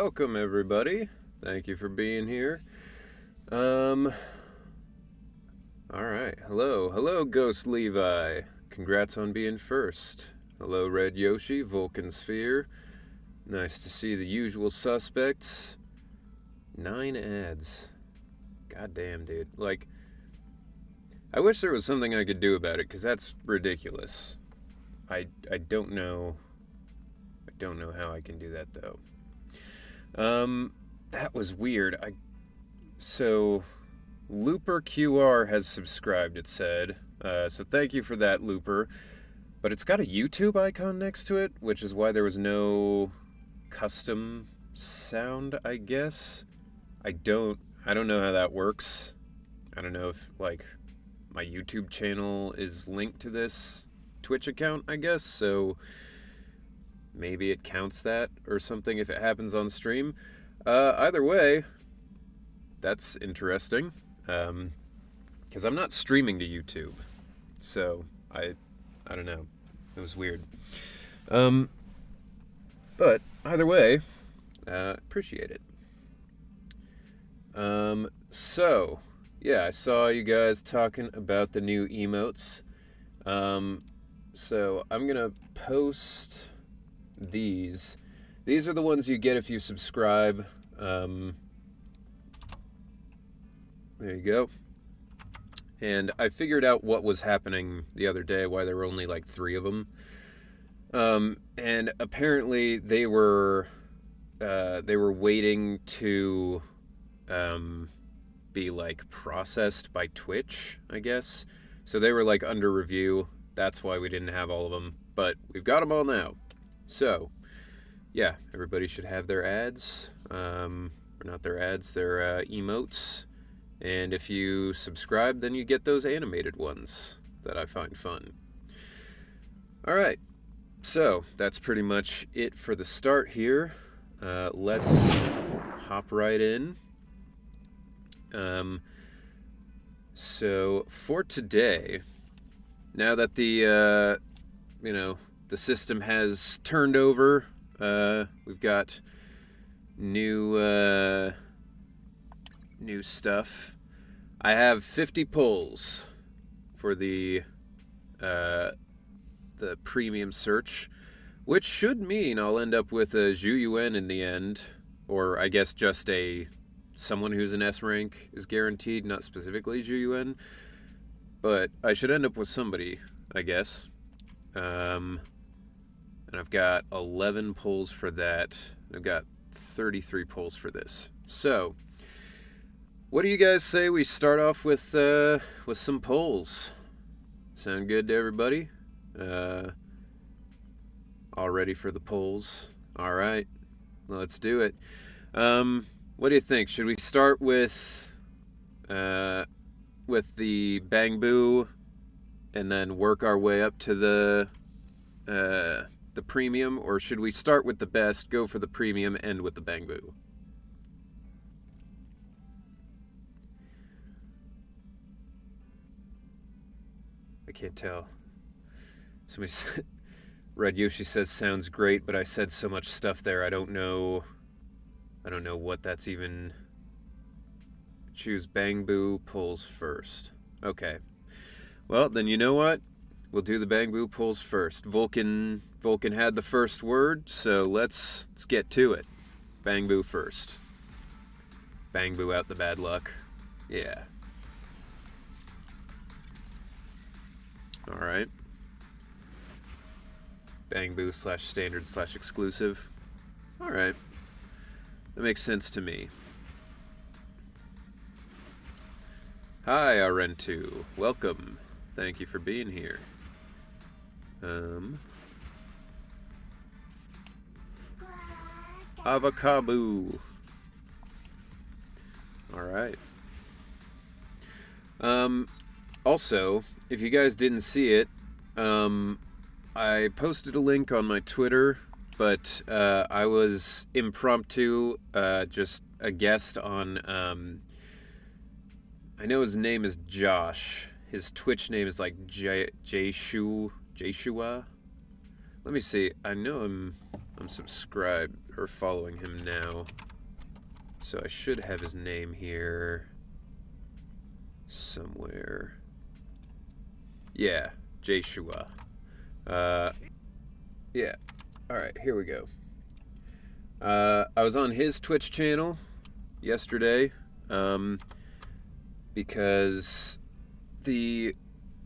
Welcome, everybody. Thank you for being here. Alright. Hello, Ghost Levi. Congrats on being first. Hello, Red Yoshi, Vulcan Sphere. Nice to see the usual suspects. 9 ads. God damn, dude. Like, I wish there was something I could do about it, because that's ridiculous. I don't know. I don't know how I can do that, though. That was weird. So Looper QR has subscribed, it said. So thank you for that, Looper. But it's got a YouTube icon next to it, which is why there was no custom sound, I guess. I don't know how that works. I don't know if, like, my YouTube channel is linked to this Twitch account, I guess, so maybe it counts that or something if it happens on stream. Either way, that's interesting, because I'm not streaming to YouTube, so I don't know. It was weird. But either way, appreciate it. So yeah, I saw you guys talking about the new emotes. So I'm gonna post these. These are the ones you get if you subscribe. There you go. And I figured out what was happening the other day, why there were only like 3 of them. And apparently they were waiting to be like processed by Twitch, I guess. So they were like under review. That's why we didn't have all of them, but we've got them all now. So yeah, everybody should have their ads, or not their ads, their emotes. And if you subscribe, then you get those animated ones that I find fun. Alright, so that's pretty much it for the start here. Let's hop right in. So for today, now that the system has turned over, we've got new stuff. I have 50 polls for the premium search, which should mean I'll end up with a Zhu Yuan in the end, or I guess just someone who's an S rank is guaranteed, not specifically Zhu Yuan, but I should end up with somebody, I guess. And I've got 11 polls for that. I've got 33 polls for this. So, what do you guys say we start off with some polls? Sound good to everybody? All ready for the polls? All right, let's do it. What do you think? Should we start with the Bang Boo, and then work our way up to the premium, or should we start with the best, go for the premium, end with the Bang Boo? I can't tell. Somebody said, Red Yoshi says sounds great, but I said so much stuff there. I don't know what that's even. Choose Bang Boo pulls first. Okay. Well, then you know what? We'll do the Bang Boo pulls first. Vulcan had the first word, so let's get to it. Bang Boo first. Bang Boo out the bad luck. Yeah. Alright. Bang Boo /standard /exclusive. Alright. That makes sense to me. Hi, Arentu. Welcome. Thank you for being here. Avocado. Alright. Also, if you guys didn't see it, I posted a link on my Twitter, but I was impromptu just a guest on, I know his name is Josh. His Twitch name is like Jeshua. Let me see. I know I'm subscribed, or following him now. So I should have his name here somewhere. Yeah, Joshua. Yeah. Alright, here we go. I was on his Twitch channel yesterday, because the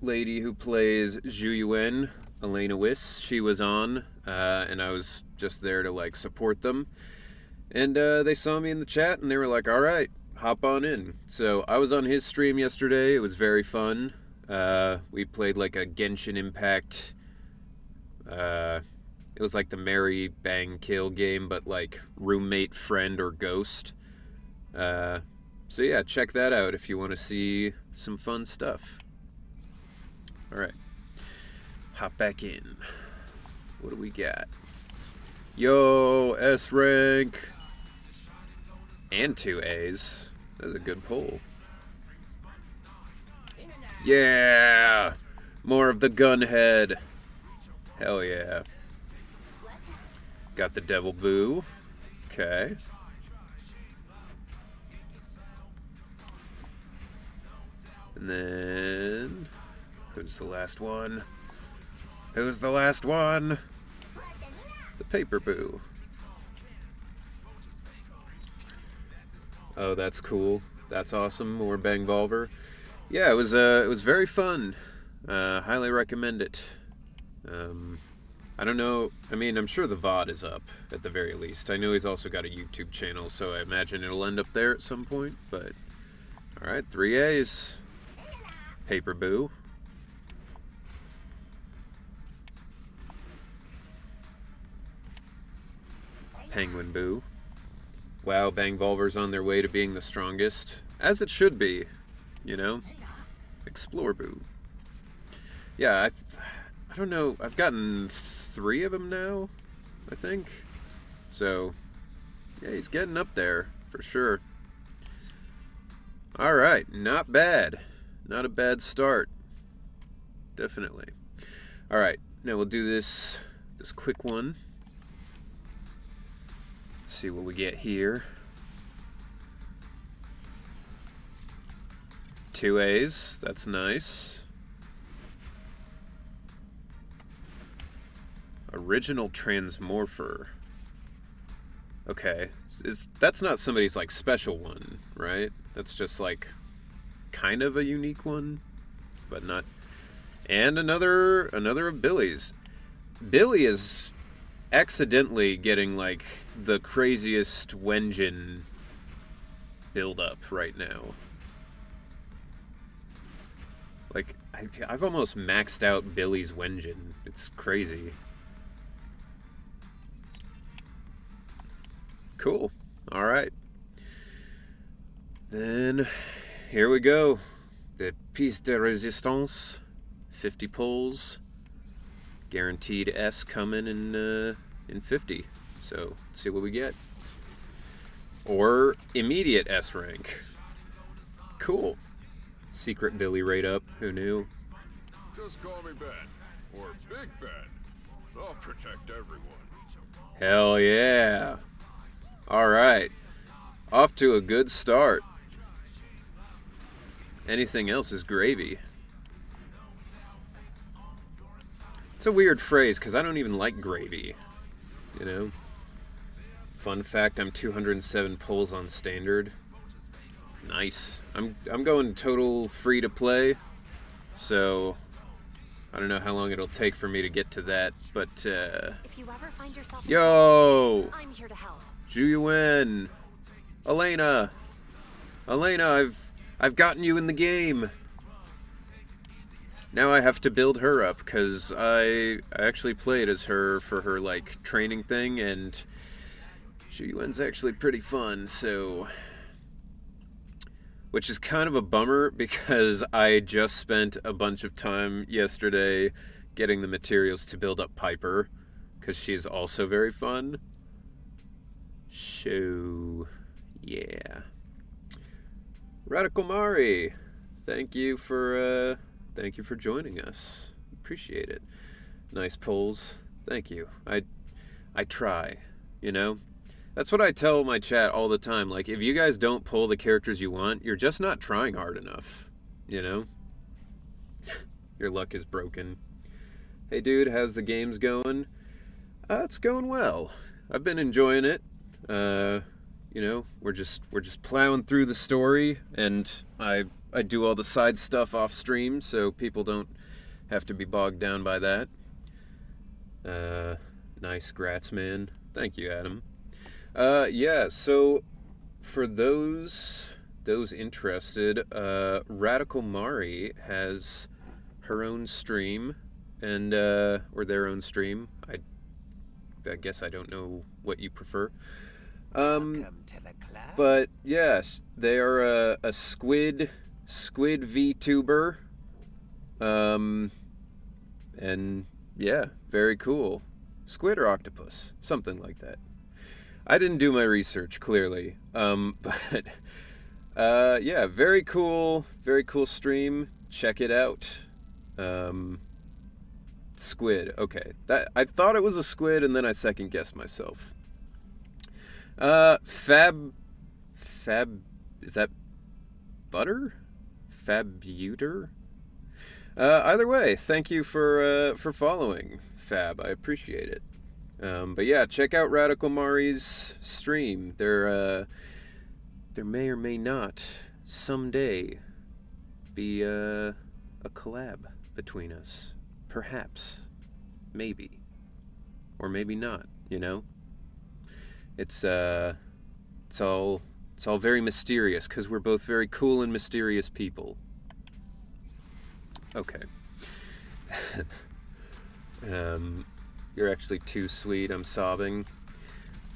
lady who plays Zhu Yuan, Elena Wiss, she was on, and I was just there to, like, support them. And they saw me in the chat, and they were like, alright, hop on in. So I was on his stream yesterday. It was very fun. We played, like, a Genshin Impact. It was like the Marry, Bang, Kill game, but, like, roommate, friend, or ghost. So yeah, check that out if you want to see some fun stuff. Alright. Hop back in. What do we got? Yo, S rank. And 2 A's. That's a good pull. Yeah! More of the gunhead. Hell yeah. Got the Devil Boo. Okay. And then... who's the last one? Who's the last one? The Paper Boo. Oh, that's cool. That's awesome. More Bang Volver. Yeah, it was very fun. Highly recommend it. I don't know. I mean, I'm sure the VOD is up at the very least. I know he's also got a YouTube channel, so I imagine it'll end up there at some point. But all right, 3 A's. Paper Boo. Penguin Boo. Wow, Bang Volver's on their way to being the strongest. As it should be, you know? Explore Boo. Yeah, I don't know. I've gotten 3 of them now, I think. So, yeah, he's getting up there, for sure. Alright, not bad. Not a bad start. Definitely. Alright, now we'll do this quick one. See what we get here. 2 A's, that's nice. Original Transmorpher. Okay, that's not somebody's like special one, right? That's just like kind of a unique one, but not. And another of Billy's. Billy is accidentally getting like the craziest Wenjin build up right now. Like I've almost maxed out Billy's Wenjin. It's crazy. Cool. All right. Then here we go. The piece de resistance. 50 pulls. Guaranteed S coming in 50. So let's see what we get. Or immediate S rank. Cool. Secret Billy rate up. Who knew? Just call me Ben. Or Big Ben. I'll protect everyone. Hell yeah. Alright. Off to a good start. Anything else is gravy. It's a weird phrase because I don't even like gravy. You know? Fun fact, I'm 207 pulls on standard. Nice. I'm going total free to play. So I don't know how long it'll take for me to get to that, but if you ever find yourself yo! I'm here to help. Zhu Yuan. Elena, I've gotten you in the game. Now I have to build her up because I actually played as her for her like training thing, and Zhu Yuan's actually pretty fun. So, which is kind of a bummer because I just spent a bunch of time yesterday getting the materials to build up Piper because she's also very fun. So, yeah. Radical Mari, thank you for joining us. Appreciate it. Nice polls. Thank you. I try, you know. That's what I tell my chat all the time. Like, if you guys don't pull the characters you want, you're just not trying hard enough. You know? Your luck is broken. Hey, dude, how's the games going? It's going well. I've been enjoying it. You know, we're just plowing through the story, and I do all the side stuff off stream, so people don't have to be bogged down by that. Nice, grats, man. Thank you, Adam. Yeah, so for those interested, Radical Mari has her own stream, and or their own stream. I guess I don't know what you prefer. Welcome to the club. But yes, they are a squid VTuber. And yeah, very cool. Squid or octopus, something like that. I didn't do my research clearly. But yeah, very cool stream. Check it out. Squid. Okay, that I thought it was a squid, and then I second guessed myself. Fab. Is that butter? Fabuter. Either way, thank you for following, Fab. I appreciate it. But yeah, check out Radical Mari's stream. There may or may not someday be a collab between us. Perhaps. Maybe. Or maybe not, you know? It's all very mysterious, because we're both very cool and mysterious people. Okay. You're actually too sweet, I'm sobbing.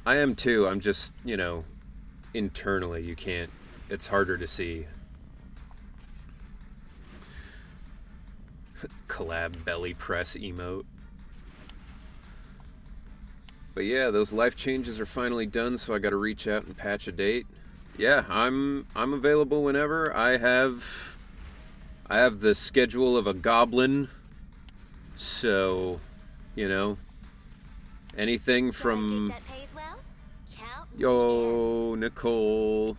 I am too, I'm just, you know, internally, you can't, it's harder to see. Collab belly press emote. But yeah, those life changes are finally done, so I gotta reach out and patch a date. Yeah, I'm available whenever. I have the schedule of a goblin, so, you know, anything from... That pays well? Count me Yo, Nicole.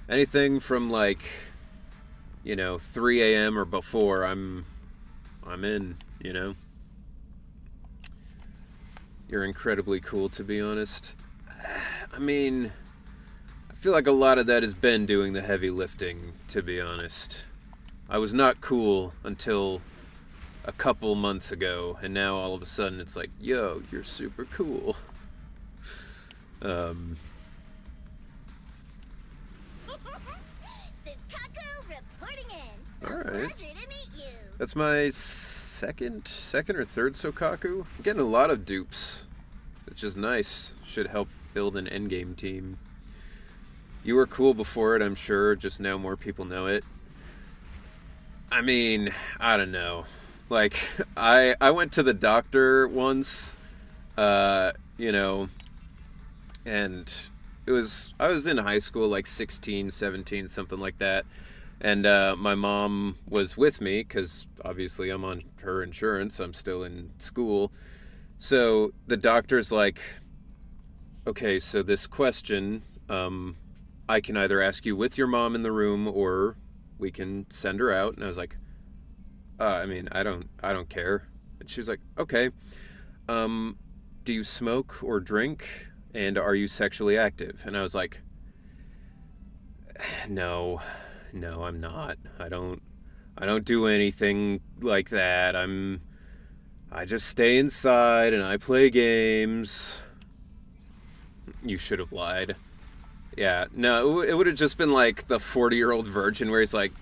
Anything from, like, you know, 3 a.m. or before, I'm in, you know? You're incredibly cool, to be honest. I mean, I feel like a lot of that is Ben doing the heavy lifting, to be honest. I was not cool until a couple months ago, and now all of a sudden it's like, yo, you're super cool. Sukaku reporting in. All right. Pleasure to meet you. That's my second or third Sokaku. I'm getting a lot of dupes, which is nice. Should help build an endgame team. You were cool before it, I'm sure, just now more people know it. I mean, I don't know. Like, I went to the doctor once, you know, and I was in high school, like 16, 17, something like that. And my mom was with me, because obviously I'm on her insurance. I'm still in school. So the doctor's like, okay, so this question, I can either ask you with your mom in the room, or we can send her out. And I was like, I mean, I don't care. And she was like, okay, do you smoke or drink? And are you sexually active? And I was like, no, I'm not. I don't do anything like that. I just stay inside and I play games. You should have lied. Yeah, no, it would have just been like the 40-year-old virgin where he's like,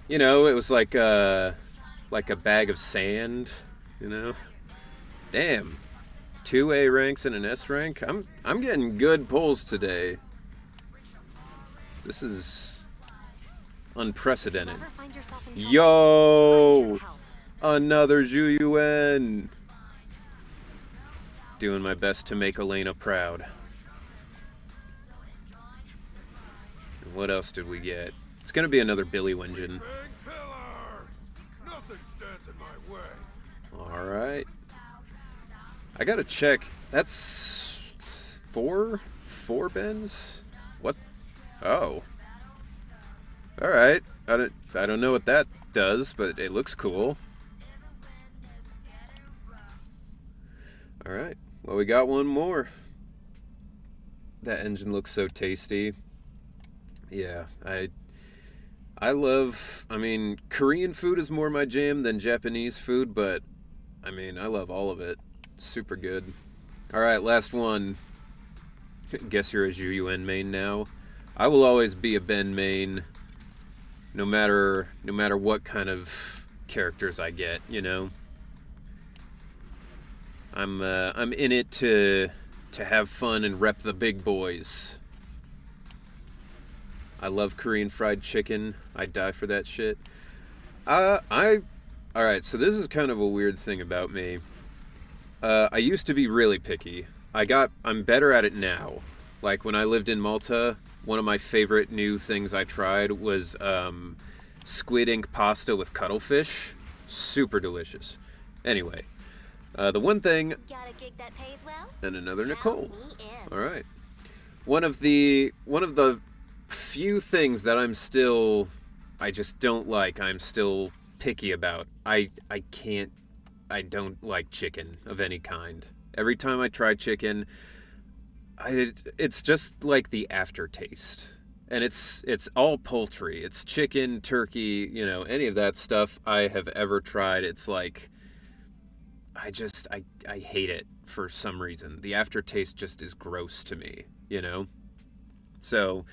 you know, it was like a bag of sand, you know? Damn. 2 A ranks and an S rank? I'm getting good pulls today. This is unprecedented. Never find yourself in trouble. Yo! I'm here to help. Another Zhu Yuan! Doing my best to make Elena proud. And what else did we get? It's gonna be another Billy Wengen. Big pillar! Nothing stands in my way. Alright. I gotta check. That's 4 bends? What? Oh. Alright. I don't know what that does, but it looks cool. Alright. Well, we got one more. That engine looks so tasty. Yeah, I love, I mean, Korean food is more my jam than Japanese food, but I mean, I love all of it. Super good. Alright, last one. Guess you're a Zhuyuan main now. I will always be a Ben main, no matter what kind of characters I get, you know. I'm in it to have fun and rep the big boys. I love Korean fried chicken. I'd die for that shit. Alright, so this is kind of a weird thing about me. I used to be really picky. I'm better at it now. Like when I lived in Malta, one of my favorite new things I tried was squid ink pasta with cuttlefish. Super delicious. Anyway, the one thing, Got a gig that pays well? and another Count Nicole. me in. All right. One of the few things that I just don't like. I'm still picky about. I don't like chicken of any kind. Every time I try chicken, it's just like the aftertaste. And it's all poultry. It's chicken, turkey, you know, any of that stuff I have ever tried. It's like I hate it for some reason. The aftertaste just is gross to me, you know? So,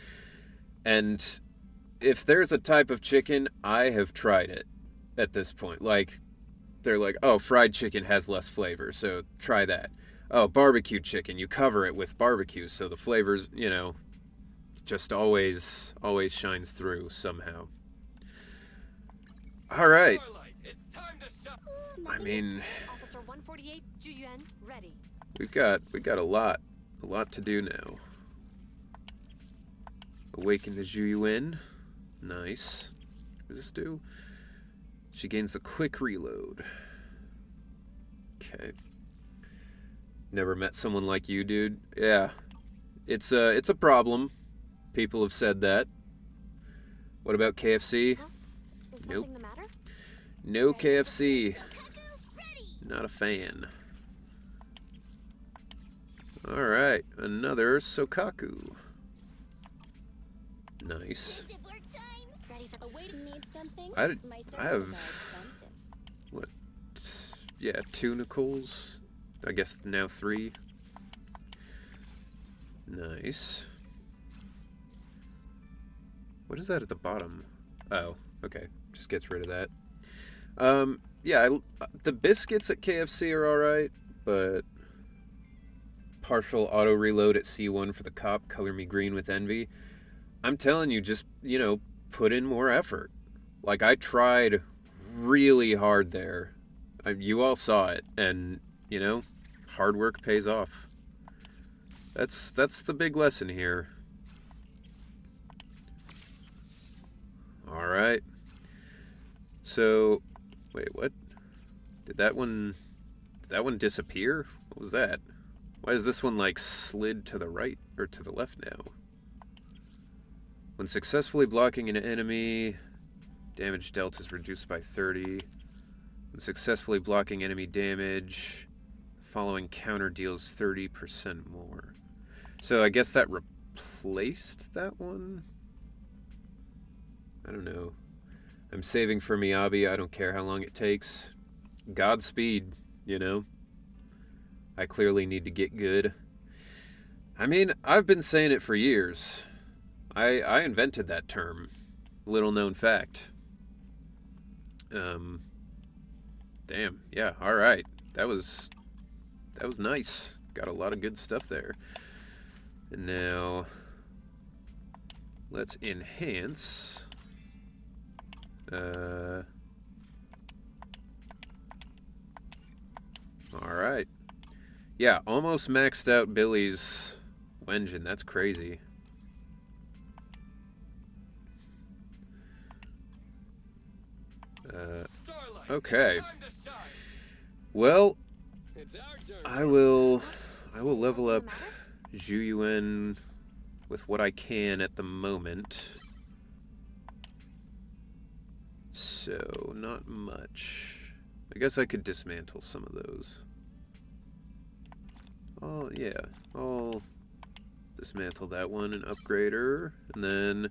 and if there's a type of chicken, I have tried it at this point. Like, they're like, oh, fried chicken has less flavor, so try that. Oh, barbecue chicken, you cover it with barbecue, so the flavors, you know, just always shines through somehow. All right. I mean, Officer 148, Juyuan, ready. we've got a lot to do now. Awaken the Zhuyuan. Nice. What does this do? She gains the quick reload. Okay. Never met someone like you, dude. Yeah. It's a problem. People have said that. What about KFC? Huh? Is Nope. something the matter? No KFC. Kaku, ready. Not a fan. Alright, another Sokaku. Nice. Is it work time? Ready for Need something? I My have- services are expensive. What? Yeah, 2 Nicoles. I guess now 3. Nice. What is that at the bottom? Oh, okay. Just gets rid of that. Yeah, the biscuits at KFC are alright, but partial auto reload at C1 for the cop, color me green with envy. I'm telling you, just, you know, put in more effort. Like, I tried really hard there. You all saw it, and, you know, hard work pays off. That's the big lesson here. Alright. So, wait, what? Did that one disappear? What was that? Why is this one, like, slid to the right, or to the left now? When successfully blocking an enemy, damage dealt is reduced by 30. When successfully blocking enemy damage, following counter deals 30% more. So I guess that replaced that one? I don't know. I'm saving for Miyabi. I don't care how long it takes. Godspeed, you know? I clearly need to get good. I mean, I've been saying it for years. I invented that term. Little known fact. Damn, yeah, alright. That was nice. Got a lot of good stuff there. And now, let's enhance. Alright. Yeah, almost maxed out Billy's engine. That's crazy. Okay. Well, I will level up Zhuyuan with what I can at the moment. So, not much. I guess I could dismantle some of those. Oh, yeah. I'll dismantle that one and upgrade her, and then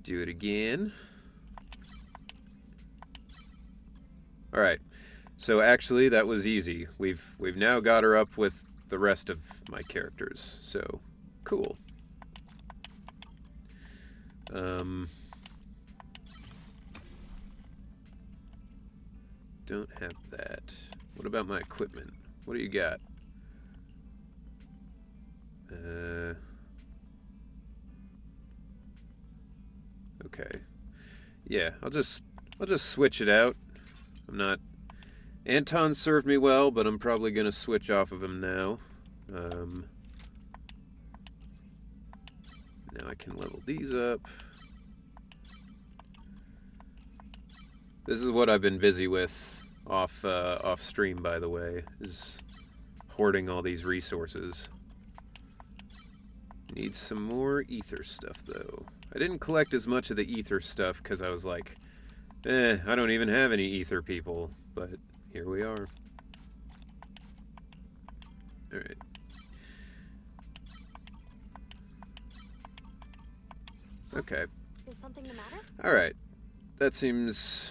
do it again. Alright. So actually, that was easy. We've now got her up with the rest of my characters. So, cool. Don't have that. What about my equipment? What do you got? Okay. Yeah, I'll just switch it out. I'm not... Anton served me well, but I'm probably going to switch off of him now. Now I can level these up. This is what I've been busy with off stream, by the way, is hoarding all these resources. Need some more ether stuff, though. I didn't collect as much of the ether stuff because I was like, I don't even have any ether people, but here we are. Alright. Okay. Is something the matter? Alright. That seems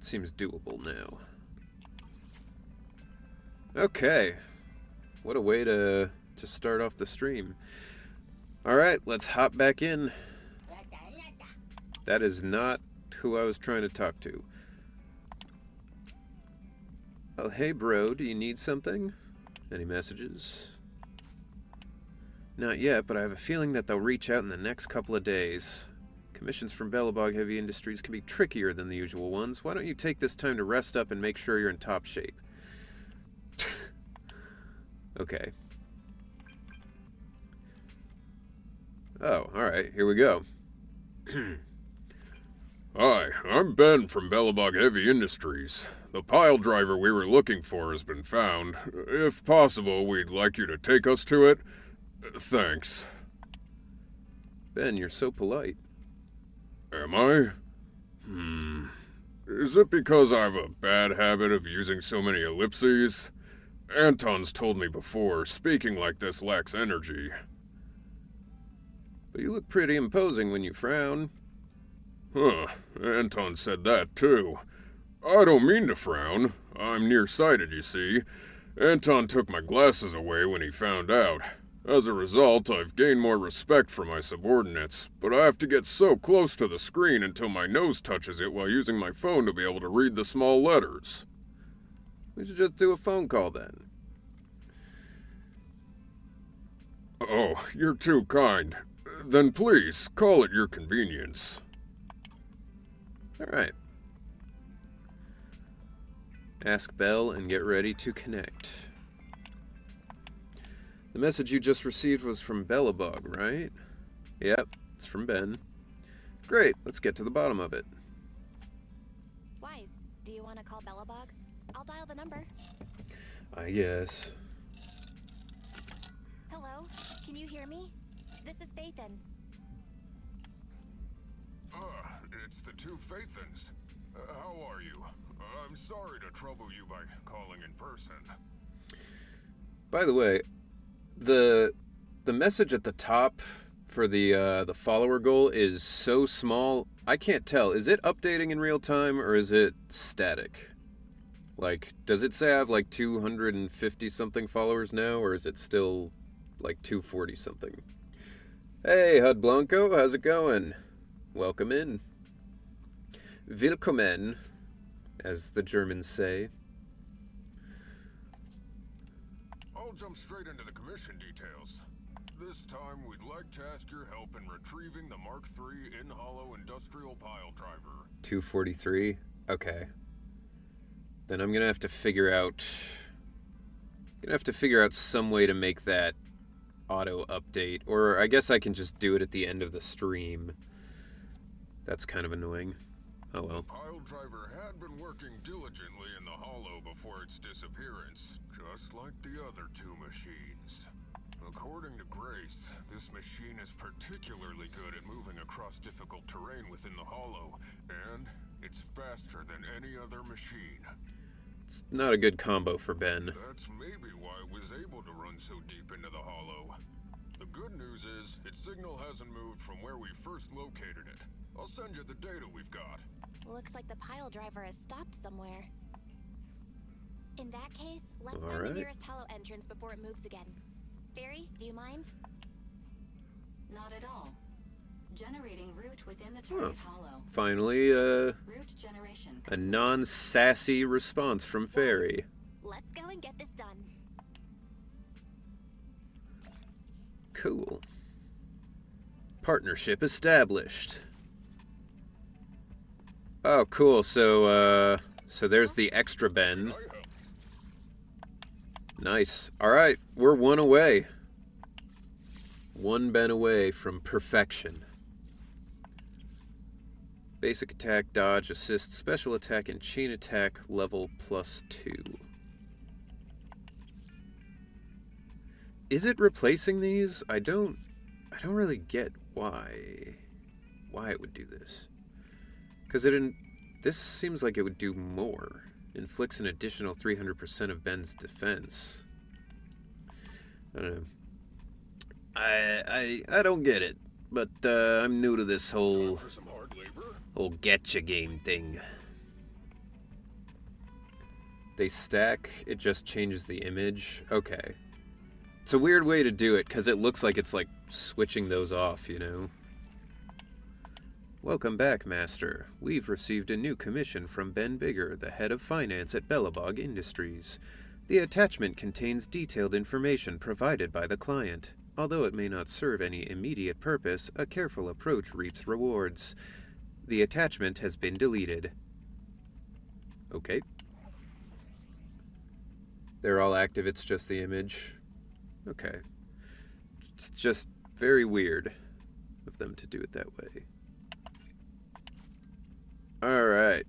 doable now. Okay. What a way to start off the stream. Alright, let's hop back in. That is not who I was trying to talk to. Oh, hey bro, do you need something? Any messages? Not yet, but I have a feeling that they'll reach out in the next couple of days. Commissions from Belobog Heavy Industries can be trickier than the usual ones. Why don't you take this time to rest up and make sure you're in top shape? Okay. Oh, alright, here we go. Hi, I'm Ben from Belobog Heavy Industries. The pile driver we were looking for has been found. If possible, we'd like you to take us to it. Thanks. Ben, you're so polite. Am I? Is it because I have a bad habit of using so many ellipses? Anton's told me before, speaking like this lacks energy. But you look pretty imposing when you frown. Huh, Anton said that too. I don't mean to frown. I'm nearsighted, you see. Anton took my glasses away when he found out. As a result, I've gained more respect for my subordinates, but I have to get so close to the screen until my nose touches it while using my phone to be able to read the small letters. We should just do a phone call then. Oh, you're too kind. Then please, call at your convenience. Alright. Ask Bell and get ready to connect. The message you just received was from Belobog, right? Yep, it's from Ben. Great, let's get to the bottom of it. Wise, do you want to call Bellabog? I'll dial the number. I guess. Hello, can you hear me? This is Faithin. It's the two Faithins. How are you? I'm sorry to trouble you by calling in person. By the way, the message at the top for the follower goal is so small, I can't tell. Is it updating in real time or is it static? Like, does it say I have like 250 something followers now, or is it still like 240 something? Hey, Hud Blanco, how's it going? Welcome in. Willkommen, as the Germans say. I'll jump straight into the commission details. This time, we'd like to ask your help in retrieving the Mark III in-hollow industrial pile driver. 243? Okay. Then I'm gonna have to figure out... some way to make that auto-update. Or I guess I can just do it at the end of the stream. That's kind of annoying. Oh well. The pile driver had been working diligently in the hollow before its disappearance, just like the other two machines. According to Grace, this machine is particularly good at moving across difficult terrain within the Hollow, and it's faster than any other machine. It's not a good combo for Ben. That's maybe why it was able to run so deep into the Hollow. The good news is, its signal hasn't moved from where we first located it. I'll send you the data we've got. Looks like the pile driver has stopped somewhere. In that case, let's All find right. the nearest hollow entrance before it moves again. Fairy, do you mind? Not at all. Generating route within the target hollow. Finally, Route generation. a non-sassy response from Fairy. Let's go and get this done. Cool. Partnership established. Oh, cool. So there's the extra Ben. Nice. All right, we're one away. One Ben away from perfection. Basic attack, dodge, assist, special attack, and chain attack level +2. Is it replacing these? I don't really get why it would do this. Because this seems like it would do more. Inflicts an additional 300% of Ben's defense. I don't know. I don't get it, but I'm new to this whole getcha game thing. They stack, it just changes the image. Okay. It's a weird way to do it, because it looks like it's like switching those off, you know? Welcome back, Master. We've received a new commission from Ben Bigger, the head of finance at Bellabog Industries. The attachment contains detailed information provided by the client. Although it may not serve any immediate purpose, a careful approach reaps rewards. The attachment has been deleted. Okay. They're all active, it's just the image. Okay. It's just very weird of them to do it that way. Alright.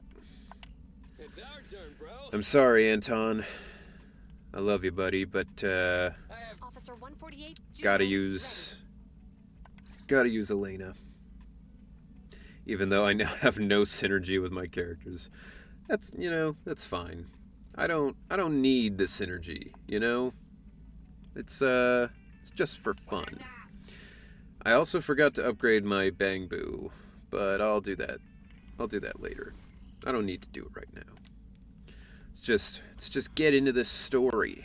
It's our turn, bro. I'm sorry, Anton. I love you, buddy, but Officer 148. gotta Julian, use Elena. Even though I now have no synergy with my characters. That's fine. I don't need the synergy, you know? It's just for fun. I also forgot to upgrade my Bang Boo, but I'll do that. I'll do that later. I don't need to do it right now. Let's just get into this story.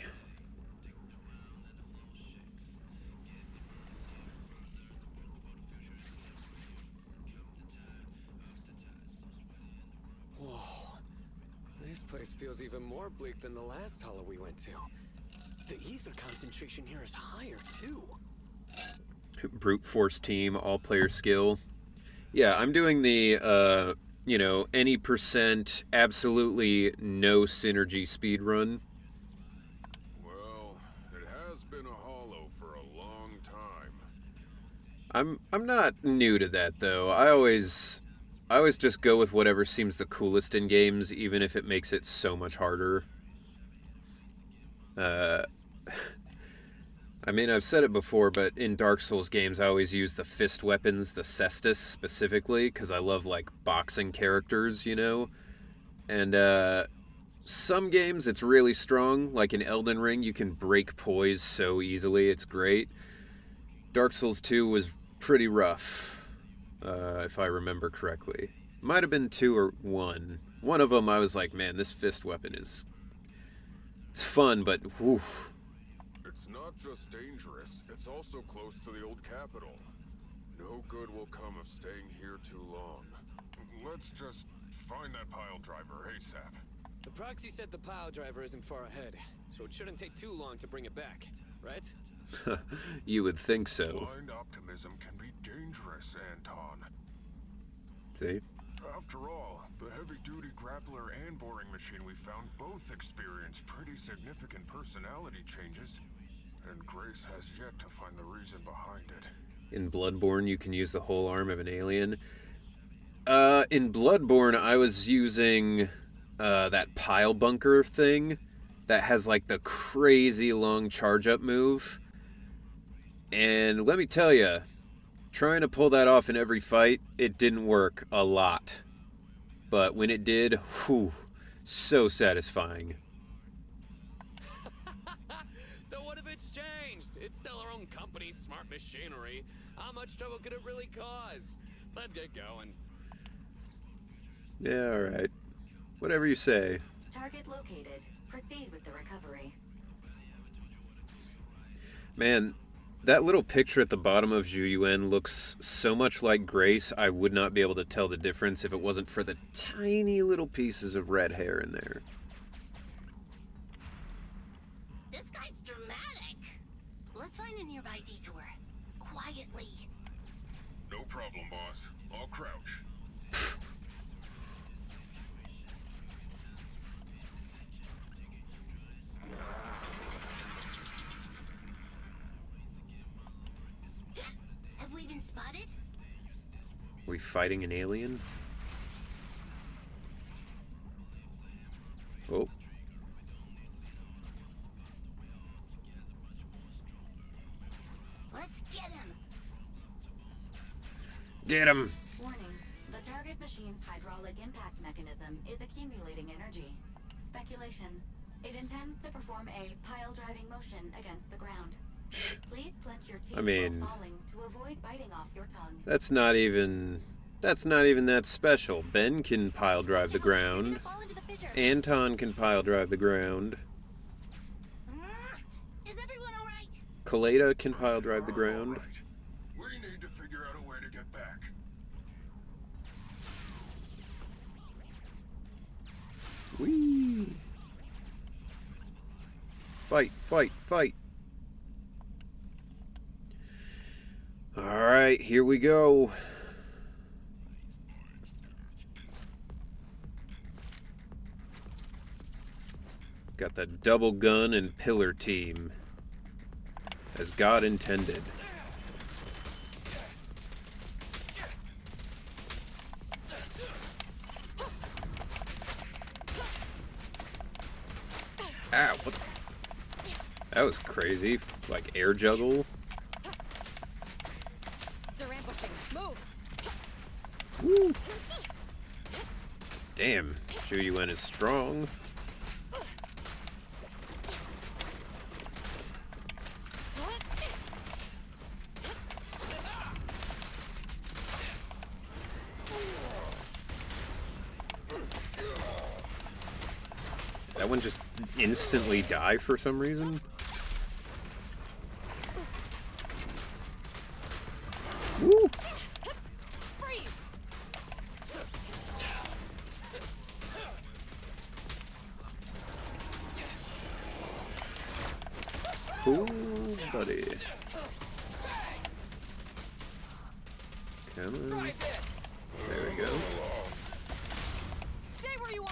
Whoa. This place feels even more bleak than the last hollow we went to. The ether concentration here is higher, too. Brute force team, all player skill. Yeah, I'm doing the, any percent, absolutely no synergy speed run. Well, it has been a hollow for a long time. I'm not new to that though. I always just go with whatever seems the coolest in games, even if it makes it so much harder. I mean, I've said it before, but in Dark Souls games, I always use the fist weapons, the cestus specifically, because I love, like, boxing characters, you know? And, some games, it's really strong. Like in Elden Ring, you can break poise so easily, it's great. Dark Souls 2 was pretty rough, if I remember correctly. Might have been 2 or 1. One of them, I was like, man, this fist weapon it's fun, but whew. It's not just dangerous, it's also close to the old capital. No good will come of staying here too long. Let's just find that pile driver ASAP. The proxy said the pile driver isn't far ahead, so it shouldn't take too long to bring it back, right? You would think so. Blind optimism can be dangerous, Anton. See? After all, the heavy-duty grappler and boring machine we found both experience pretty significant personality changes, and Grace has yet to find the reason behind it. In Bloodborne, you can use the whole arm of an alien. In Bloodborne, I was using that pile bunker thing that has like the crazy long charge-up move. And let me tell you, trying to pull that off in every fight, it didn't work a lot. But when it did, whew, so satisfying. So what if it's changed? It's still our own company, smart machinery. How much trouble could it really cause? Let's get going. Yeah, alright. Whatever you say. Target located. Proceed with the recovery. Man, that little picture at the bottom of Zhu Yuan looks so much like Grace, I would not be able to tell the difference if it wasn't for the tiny little pieces of red hair in there. This guy's dramatic. Let's find a nearby detour. Quietly. No problem, boss. I'll crouch. Have we been spotted? We fighting an alien? Oh. Let's get him. Get him! Warning. The target machine's hydraulic impact mechanism is accumulating energy. Speculation. It intends to perform a pile-driving motion against the ground. Please clench your teeth while falling to avoid biting off your tongue. That's not even that special. Ben can pile drive the ground. Fall into the fissure. Anton can pile drive the ground. Is everyone alright? Kaleda can pile drive the ground. Right. We need to figure out a way to get back. Whee! Fight, fight, fight. Alright, here we go. Got the double gun and pillar team. As God intended. Ow, what the... That was crazy. Like air juggle. They're ambushing. Move! Woo. Damn, Zhu Yuan is strong. That one just instantly die for some reason? Woo! Freeze! Cool, buddy. Come on. Try this! There we go. Stay where you are!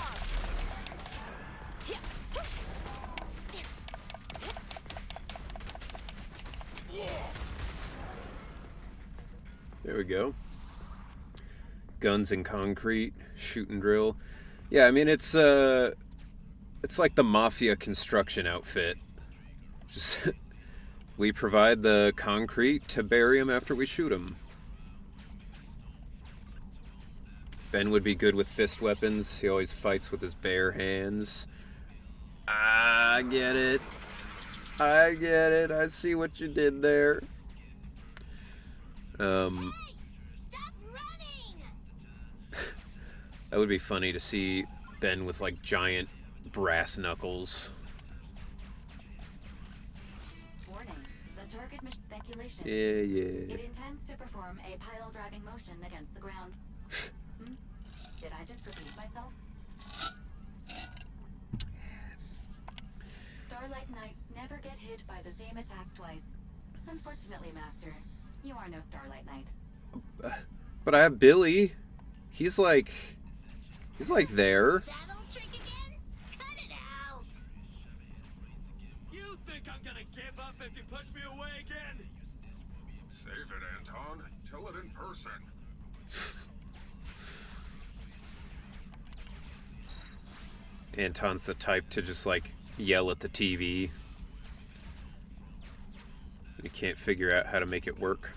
There we go. Guns and concrete, shoot and drill. Yeah, I mean it's like the mafia construction outfit. Just we provide the concrete to bury him after we shoot him. Ben would be good with fist weapons. He always fights with his bare hands. I get it. I get it. I see what you did there. Stop running! That would be funny to see Ben with like giant brass knuckles. Warning. The target mission speculation. Yeah. It intends to perform a pile-driving motion against the ground. Did I just repeat myself? Starlight Knights never get hit by the same attack twice. Unfortunately, Master, you are no Starlight Knight. But I have Billy. He's like there. That old trick again? Cut it out! You think I'm gonna give up if you push me away again? Save it, Anton. Tell it in person. Anton's the type to just like yell at the TV. You can't figure out how to make it work.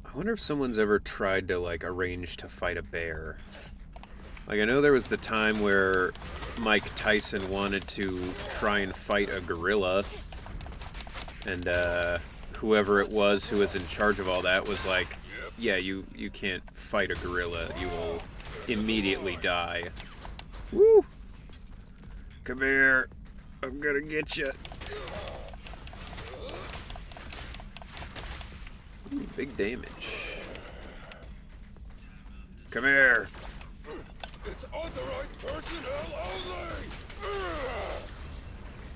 I wonder if someone's ever tried to, like, arrange to fight a bear. Like, I know there was the time where Mike Tyson wanted to try and fight a gorilla, and whoever it was who was in charge of all that was like, yeah, you can't fight a gorilla. You will immediately die. Woo! Come here. I'm gonna get you. Ooh, big damage. Come here. It's authorized personnel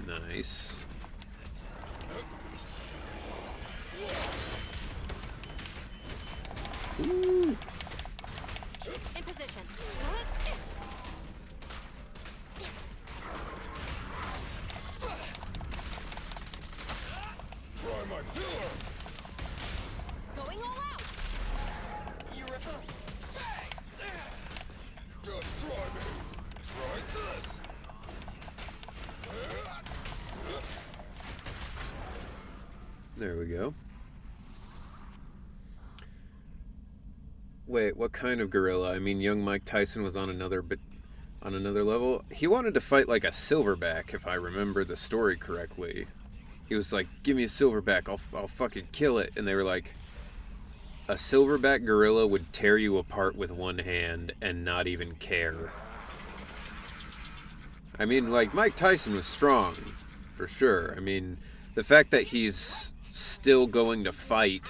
only! Nice. Ooh. In position. Try my pillar! Going all out. Just try me! Try this! There we go. Wait, what kind of gorilla? I mean, young Mike Tyson was on another level. He wanted to fight like a silverback, if I remember the story correctly. He was like, "Give me a silverback, I'll fucking kill it." And they were like, a silverback gorilla would tear you apart with one hand and not even care. I mean, like, Mike Tyson was strong, for sure. I mean, the fact that he's still going to fight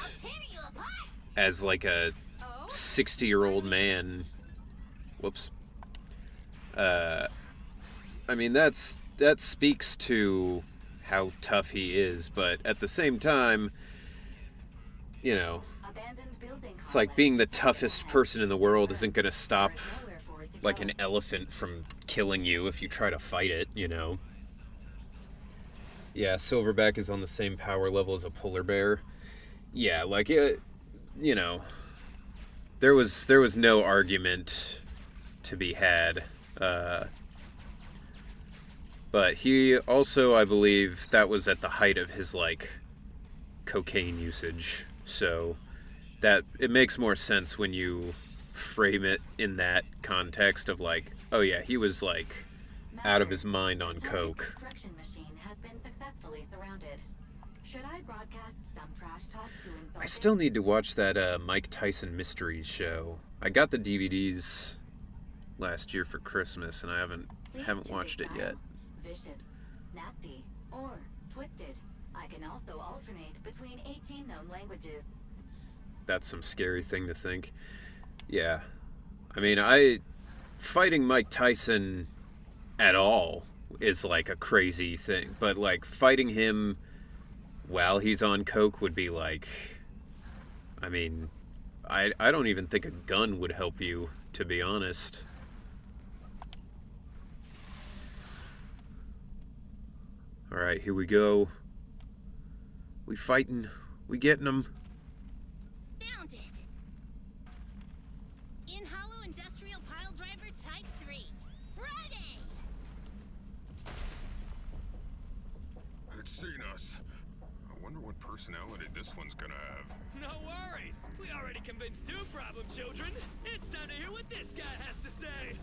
as like a 60-year-old man, whoops. I mean, that speaks to how tough he is, but at the same time, you know, it's like being the toughest person in the world isn't going to stop like an elephant from killing you if you try to fight it, you know. Yeah, silverback is on the same power level as a polar bear. Yeah, like it, you know, there was no argument to be had. But he also, I believe, that was at the height of his like cocaine usage. So that it makes more sense when you frame it in that context of like, oh yeah, he was like out of his mind on coke. Construction machine has been successfully surrounded. Should I broadcast some trash talk to insult I still need to watch that Mike Tyson Mysteries show. I got the DVDs last year for Christmas, and I haven't watched it yet. Vicious, nasty, or twisted. I can also alternate between 18 known languages. That's some scary thing to think. Yeah. I mean, fighting Mike Tyson at all is like a crazy thing, but like fighting him while he's on coke would be like, I mean, I don't even think a gun would help you, to be honest. All right, here we go. We fighting. We getting them. Found it. In Hollow Industrial Pile Driver Type 3. Friday! It's seen us. I wonder what personality this one's gonna have. No worries. We already convinced two problem children. It's time to hear what this guy has to say.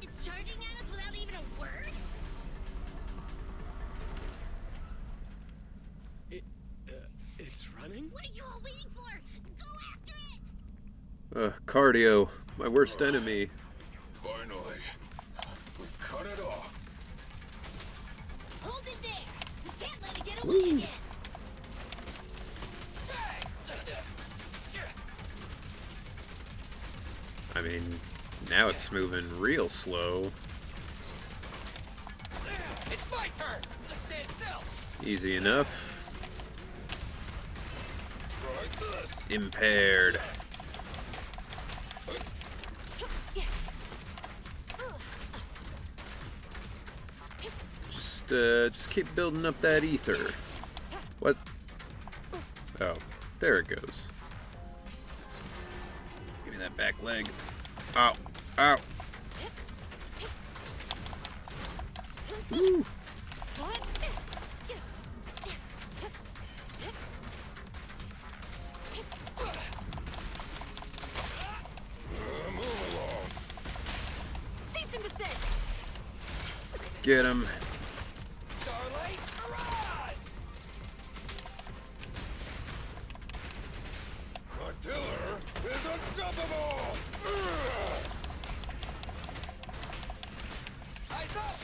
It's charging at us without even a word? It's running? What are you all waiting for? Go after it! Cardio, my worst enemy. Finally, we cut it off. Hold it there! You can't let it get away again! I mean, now it's moving real slow. It's my turn! Stand still! Easy enough. Try this. Impaired. Just keep building up that ether. What? Oh, there it goes. Give me that back leg. Ow. Ow. Woo. Cease and desist. Get him. Starlight, arise! The killer is unstoppable! Eyes up!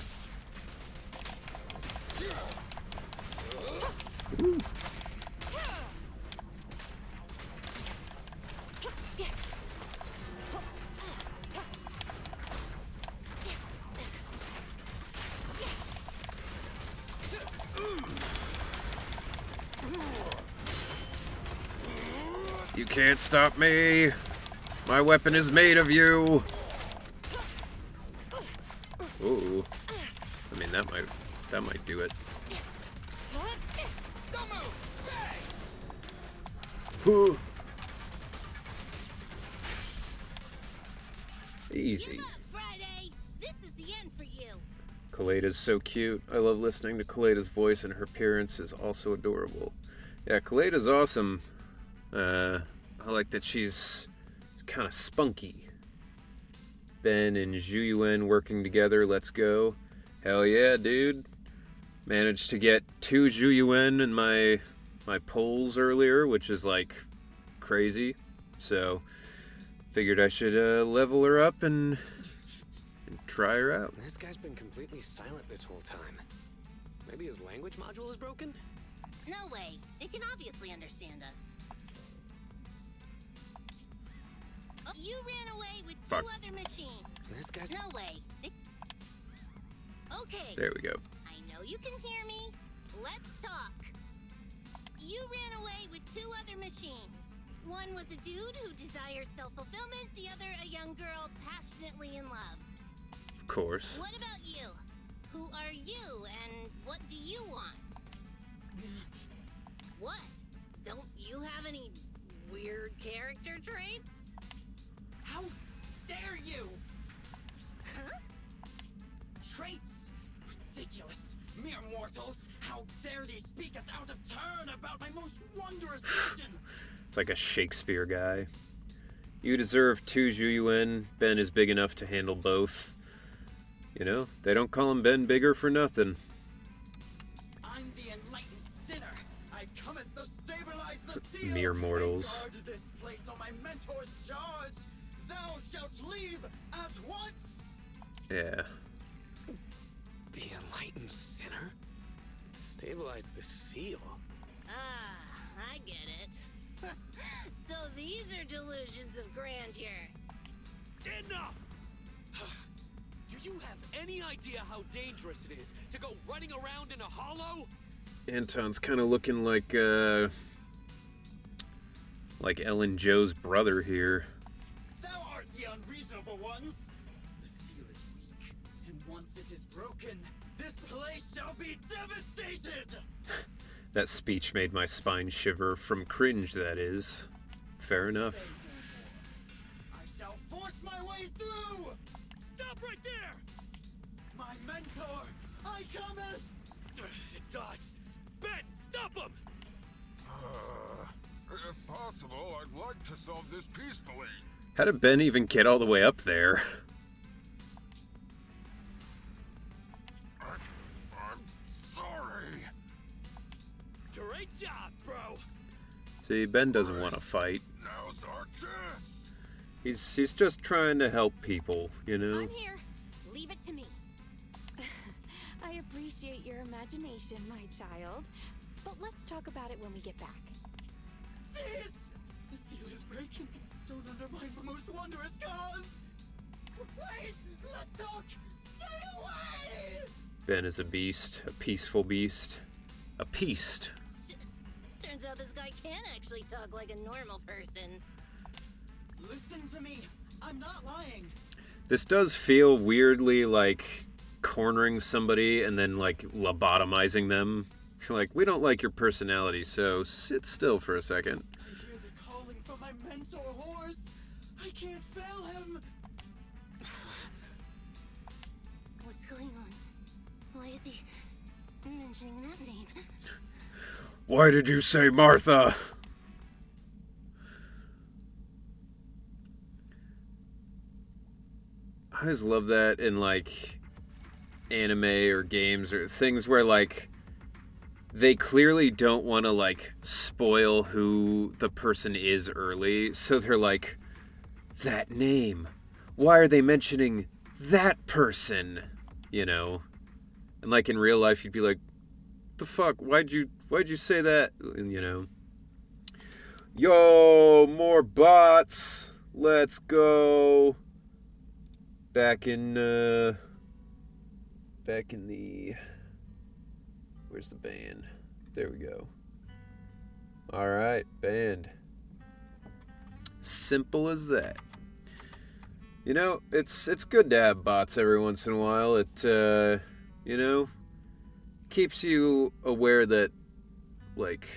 You can't stop me. My weapon is made of you. Ooh. I mean, that might do it. Don't move! Stay! Ooh. Easy. Give up, Friday. This is the end for you. Kaleda's so cute. I love listening to Kaleda's voice, and her appearance is also adorable. Yeah, Kaleda's awesome. I like that she's kind of spunky. Ben and Zhu Yuan working together. Let's go. Hell yeah, dude. Managed to get 2 Zhu Yuan in my polls earlier, which is like crazy. So figured I should level her up and try her out. This guy's been completely silent this whole time. Maybe his language module is broken? No way. It can obviously understand us. Oh, you ran away with Fuck. 2 other machines. This guy's... No way. Okay. There we go. I know you can hear me. Let's talk. You ran away with 2 other machines. One was a dude who desires self-fulfillment, the other a young girl passionately in love. Of course. What about you? Who are you and what do you want? What? Don't you have any weird character traits? How dare you! Huh? Traits? Ridiculous! Mere mortals! How dare they speak us out of turn about my most wondrous vision! It's like a Shakespeare guy. You deserve 2 Zhu Yuan. Ben is big enough to handle both. You know, they don't call him Ben Bigger for nothing. I'm the enlightened sinner. I cometh to stabilize the seal. Mere mortals. And guard this place on my mentor's charge. Thou shalt leave at once. Yeah. The enlightened sinner? Stabilize the seal? Ah, I get it. So these are delusions of grandeur. Enough! Do you have any idea how dangerous it is to go running around in a hollow? Anton's kind of looking like Ellen Joe's brother here. Thou art the unreasonable ones. The seal is weak, and once it is broken, this place shall be devastated. That speech made my spine shiver from cringe, that is. Fair enough. I shall force my way through. Stop right there! My mentor, I cometh. It dodged. Ben, stop him! If possible, I'd like to solve this peacefully. How did Ben even get all the way up there? I'm sorry. Great job, bro! See, Ben doesn't want to fight. Now's our chance. He's just trying to help people, you know? I'm here. Leave it to me. I appreciate your imagination, my child. But let's talk about it when we get back. Cease! The seal is breaking. Don't undermine my most wondrous cause. Wait! Let's talk! Stay away! Ben is a beast, a peaceful beast. A beast. Turns out this guy can actually talk like a normal person. Listen to me. I'm not lying. This does feel weirdly like cornering somebody and then like lobotomizing them. Like, we don't like your personality, so sit still for a second. I hear the calling from my mentor horse. I can't fail him. going on? Why is he mentioning that name? Why did you say Martha? I always love that in, like, anime or games or things where, like, they clearly don't want to, like, spoil who the person is early, so they're like, that name. Why are they mentioning that person? You know? And, like, in real life, you'd be like, the fuck? Why'd you say that? You know? Yo, more bots. Let's go. Back in the... Where's the band? There we go. Alright, band. Simple as that. You know, it's good to have bots every once in a while. It, you know, keeps you aware that, like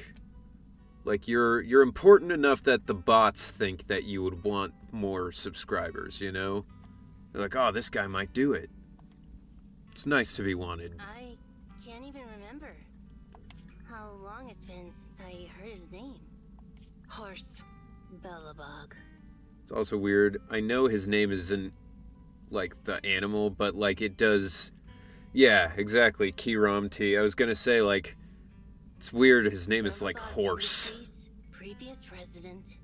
you're important enough that the bots think that you would want more subscribers, you know? They're like, oh, this guy might do it. It's nice to be wanted. I can't even remember how long it's been since I heard his name. Horse Bellabog. It's also weird. I know his name isn't, like, the animal, but, like, it does... Yeah, exactly. Kiram T. I was gonna say, like, it's weird his name is, like, horse. Previous president,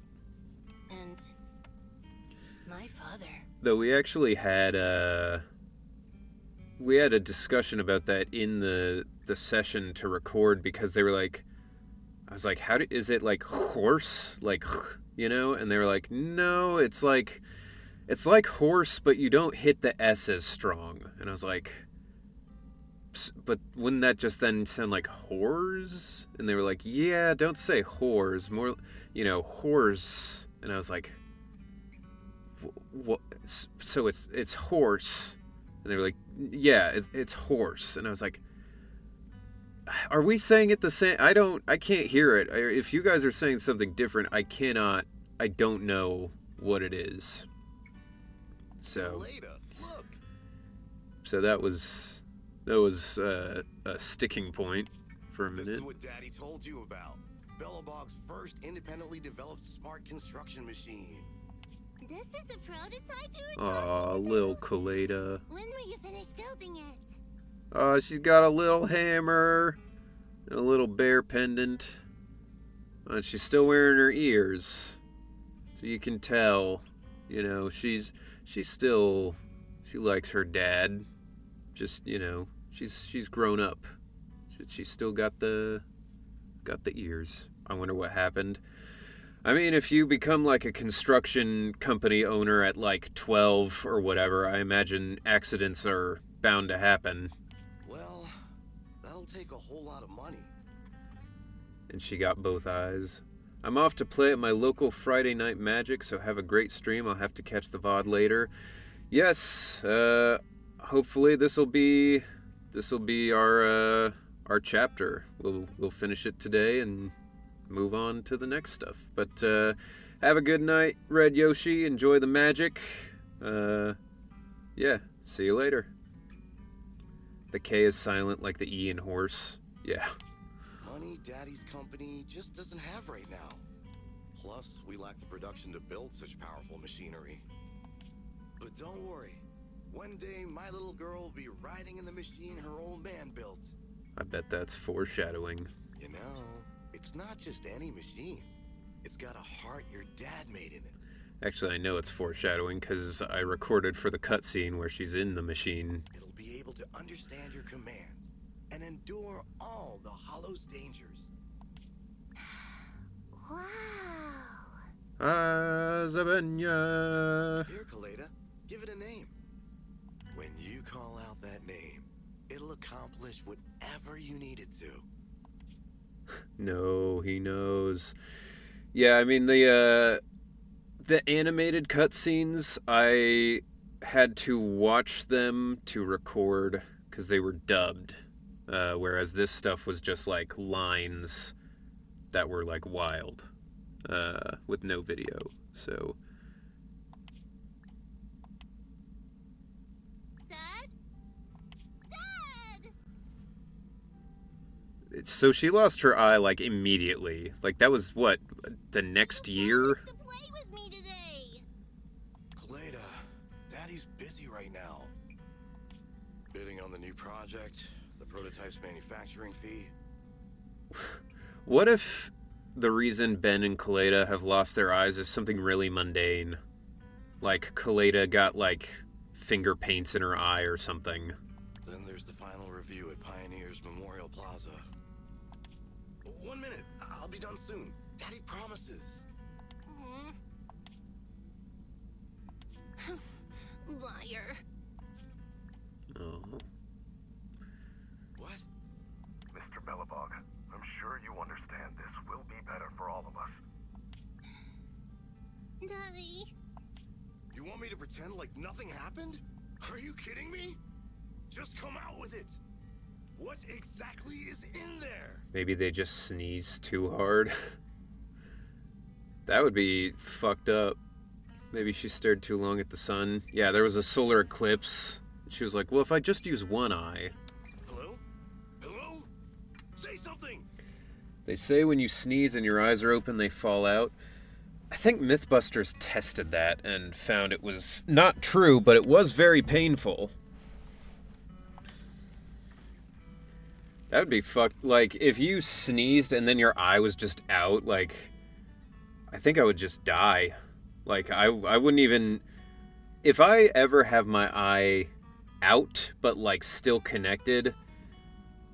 and my father. Though we actually had a discussion about that in the session to record, because they were like, I was like, is it like horse, like, you know? And they were like, no, it's like horse, but you don't hit the S as strong. And I was like, but wouldn't that just then sound like whores? And they were like, yeah, don't say whores, more, you know, horse. And I was like, what? So it's horse. And they were like, yeah, it's horse. And I was like, are we saying it the same? I can't hear it. If you guys are saying something different, I don't know what it is. So that was a sticking point for a minute. This is what Daddy told you about. Bellabog's first independently developed smart construction machine. This is a prototype you were Aw, talking little about? Kaleda. When will you finish building it? Oh, she's got a little hammer and a little bear pendant. She's still wearing her ears, so you can tell, you know, she likes her dad. Just, you know, she's grown up. She's still got the ears. I wonder what happened. I mean, if you become like a construction company owner at like 12 or whatever, I imagine accidents are bound to happen. Well, that'll take a whole lot of money. And she got both eyes. I'm off to play at my local Friday Night Magic, so have a great stream. I'll have to catch the VOD later. Yes, hopefully this'll be our chapter. We'll finish it today and move on to the next stuff. But have a good night, Red Yoshi. Enjoy the magic. Yeah, see you later. The K is silent like the E in horse. Yeah. Money Daddy's company just doesn't have right now. Plus, we lack the production to build such powerful machinery. But don't worry. One day, my little girl will be riding in the machine her old man built. I bet that's foreshadowing. You know, it's not just any machine. It's got a heart your dad made in it. Actually, I know it's foreshadowing because I recorded for the cutscene where she's in the machine. It'll be able to understand your commands and endure all the Hollow's dangers. Wow. Zabenya. Here, Kaleda, give it a name. When you call out that name, it'll accomplish whatever you need it to. No, he knows. Yeah, I mean the animated cutscenes, I had to watch them to record because they were dubbed, whereas this stuff was just like lines that were like wild, with no video. So. Dad? So she lost her eye, like, immediately. Like, that was, what, the next year? To play with me today. Kaleda, Daddy's busy right now. Bidding on the new project, the prototype's manufacturing fee. What if the reason Ben and Kaleda have lost their eyes is something really mundane? Like, Kaleda got, like, finger paints in her eye or something. Then there's the final review at Pioneer's Memorial Plaza. 1 minute, I'll be done soon. Daddy promises. Liar. Oh. What? Mr. Bellabog, I'm sure you understand this will be better for all of us. Daddy. You want me to pretend like nothing happened? Are you kidding me? Just come out with it. What exactly is in there? Maybe they just sneezed too hard. That would be fucked up. Maybe she stared too long at the sun. Yeah, there was a solar eclipse. She was like, well, if I just use one eye. Hello? Hello? Say something! They say when you sneeze and your eyes are open, they fall out. I think Mythbusters tested that and found it was not true, but it was very painful. That would be fucked. Like, if you sneezed and then your eye was just out, like, I think I would just die. Like, I wouldn't even... If I ever have my eye out, but, like, still connected,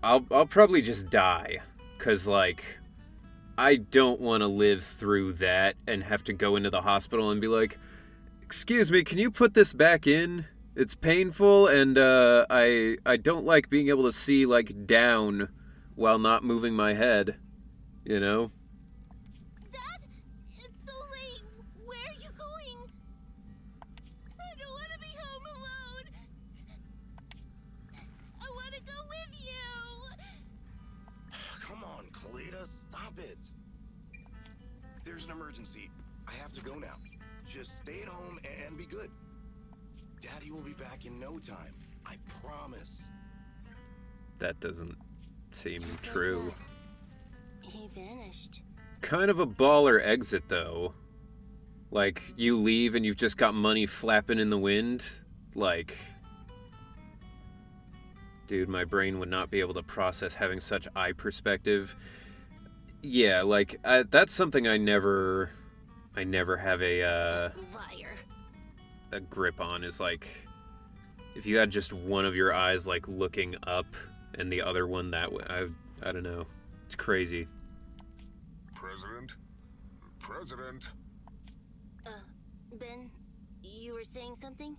I'll probably just die. 'Cause, like, I don't want to live through that and have to go into the hospital and be like, excuse me, can you put this back in? It's painful, and I don't like being able to see, like, down while not moving my head, you know? Dad, it's so late. Where are you going? I don't want to be home alone. I want to go with you. Come on, Kaleda, stop it. There's an emergency. I have to go now. Just stay at home and be good. Daddy will be back in no time. I promise. That doesn't seem true. He vanished. Kind of a baller exit, though. Like, you leave and you've just got money flapping in the wind. Like, dude, my brain would not be able to process having such eye perspective. Yeah, like, that's something I never have a Liar. a grip on, is like, if you had just one of your eyes, like, looking up and the other one that way. I don't know. It's crazy. President? President? Ben, you were saying something?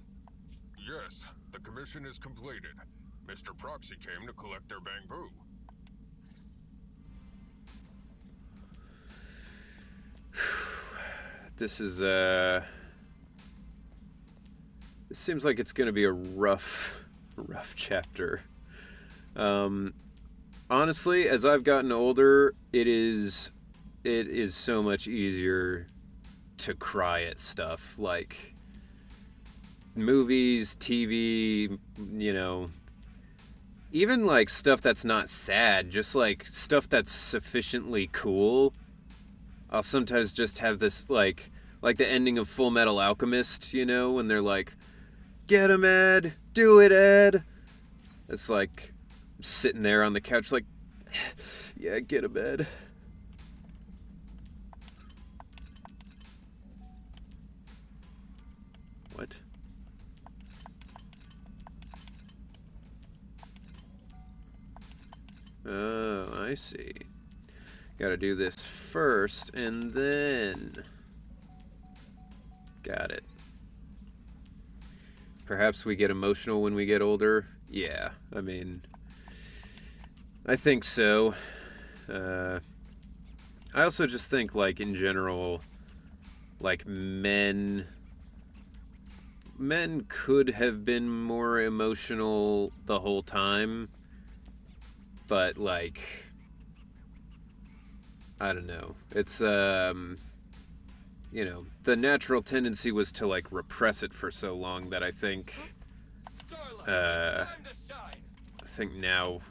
Yes, the commission is completed. Mr. Proxy came to collect their bamboo. This is, this seems like it's gonna be a rough chapter. Honestly, as I've gotten older, it is so much easier to cry at stuff like movies, TV, you know, even like stuff that's not sad, just like stuff that's sufficiently cool. I'll sometimes just have this like the ending of Full Metal Alchemist, you know, when they're like, "Get him, Ed! Do it, Ed!" It's like I'm sitting there on the couch like, yeah, get him, Ed. What? Oh, I see. Gotta do this first, and then... Got it. Perhaps we get emotional when we get older? Yeah, I mean... I think so. I also just think, like, in general, like, men could have been more emotional the whole time, but, like... I don't know. It's, you know, the natural tendency was to, like, repress it for so long that I think, now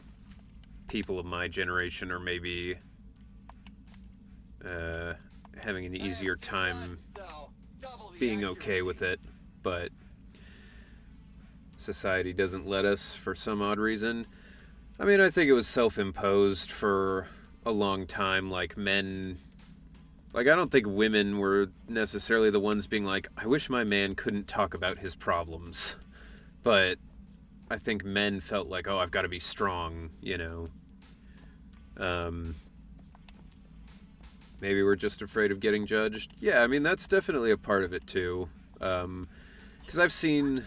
people of my generation are maybe having an easier time being okay with it, but society doesn't let us for some odd reason. I mean, I think it was self-imposed for a long time, like men. Like, I don't think women were necessarily the ones being like, I wish my man couldn't talk about his problems. But I think men felt like, oh, I've got to be strong, you know. Maybe we're just afraid of getting judged. Yeah, I mean, that's definitely a part of it, too. Because I've seen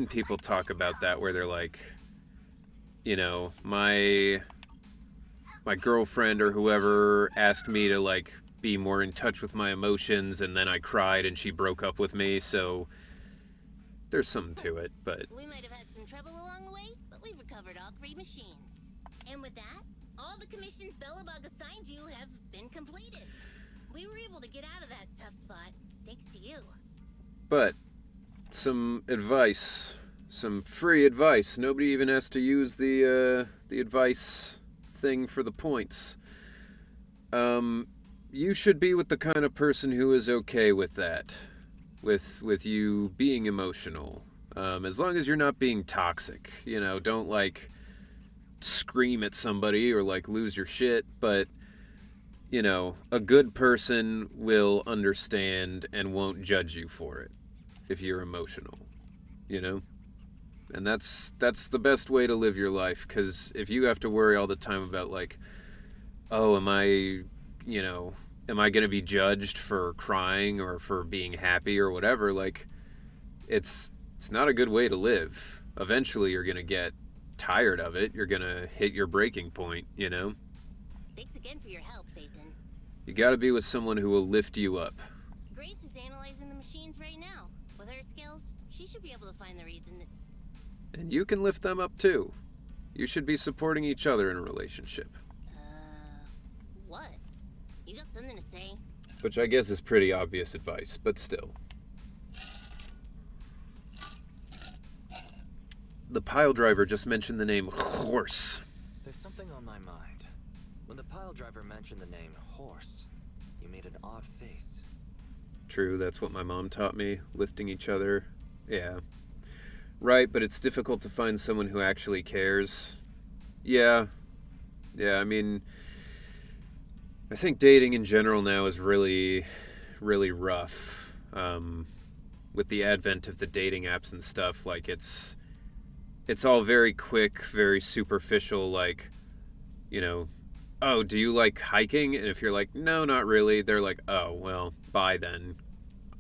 people talk about that where they're like, you know, my girlfriend or whoever asked me to, like, be more in touch with my emotions, and then I cried and she broke up with me, so there's something to it, but... We might have had some trouble along the way, but we've recovered all 3 machines. And with that, all the commissions Belobog assigned you have been completed. We were able to get out of that tough spot, thanks to you. But, some advice. Some free advice. Nobody even has to use the advice thing for the points. You should be with the kind of person who is okay with that. With you being emotional. As long as you're not being toxic. You know, don't, like, scream at somebody or, like, lose your shit. But, you know, a good person will understand and won't judge you for it if you're emotional. You know? And that's the best way to live your life, because if you have to worry all the time about, like, oh, am I going to be judged for crying or for being happy or whatever, like, it's not a good way to live. Eventually you're going to get tired of it. You're going to hit your breaking point, you know? Thanks again for your help, Phaethon. You got to be with someone who will lift you up. Grace is analyzing the machines right now. With her skills, she should be able to find the reason that... And you can lift them up too. You should be supporting each other in a relationship. What? You got something to say? Which I guess is pretty obvious advice, but still. The pile driver just mentioned the name horse. There's something on my mind. When the pile driver mentioned the name horse, you made an odd face. True, that's what my mom taught me, lifting each other. Yeah. Right, but it's difficult to find someone who actually cares. Yeah, I mean, I think dating in general now is really, really rough. With the advent of the dating apps and stuff, like, it's all very quick, very superficial, like, you know, oh, do you like hiking? And if you're like, no, not really, they're like, oh, well, bye then.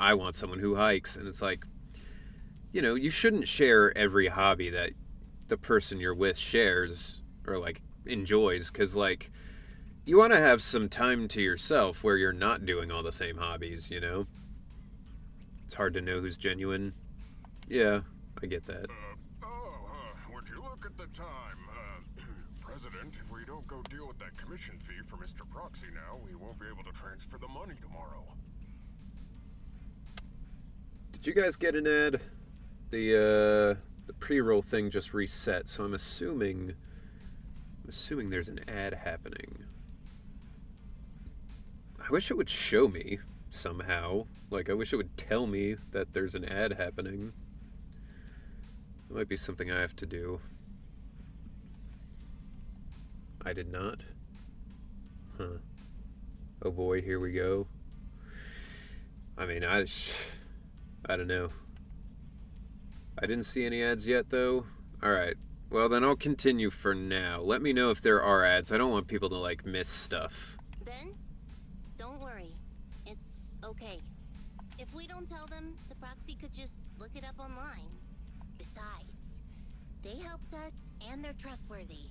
I want someone who hikes. And it's like, you know, you shouldn't share every hobby that the person you're with shares or, like, enjoys, because, like, you want to have some time to yourself where you're not doing all the same hobbies, you know? It's hard to know who's genuine. Yeah, I get that. Would you look at the time? President, if we don't go deal with that commission fee for Mr. Proxy now, we won't be able to transfer the money tomorrow. Did you guys get an ad? The pre-roll thing just reset, so I'm assuming there's an ad happening. I wish it would show me somehow. Like, I wish it would tell me that there's an ad happening. It might be something I have to do. I did not. Huh. Oh boy, here we go. I mean, I don't know. I didn't see any ads yet, though. Alright. Well, then I'll continue for now. Let me know if there are ads. I don't want people to, like, miss stuff. Ben, don't worry. It's okay. If we don't tell them, the proxy could just look it up online. Besides, they helped us and they're trustworthy.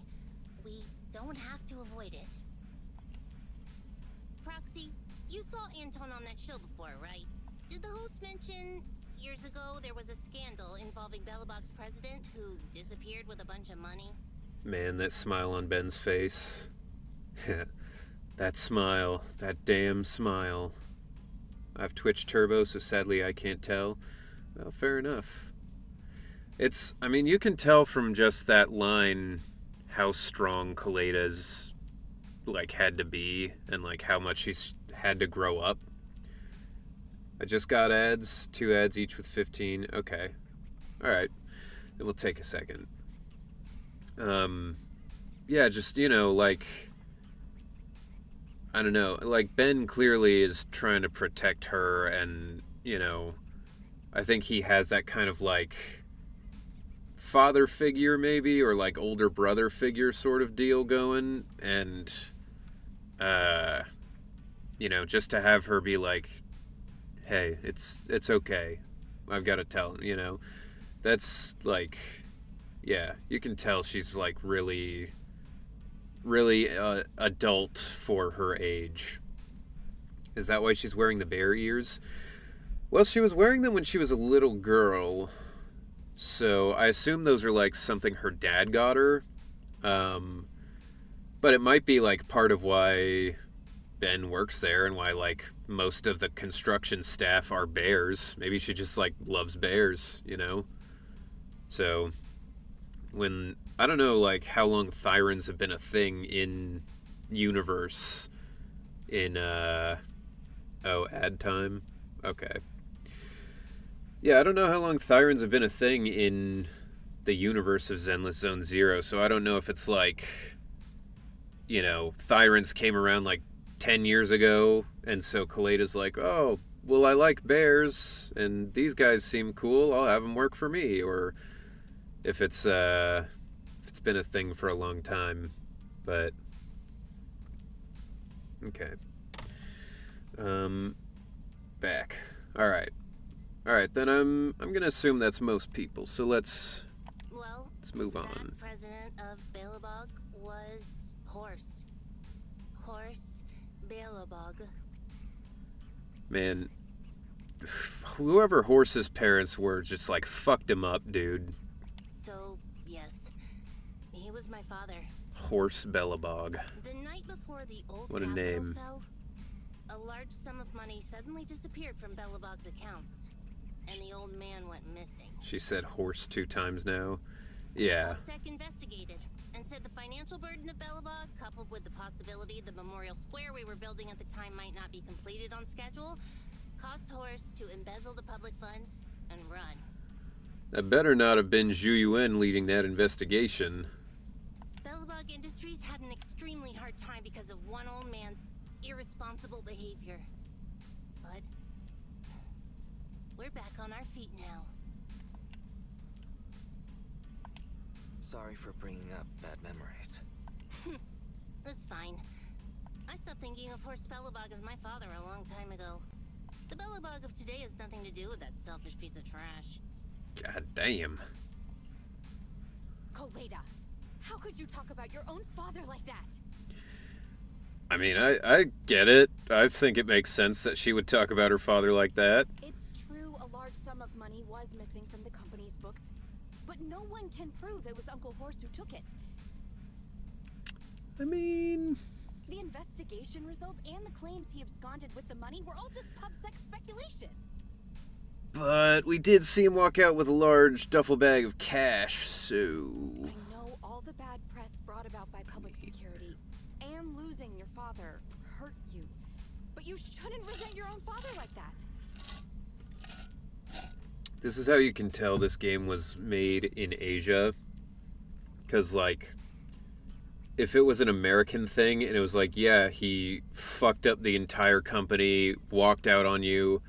We don't have to avoid it. Proxy, you saw Anton on that show before, right? Did the host mention years ago there was a scandal involving Belobog's president who disappeared with a bunch of money? Man, that smile on Ben's face. That smile. That damn smile. I've Twitch Turbo, so sadly I can't tell. Well, fair enough. I mean, you can tell from just that line how strong Kaleda's like had to be and like how much she's had to grow up. I just got ads, 2 ads each with 15. Okay. All right. It will take a second. Yeah, just, you know, like, I don't know, like Ben clearly is trying to protect her, and, you know, I think he has that kind of like father figure maybe, or like older brother figure sort of deal going, and you know, just to have her be like, hey, it's okay, I've got to tell him, you know, that's like, yeah, you can tell she's like really adult for her age. Is that why she's wearing the bear ears? Well, she was wearing them when she was a little girl, so I assume those are like something her dad got her. But it might be like part of why Ben works there and why like most of the construction staff are bears. Maybe she just like loves bears, you know? So when, I don't know like how long Thyrans have been a thing in universe in ad time. Okay. Yeah, I don't know how long Thyrans have been a thing in the universe of Zenless Zone Zero, so I don't know if it's like, you know, Thyrans came around like 10 years ago, and so Kaleda's like, oh, well, I like bears, and these guys seem cool, I'll have them work for me, or if it's been a thing for a long time, but okay. Back. All right, then I'm gonna assume that's most people, so let's move on. That president of Belobog was Horse Belobog. Man, whoever Horse's parents were just like fucked him up, dude. So, yes, he was my father. Horse Belobog. The night before the old What a capital name. fell, a large sum of money suddenly disappeared from Belobog's accounts, and the old man went missing. She said horse 2 times now. Yeah. OPSEC investigated and said the financial burden of Belobog, coupled with the possibility the memorial square we were building at the time might not be completed on schedule, caused Horse to embezzle the public funds and run. That better not have been Zhu Yuan leading that investigation. Belobog Industries had an extremely hard time because of one old man's irresponsible behavior. But we're back on our feet now. Sorry for bringing up bad memories. That's fine. I stopped thinking of Horst Belobog as my father a long time ago. The Belobog of today has nothing to do with that selfish piece of trash. God damn. Kaleda, how could you talk about your own father like that? I mean, I get it. I think it makes sense that she would talk about her father like that. It's true a large sum of money was missing from the company's books, but no one can prove it was Uncle Horse who took it. I mean... The investigation result and the claims he absconded with the money were all just PubSec speculation. But we did see him walk out with a large duffel bag of cash, so... I know all the bad press brought about by public security and losing your father hurt you, but you shouldn't resent your own father like that. This is how you can tell this game was made in Asia. Because, like, if it was an American thing and it was like, yeah, he fucked up the entire company, walked out on you,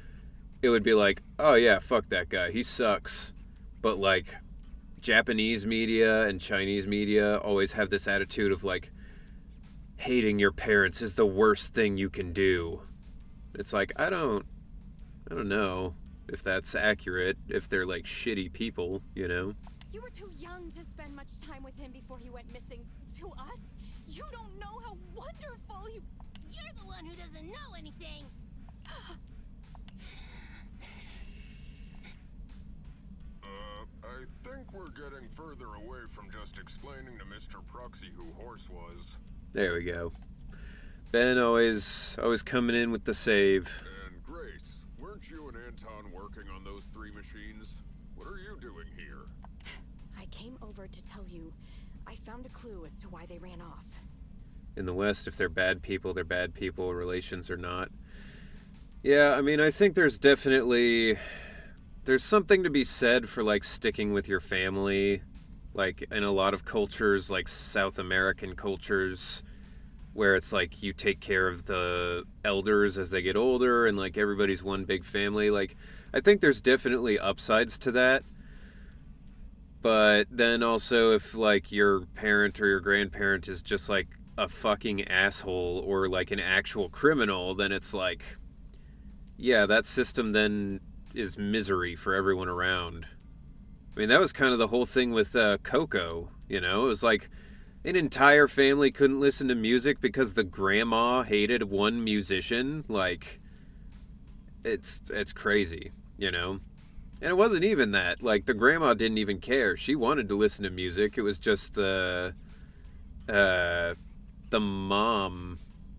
it would be like, oh yeah, fuck that guy, he sucks. But, like, Japanese media and Chinese media always have this attitude of, like, hating your parents is the worst thing you can do. It's like, I don't know if that's accurate, if they're like shitty people, you know? You were too young to spend much time with him before he went missing. To us, you don't know how wonderful you... You're the one who doesn't know anything! I think we're getting further away from just explaining to Mr. Proxy who Horse was. There we go. Ben always coming in with the save. And Grace, weren't you and Anton working on those 3 machines? What are you doing here? I came over to tell you I found a clue as to why they ran off. In the West, if they're bad people, relations or not. Yeah, I mean, I think there's something to be said for, like, sticking with your family. Like, in a lot of cultures, like South American cultures, where it's like you take care of the elders as they get older and, like, everybody's one big family. Like, I think there's definitely upsides to that. But then also, if, like, your parent or your grandparent is just, like, a fucking asshole or, like, an actual criminal, then it's like, yeah, that system then is misery for everyone around. I mean, that was kind of the whole thing with Coco, you know? It was like an entire family couldn't listen to music because the grandma hated one musician. Like, it's crazy, you know? And it wasn't even that. Like, the grandma didn't even care. She wanted to listen to music. It was just the mom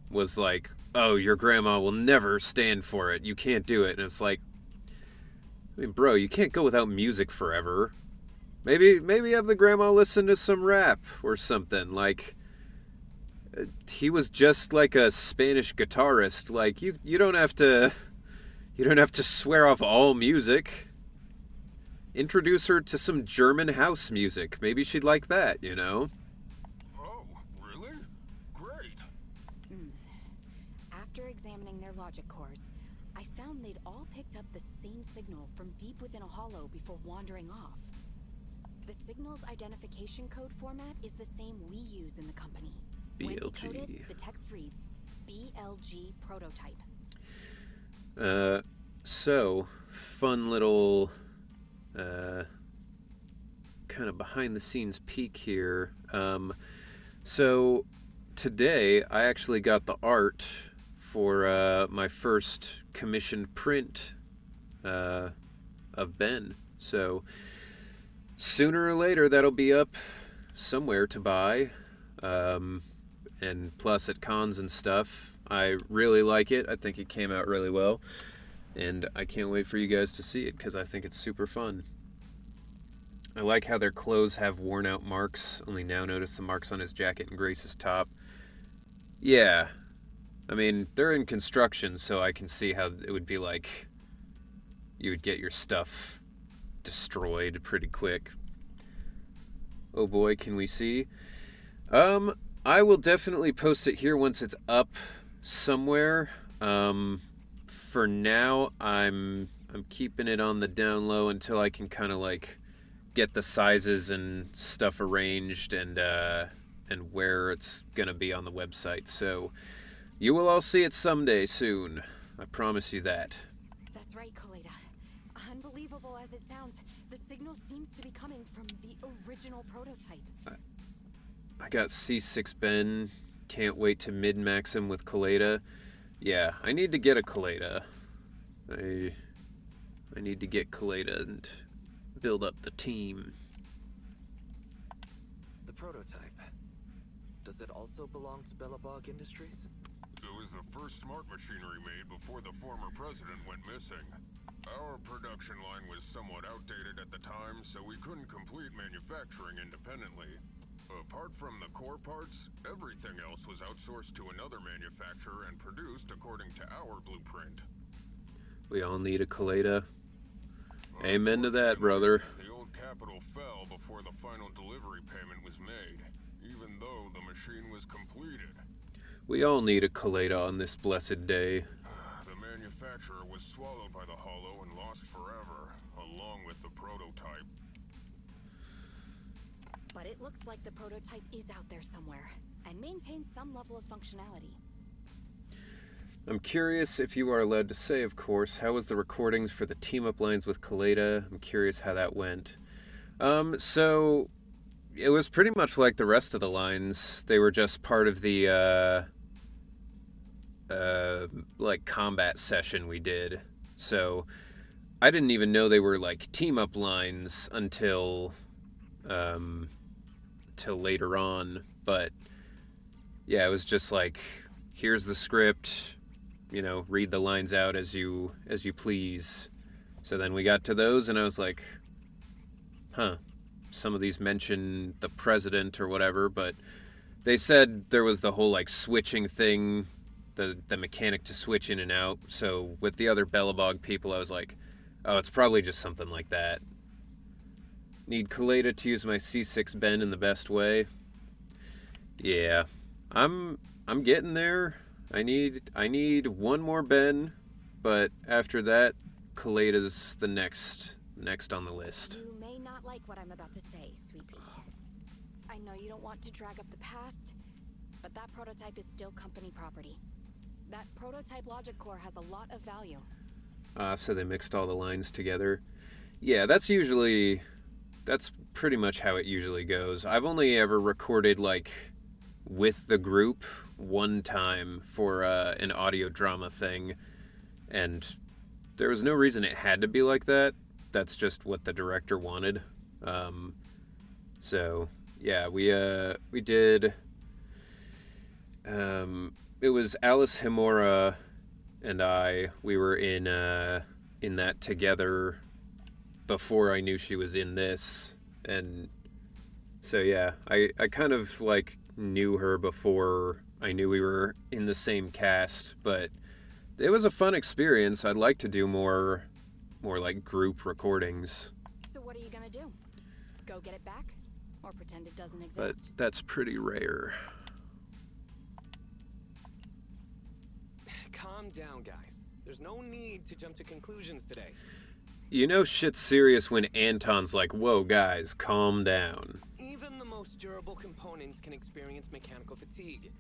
was like, oh, your grandma will never stand for it. You can't do it. And it's like, I mean, bro, you can't go without music forever. Maybe have the grandma listen to some rap or something. Like, he was just like a Spanish guitarist. Like, you don't have to swear off all music. Introduce her to some German house music. Maybe she'd like that, you know? Oh, really? Great. After examining their logic cores, I found they'd all picked up the same signal from deep within a hollow before wandering off. The signal's identification code format is the same we use in the company. When decoded, the text reads BLG prototype. So, fun little kind of behind the scenes peek here. So today I actually got the art for my first commissioned print of Ben. So sooner or later that'll be up somewhere to buy. And plus at cons and stuff. I really like it. I think it came out really well. And I can't wait for you guys to see it because I think it's super fun. I like how their clothes have worn out marks. Only now notice the marks on his jacket and Grace's top. Yeah. I mean, they're in construction, so I can see how it would be like you would get your stuff destroyed pretty quick. Oh boy, can we see? I will definitely post it here once it's up somewhere. For now, I'm keeping it on the down low until I can kind of like get the sizes and stuff arranged and where it's gonna be on the website. So you will all see it someday soon. I promise you that. That's right, Kaleda. Unbelievable as it sounds, the signal seems to be coming from the original prototype. I got C6 Ben. Can't wait to min-max him with Kaleda. Yeah, I need to get a Kaleda. I need to get Kaleda and build up the team. The prototype. Does it also belong to Bellabog Industries? It was the first smart machinery made before the former president went missing. Our production line was somewhat outdated at the time, so we couldn't complete manufacturing independently. Apart from the core parts, everything else was outsourced to another manufacturer and produced according to our blueprint. We all need a Kaleda. Amen to that, brother. The old capital fell before the final delivery payment was made, even though the machine was completed. We all need a Kaleda on this blessed day. The manufacturer was swallowed by the Hollow and lost forever, along with the prototype. But it looks like the prototype is out there somewhere, and maintains some level of functionality. I'm curious if you are allowed to say, of course, how was the recordings for the team-up lines with Kaleda? I'm curious how that went. So it was pretty much like the rest of the lines. They were just part of the like combat session we did. So I didn't even know they were like team-up lines until till later on. But yeah, it was just like, here's the script. You know, read the lines out as you please. So then we got to those, and I was like, huh, some of these mention the president or whatever, but they said there was the whole, like, switching thing, the mechanic to switch in and out. So with the other Belobog people, I was like, oh, it's probably just something like that. Need Kaleda to use my C6 Ben in the best way. Yeah, I'm getting there. I need one more Ben, but after that, Kaleda's the next on the list. You may not like what I'm about to say, Sweet Pea. I know you don't want to drag up the past, but that prototype is still company property. That prototype logic core has a lot of value. So they mixed all the lines together. Yeah, that's pretty much how it usually goes. I've only ever recorded, like, with the group one time for an audio drama thing, and there was no reason it had to be like that. That's just what the director wanted. So yeah, we did. It was Alice Himura and we were in that together before I knew she was in this, and so yeah, I kind of, like, knew her before I knew we were in the same cast, but it was a fun experience. I'd like to do more like group recordings. So what are you gonna do? Go get it back? Or pretend it doesn't exist? But that's pretty rare. Calm down, guys. There's no need to jump to conclusions today. You know shit's serious when Anton's like, whoa guys, calm down. Even the most durable components can experience mechanical fatigue.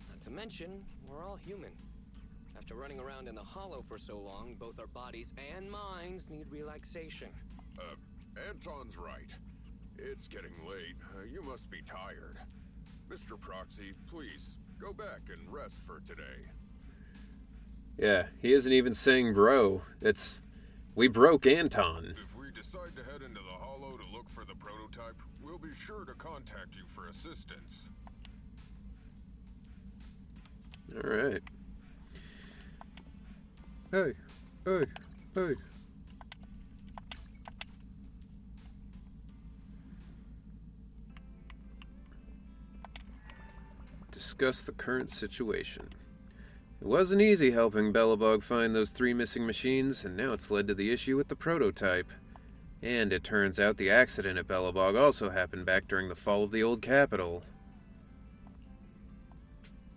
Not to mention, we're all human. After running around in the hollow for so long, both our bodies and minds need relaxation. Anton's right. It's getting late. You must be tired. Mr. Proxy, please, go back and rest for today. Yeah, he isn't even saying bro. We broke Anton. If we decide to head into the hollow to look for the prototype, we'll be sure to contact you for assistance. Alright. Hey. Discuss the current situation. It wasn't easy helping Belobog find those 3 missing machines, and now it's led to the issue with the prototype. And it turns out the accident at Belobog also happened back during the fall of the old capital.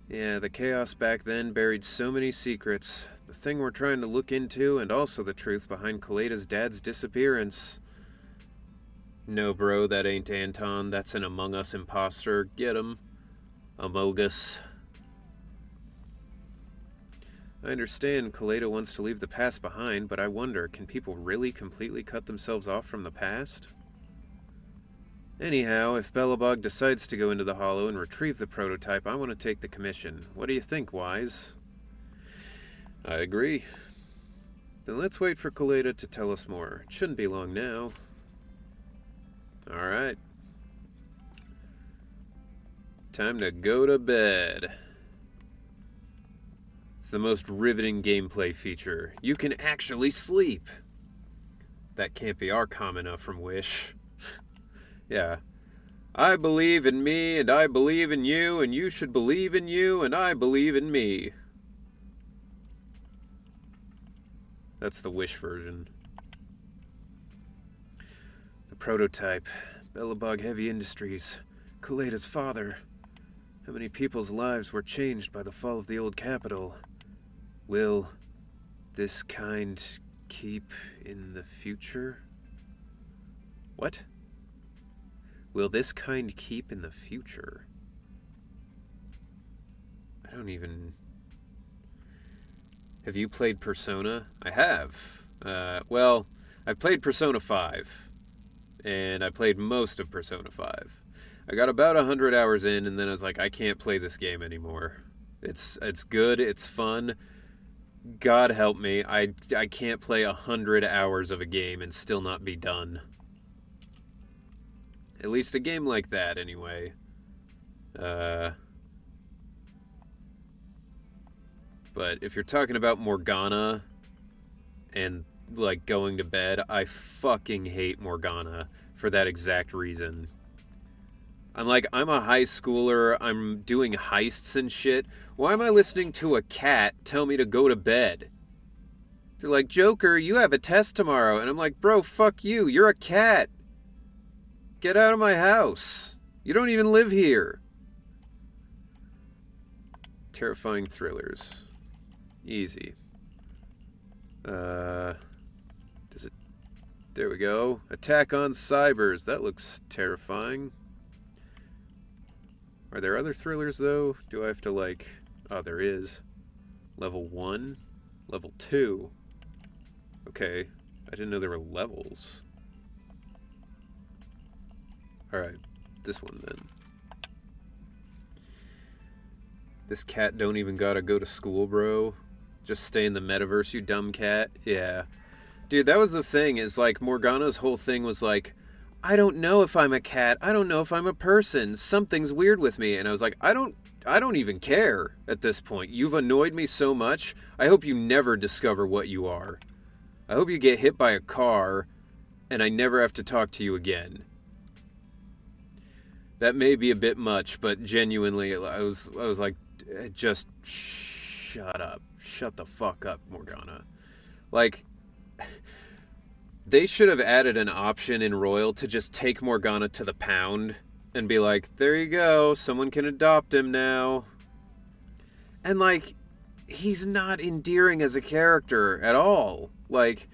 Yeah, the chaos back then buried so many secrets. The thing we're trying to look into, and also the truth behind Kaleda's dad's disappearance. No, bro, that ain't Anton. That's an Among Us imposter. Get him. Amogus. I understand Kaleda wants to leave the past behind, but I wonder, can people really completely cut themselves off from the past? Anyhow, if Belobog decides to go into the hollow and retrieve the prototype, I want to take the commission. What do you think, Wise? I agree. Then let's wait for Kaleda to tell us more. It shouldn't be long now. Alright. Time to go to bed. It's the most riveting gameplay feature. You can actually sleep. That can't be our comment up from Wish. Yeah. I believe in me, and I believe in you, and you should believe in you, and I believe in me. That's the Wish version. The prototype. Belobog Heavy Industries. Kaleda's father. How many people's lives were changed by the fall of the old capital? Will this kind keep in the future? What? Will this kind keep in the future? I don't even... Have you played Persona? I have. Well, I've played Persona 5. And I played most of Persona 5. I got about 100 hours in, and then I was like, I can't play this game anymore. It's good, it's fun. God help me, I can't play 100 hours of a game and still not be done. At least a game like that, anyway. But if you're talking about Morgana and, like, going to bed, I fucking hate Morgana. for that exact reason. I'm like, I'm a high schooler, I'm doing heists and shit. Why am I listening to a cat tell me to go to bed? They're like, Joker, you have a test tomorrow. And I'm like, bro, fuck you. You're a cat. Get out of my house. You don't even live here. Terrifying thrillers. Easy. Does it... There we go. Attack on Cybers. That looks terrifying. Are there other thrillers, though? Do I have to, like... Oh, there is. Level 1? Level 2? Okay. I didn't know there were levels. Alright. This one, then. This cat don't even gotta go to school, bro. Just stay in the metaverse, you dumb cat. Yeah. Dude, that was the thing, is like, Morgana's whole thing was like, I don't know if I'm a cat. I don't know if I'm a person. Something's weird with me. And I was like, I don't even care at this point. You've annoyed me so much. I hope you never discover what you are. I hope you get hit by a car and I never have to talk to you again. That may be a bit much, but genuinely, I was like, just shut up. Shut the fuck up, Morgana. Like, they should have added an option in Royal to just take Morgana to the pound and be like, there you go, someone can adopt him now. And like, he's not endearing as a character at all. Like,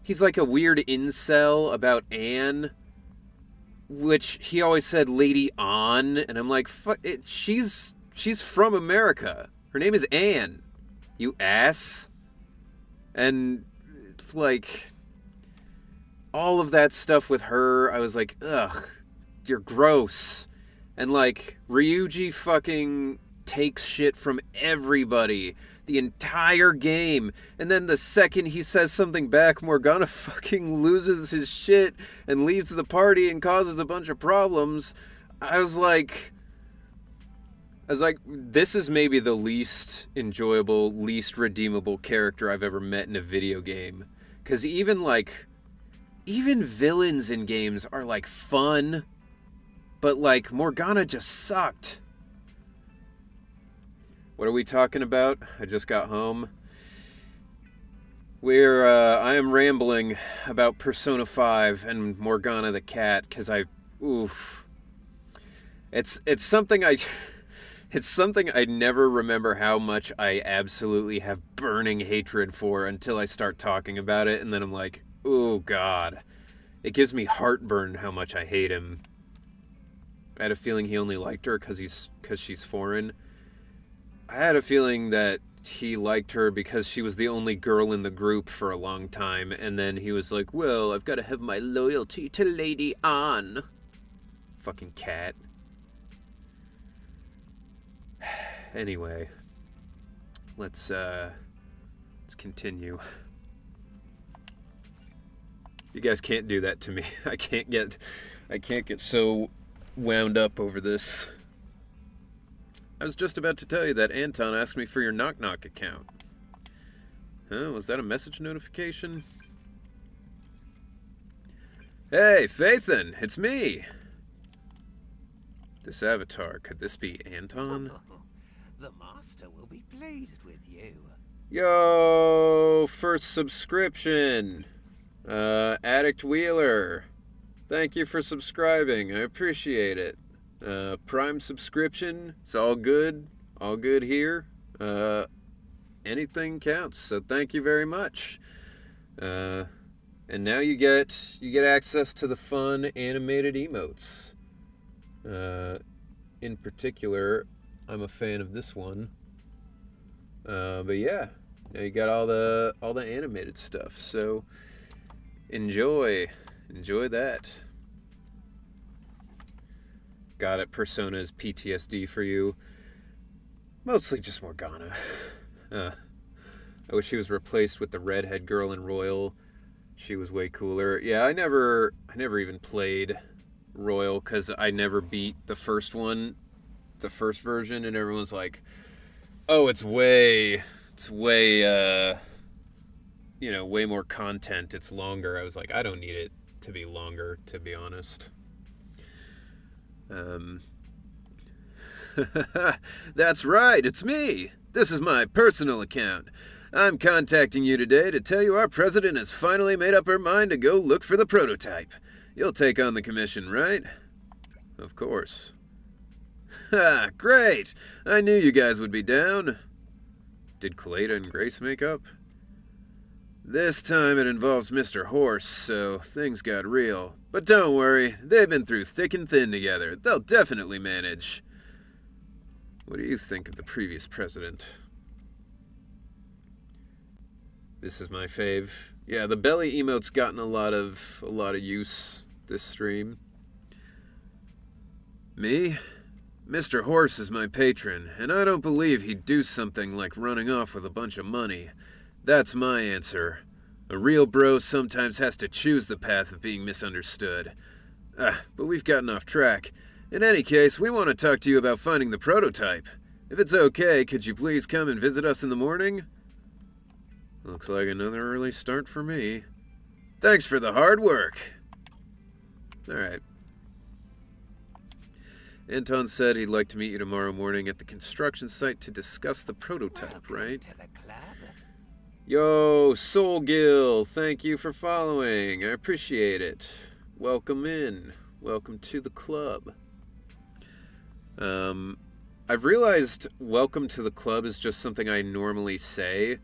he's like a weird incel about Anne, which he always said Lady Anne, and I'm like, fuck it, she's from America. Her name is Anne, you ass. And it's like, all of that stuff with her, I was like, ugh, you're gross. And like, Ryuji fucking takes shit from everybody the entire game. And then the second he says something back, Morgana fucking loses his shit and leaves the party and causes a bunch of problems. I was like, this is maybe the least enjoyable, least redeemable character I've ever met in a video game. Because even villains in games are like fun, but like Morgana just sucked. What are we talking about? I just got home. I am rambling about Persona 5 and Morgana the cat, because it's something I never remember how much I absolutely have burning hatred for until I start talking about it, and then I'm like, oh god. It gives me heartburn how much I hate him. I had a feeling he only liked her because she's foreign. I had a feeling that he liked her because she was the only girl in the group for a long time, and then he was like, well, I've got to have my loyalty to Lady Anne. Fucking cat. Anyway, let's continue. You guys can't do that to me. I can't get so wound up over this. I was just about to tell you that Anton asked me for your Knock Knock account. Huh? Was that a message notification? Hey, Phaethon, it's me. This avatar, could this be Anton? The master will be pleased with you. Yo, first subscription. Addict Wheeler. Thank you for subscribing. I appreciate it. Prime subscription. It's all good. All good here. Anything counts. So thank you very much. And now you get access to the fun animated emotes. In particular, I'm a fan of this one. But yeah, now you got all the animated stuff. So enjoy that. Got it. Persona's PTSD for you. Mostly just Morgana. I wish she was replaced with the redhead girl in Royal. She was way cooler. Yeah, I never even played Royal because I never beat the first one, the first version, and everyone's like, "Oh, it's way, way more content. It's longer." I was like, I don't need it to be longer, to be honest. That's right, it's me. This is my personal account. I'm contacting you today to tell you our president has finally made up her mind to go look for the prototype. You'll take on the commission, right? Of course. Ha, great! I knew you guys would be down. Did Kaleda and Grace make up? This time it involves Mr. Horse, so things got real. But don't worry, they've been through thick and thin together. They'll definitely manage. What do you think of the previous president? This is my fave. Yeah, the belly emote's gotten a lot of use this stream. Me? Mr. Horse is my patron, and I don't believe he'd do something like running off with a bunch of money. That's my answer. A real bro sometimes has to choose the path of being misunderstood. But we've gotten off track. In any case, we want to talk to you about finding the prototype. If it's okay, could you please come and visit us in the morning? Looks like another early start for me. Thanks for the hard work. Alright. Anton said he'd like to meet you tomorrow morning at the construction site to discuss the prototype, right? To the club. Yo, Soul Gill, thank you for following. I appreciate it. Welcome in. Welcome to the club. I've realized welcome to the club is just something I normally say.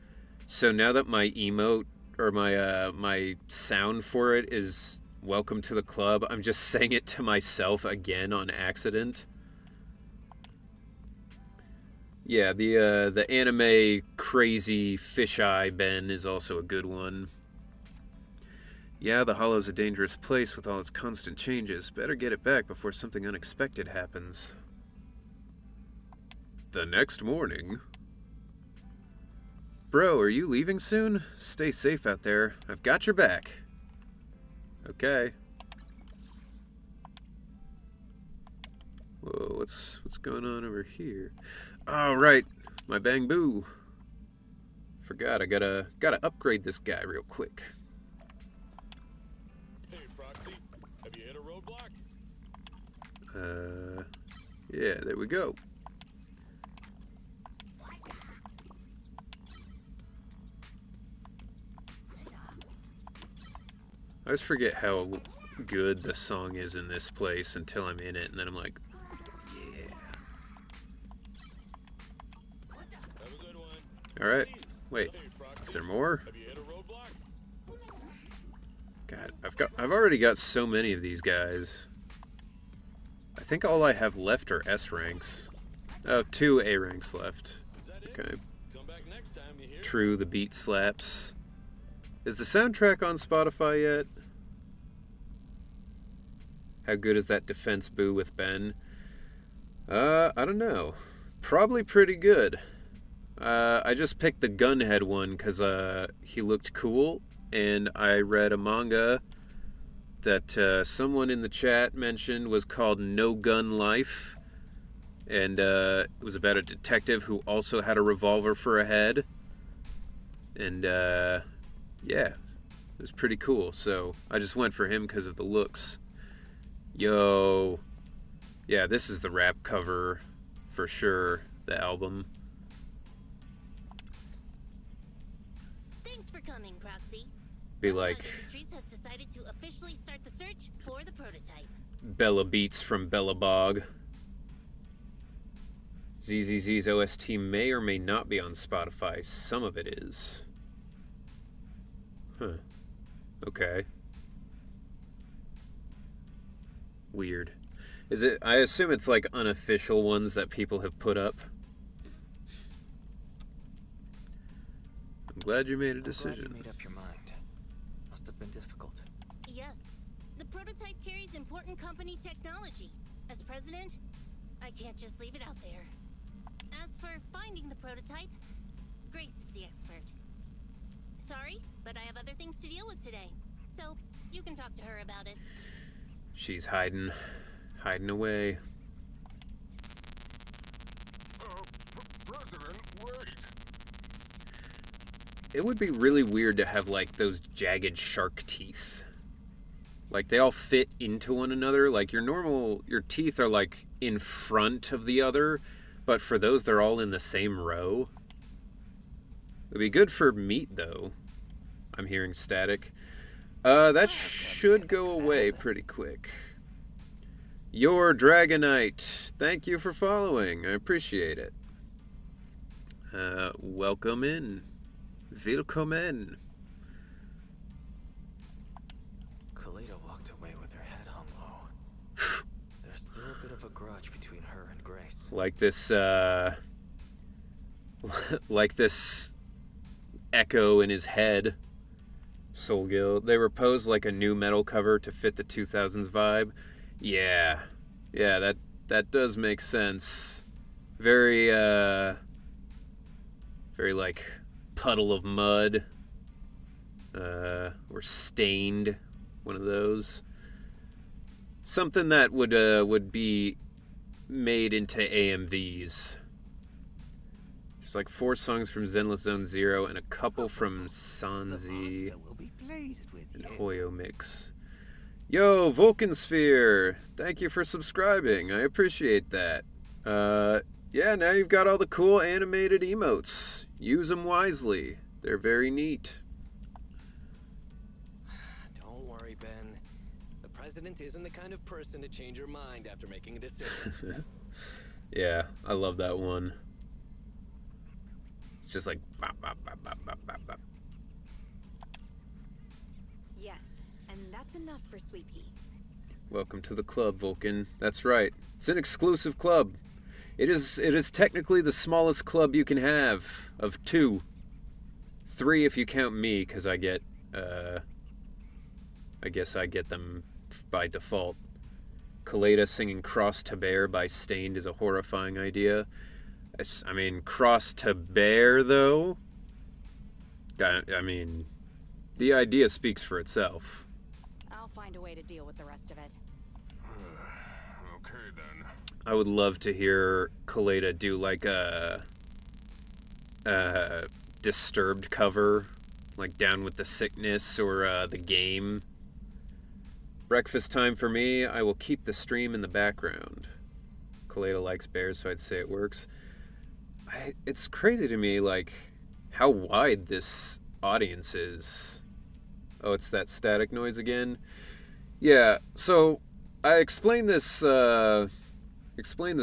So now that my emote or my sound for it is welcome to the club, I'm just saying it to myself again on accident. Yeah, the anime crazy fisheye Ben is also a good one. Yeah, the Hollow's a dangerous place with all its constant changes. Better get it back before something unexpected happens. The next morning. Bro, are you leaving soon? Stay safe out there. I've got your back. Okay. Whoa, what's going on over here? Oh, right. My Bang Boo. Forgot, I gotta upgrade this guy real quick. Hey, Proxy, have you hit a roadblock? Yeah, there we go. I always forget how good the song is in this place until I'm in it, and then I'm like, yeah. Have a good one. Alright, wait, Hey, Proxy, is there more? have you hit a roadblock? God, I've already got so many of these guys. I think all I have left are S ranks. Oh, 2 A ranks left. Is that it? Okay. Come back next time, you hear? True, the beat slaps. Is the soundtrack on Spotify yet? How good is that defense boo with Ben? I don't know. Probably pretty good. I just picked the Gunhead one because he looked cool, and I read a manga that someone in the chat mentioned was called No Gun Life, and it was about a detective who also had a revolver for a head, and yeah, it was pretty cool, so I just went for him because of the looks. Yo, yeah, this is the rap cover for sure, the album. Thanks for coming, Proxy. Be like Industries has decided to officially start the search for the prototype. Bella Beats from Bella Bog. ZZZ's OST may or may not be on Spotify. Some of it is. Huh. Okay. Weird. Is it? I assume it's like unofficial ones that people have put up. I'm glad you made a decision. I'm glad you made up your mind. Must have been difficult. Yes. The prototype carries important company technology. As president, I can't just leave it out there. As for finding the prototype, Grace is the expert. Sorry, but I have other things to deal with today. So, you can talk to her about it. She's hiding away. President, wait. It would be really weird to have like those jagged shark teeth. Like, they all fit into one another. Like, your teeth are, like, in front of the other, but for those, they're all in the same row. It'd be good for meat, though. I'm hearing static. That should go away pretty quick. Your Dragonite, thank you for following. I appreciate it. Welcome in. Willkommen. Kaleda walked away with her head hung low. There's still a bit of a grudge between her and Grace. Like this, like this echo in his head. Soul Guild. They were posed like a new metal cover to fit the 2000s vibe. Yeah, that does make sense. Very like puddle of mud, or stained, one of those. Something that would be made into AMVs. There's like 4 songs from Zenless Zone Zero and a couple from Sanzi and Hoyo Mix. Yo, Vulcansphere! Thank you for subscribing. I appreciate that. Yeah, now you've got all the cool animated emotes. Use them wisely. They're very neat. Don't worry, Ben. The president isn't the kind of person to change her mind after making a decision. Yeah, I love that one. It's just like bop, bop, bop, bop, bop, bop, bop. Yes, and that's enough for Sweet Pea. Welcome to the club, Vulcan. That's right. It's an exclusive club. It is technically the smallest club you can have of 2. 3 if you count me, because I guess I get them by default. Kaleda singing Cross to Bear by Stained is a horrifying idea. I mean, Cross to Bear, though? I mean, the idea speaks for itself. I'll find a way to deal with the rest of it. Okay, then. I would love to hear Kaleda do like a Disturbed cover, like Down with the Sickness or The Game. Breakfast time for me. I will keep the stream in the background. Kaleda likes bears, so I'd say it works. It's crazy to me, like, how wide this audience is. Oh, it's that static noise again? Yeah, so I explained this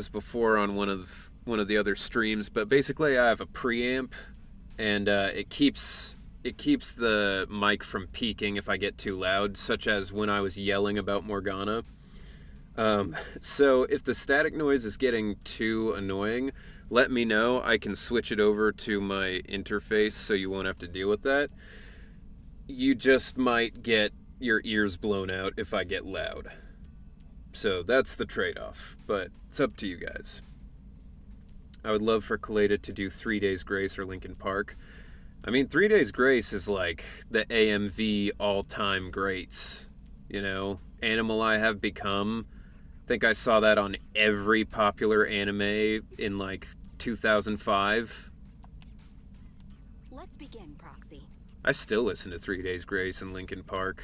before on one of the other streams, but basically I have a preamp, and it keeps the mic from peaking if I get too loud, such as when I was yelling about Morgana. So if the static noise is getting too annoying, let me know. I can switch it over to my interface so you won't have to deal with that. You just might get your ears blown out if I get loud. So that's the trade-off, but it's up to you guys. I would love for Kaleda to do 3 Days Grace or Linkin Park. I mean, 3 Days Grace is like the AMV all-time greats, you know? Animal I Have Become. I think I saw that on every popular anime in like 2005. Let's begin, Proxy. I still listen to 3 Days Grace and Linkin Park.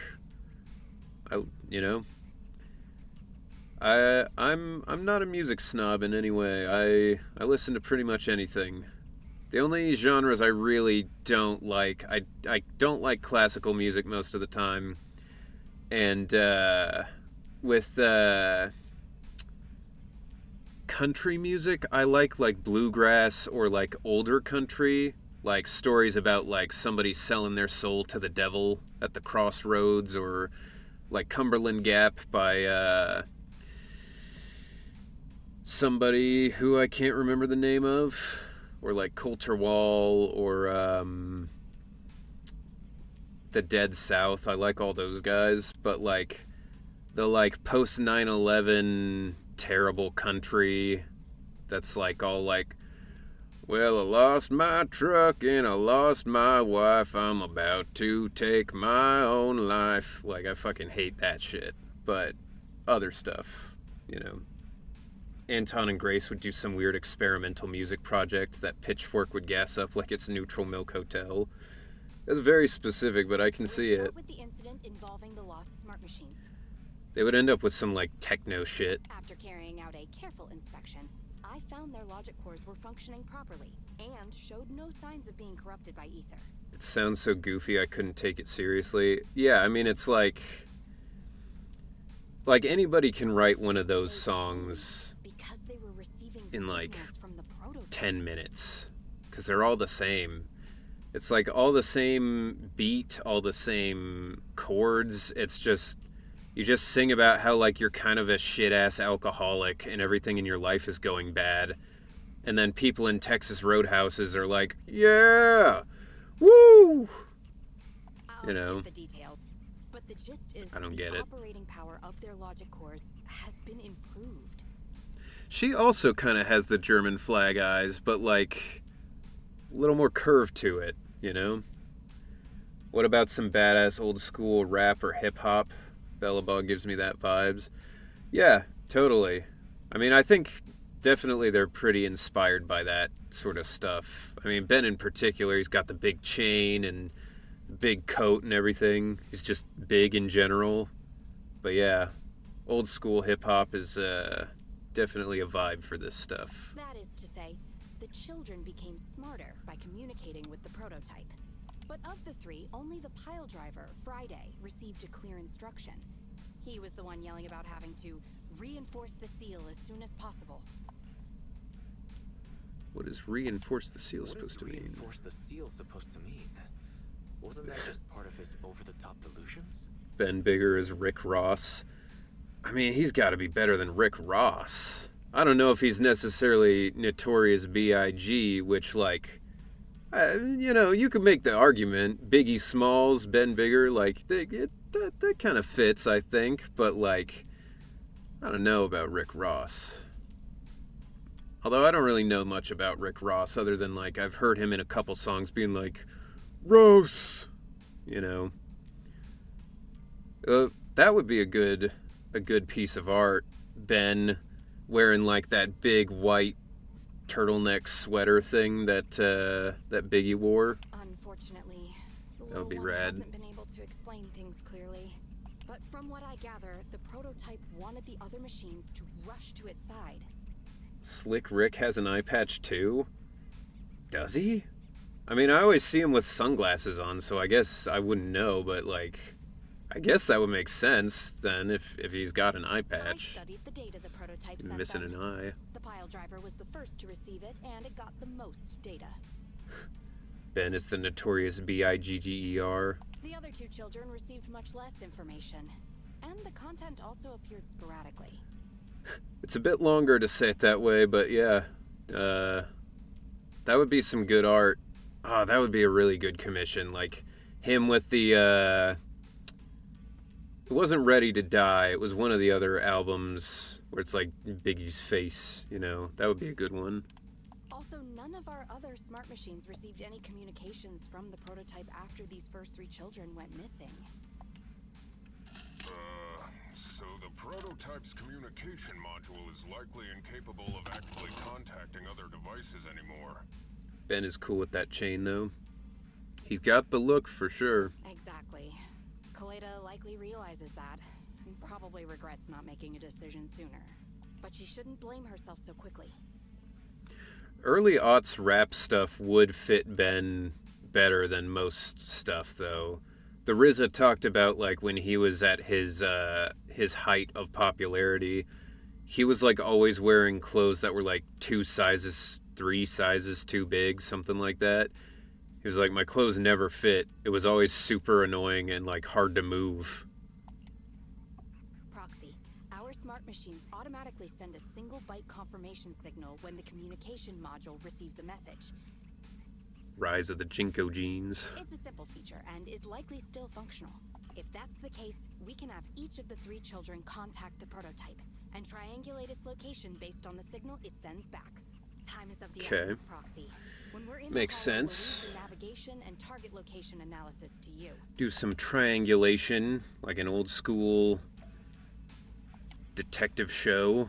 I'm not a music snob in any way. I listen to pretty much anything. The only genres I really don't like, I don't like classical music most of the time. And with country music, I like bluegrass or like older country, like stories about like somebody selling their soul to the devil at the crossroads, or like Cumberland Gap by somebody who I can't remember the name of, or like Coulter Wall, or the Dead South. I like all those guys, but like the like post 9/11 terrible country that's like all like, well, I lost my truck and I lost my wife, I'm about to take my own life. Like, I fucking hate that shit. But other stuff, you know. Anton and Grace would do some weird experimental music project that Pitchfork would gas up like it's Neutral Milk Hotel. That's very specific, but I can see it. Start with the incident involving the lost smart machines. They would end up with some, like, techno shit. After carrying out a careful inspection, I found their logic cores were functioning properly and showed no signs of being corrupted by ether. It sounds so goofy I couldn't take it seriously. Yeah, I mean, it's like anybody can write one of those songs because they were receiving in like from the prototype. 10 minutes. Because they're all the same. It's like all the same beat, all the same chords. It's just, you just sing about how like you're kind of a shit-ass alcoholic and everything in your life is going bad. And then people in Texas roadhouses are like, yeah, woo! I'll You know. skip the details, but the gist is I don't the get it. operating power of their logic cores has been improved. She also kind of has the German flag eyes, but like a little more curve to it, you know? What about some badass old school rap or hip hop? Bellabog gives me that vibes. Yeah, totally. I mean, I think definitely they're pretty inspired by that sort of stuff. I mean, Ben in particular, he's got the big chain and big coat and everything. He's just big in general. But yeah, old school hip hop is definitely a vibe for this stuff. That is to say, the children became smarter by communicating with the prototype. But of the three, only the pile driver, Friday, received a clear instruction. He was the one yelling about having to reinforce the seal as soon as possible. What is reinforce the seal What supposed is to mean? reinforce the seal supposed to mean? Wasn't that just part of his over-the-top delusions? Ben Bigger is Rick Ross. I mean, he's got to be better than Rick Ross. I don't know if he's necessarily Notorious B.I.G., which, like, you know, you could make the argument. Biggie Smalls, Ben Bigger, like, that kind of fits, I think. But, like, I don't know about Rick Ross. Although I don't really know much about Rick Ross other than, like, I've heard him in a couple songs being like, Ross, you know. That would be a good piece of art. Ben wearing like that big white turtleneck sweater thing that Biggie wore. Unfortunately, the That would be little one rad. hasn't been able to explain things clearly. But from what I gather, the prototype wanted the other machines to rush to its side. Slick Rick has an eye patch too? Does he? I mean, I always see him with sunglasses on, so I guess I wouldn't know, but like, I guess that would make sense then if he's got an eye I patch. studied the data the prototype sent Missing them. an eye. The pile driver was the first to receive it, and it got the most data. Ben is the notorious Bigger. The other two children received much less information, and the content also appeared sporadically. It's a bit longer to say it that way, but yeah. That would be some good art. Oh, that would be a really good commission. Like, him with the, it wasn't Ready to Die. It was one of the other albums where it's like Biggie's face, you know. That would be a good one. Also, none of our other smart machines received any communications from the prototype after these first three children went missing. So the prototype's communication module is likely incapable of actually contacting other devices anymore. Ben is cool with that chain, though. He's got the look for sure. Exactly. Kaleda likely realizes that, and probably regrets not making a decision sooner. But she shouldn't blame herself so quickly. Early aughts rap stuff would fit Ben better than most stuff, though. The RZA talked about, like, when he was at his height of popularity, he was, like, always wearing clothes that were, like, 3 sizes too big, something like that. He was like, my clothes never fit. It was always super annoying and, like, hard to move. Proxy, our smart machines automatically send a single byte confirmation signal when the communication module receives a message. Rise of the Jinko jeans. It's a simple feature and is likely still functional. If that's the case, we can have each of the three children contact the prototype and triangulate its location based on the signal it sends back. Time is of the essence, Proxy. When we're in Makes the hall, sense. we'll leave the navigation and target location analysis to you. Do some triangulation, like an old school detective show.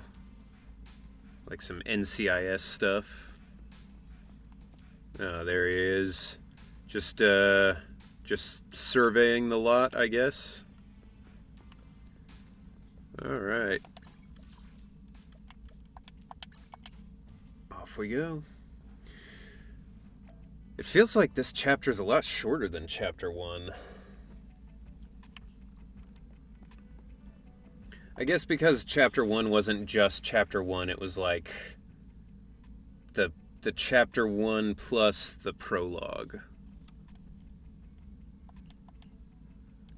Like some NCIS stuff. Oh, there he is. Just surveying the lot, I guess. Alright. Off we go. It feels like this chapter is a lot shorter than chapter 1. I guess because chapter 1 wasn't just chapter 1, it was like the chapter 1 plus the prologue.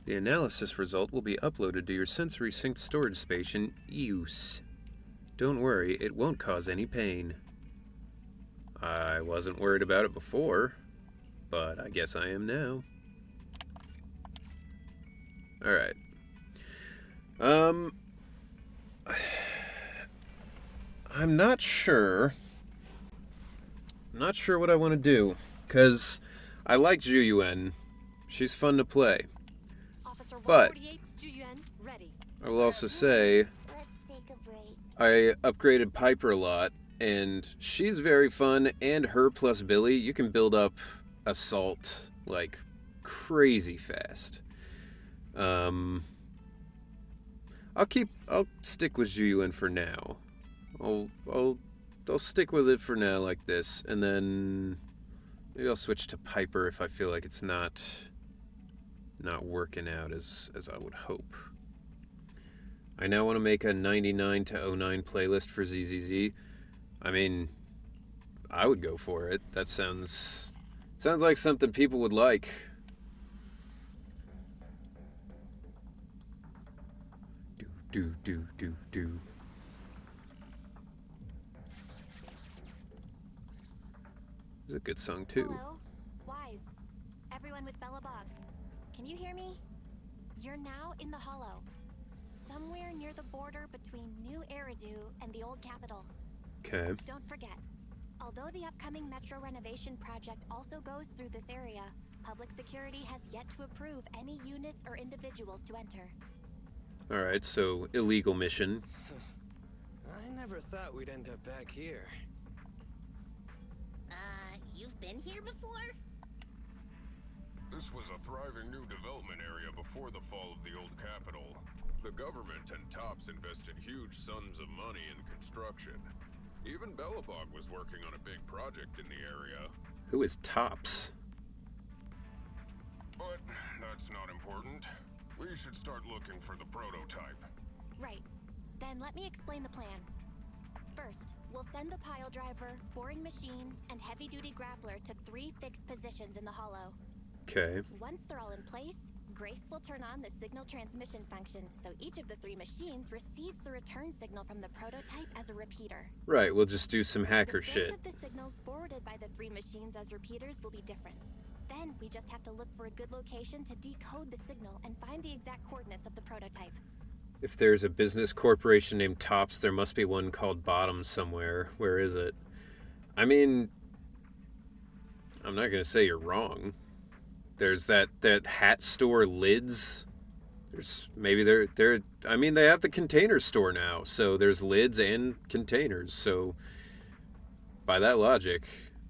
The analysis result will be uploaded to your sensory synced storage station, use. Don't worry, it won't cause any pain. I wasn't worried about it before, but I guess I am now. Alright. I'm not sure. I'm not sure what I want to do, because I like Zhu Yuan. She's fun to play. Officer But 148, Zhu ready. I will also say I upgraded Piper a lot, and she's very fun, and her plus Billy, you can build up Assault like crazy fast. I'll stick with Zhu Yuan for now. I'll stick with it for now like this, and then maybe I'll switch to Piper if I feel like it's not working out as I would hope. I now want to make a 99 to 09 playlist for ZZZ. I mean, I would go for it. That sounds like something people would like. Do. It's a good song too. Hello, Wise. Everyone with Bellabog. Can you hear me? You're now in the Hollow, somewhere near the border between New Eridu and the old capital. Okay. Don't forget, although the upcoming metro renovation project also goes through this area, public security has yet to approve any units or individuals to enter. Alright, so illegal mission. I never thought we'd end up back here. You've been here before? This was a thriving new development area before the fall of the old capital. The government and TOPS invested huge sums of money in construction. Even Bellabog was working on a big project in the area. Who is TOPS? But that's not important. We should start looking for the prototype. Right. Then let me explain the plan. First, we'll send the pile driver, boring machine, and heavy-duty grappler to 3 fixed positions in the Hollow. Okay. Once they're all in place, Grace will turn on the signal transmission function, so each of the 3 machines receives the return signal from the prototype as a repeater. Right, we'll just do some hacker shit. The the signals forwarded by the 3 machines as repeaters will be different. Then we just have to look for a good location to decode the signal and find the exact coordinates of the prototype. If there's a business corporation named TOPS, there must be one called Bottoms somewhere. Where is it? I mean, I'm not gonna say you're wrong. There's that hat store Lids. There's maybe they're I mean, they have the container store now, so there's lids and containers. So by that logic,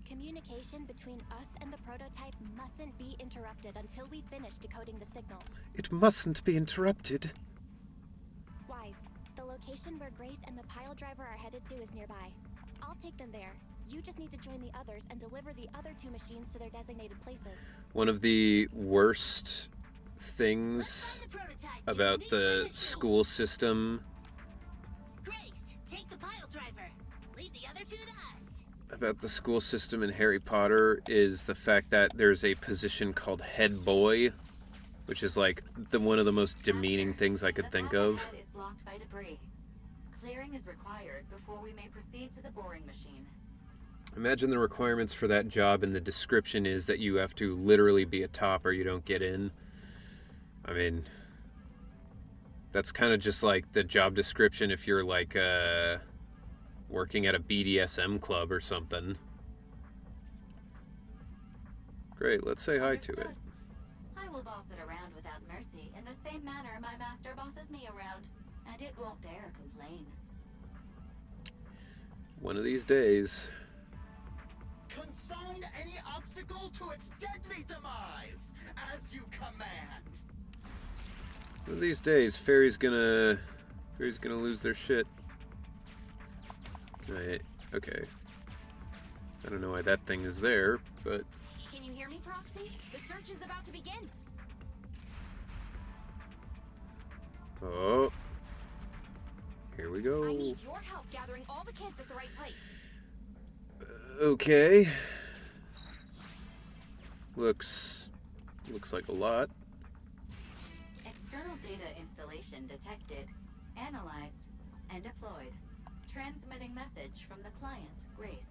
Communication between us and the prototype mustn't be interrupted until we finish decoding the signal. it mustn't be interrupted. Wise, the location where Grace and the pile driver are headed to is nearby. I'll take them there. You just need to join the others and deliver the other 2 machines to their designated places. One of the worst things about the school system, Grace, take the pile driver. Leave the other 2 to us. about the school system in Harry Potter is the fact that there's a position called head boy, which is like one of the most demeaning things I could think of. The path ahead is blocked by debris. Clearing is required before we may proceed to the boring machine. Imagine the requirements for that job, and the description is that you have to literally be a top or you don't get in. I mean, that's kind of just like the job description if you're like working at a BDSM club or something. Great, let's say hi to it. I will boss it around without mercy in the same manner my master bosses me around, and it won't dare complain. One of these days. Consign any obstacle to its deadly demise, as you command. One of these days, Fairy's gonna Everybody's gonna lose their shit. Okay. I don't know why that thing is there, but... Can you hear me, Proxy? The search is about to begin. Oh. Here we go. I need your help gathering all the kids at the right place. Okay. Looks like a lot. External data installation detected, analyzed, and deployed. Transmitting message from the client, Grace.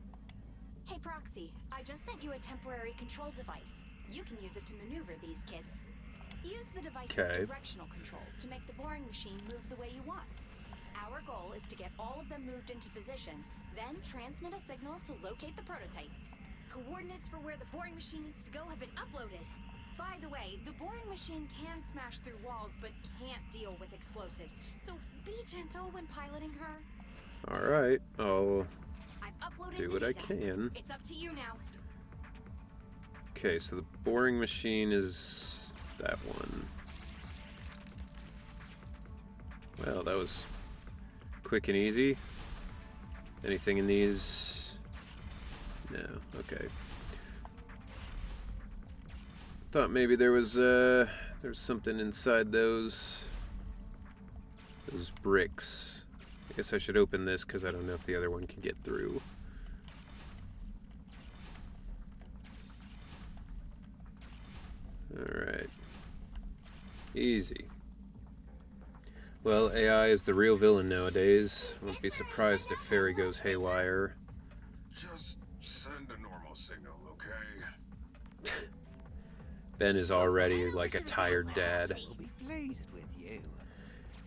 Hey, Proxy, I just sent you a temporary control device. You can use it to maneuver these kids. Use the device's directional controls to make the boring machine move the way you want. Our goal is to get all of them moved into position, then transmit a signal to locate the prototype. Coordinates for where the boring machine needs to go have been uploaded. By the way, the boring machine can smash through walls, but can't deal with explosives, so be gentle when piloting her. Alright, I'll I've uploaded do the what I data. can. It's up to you now. Okay, so the boring machine is that one. Well, that was quick and easy. Anything in these? No, okay. Thought maybe there was something inside those bricks. I guess I should open this because I don't know if the other one can get through. Alright. Easy. Well, AI is the real villain nowadays. Won't be surprised if Fairy goes haywire. Just send a normal signal, okay? Ben is already like a tired dad. We'll be pleased with you.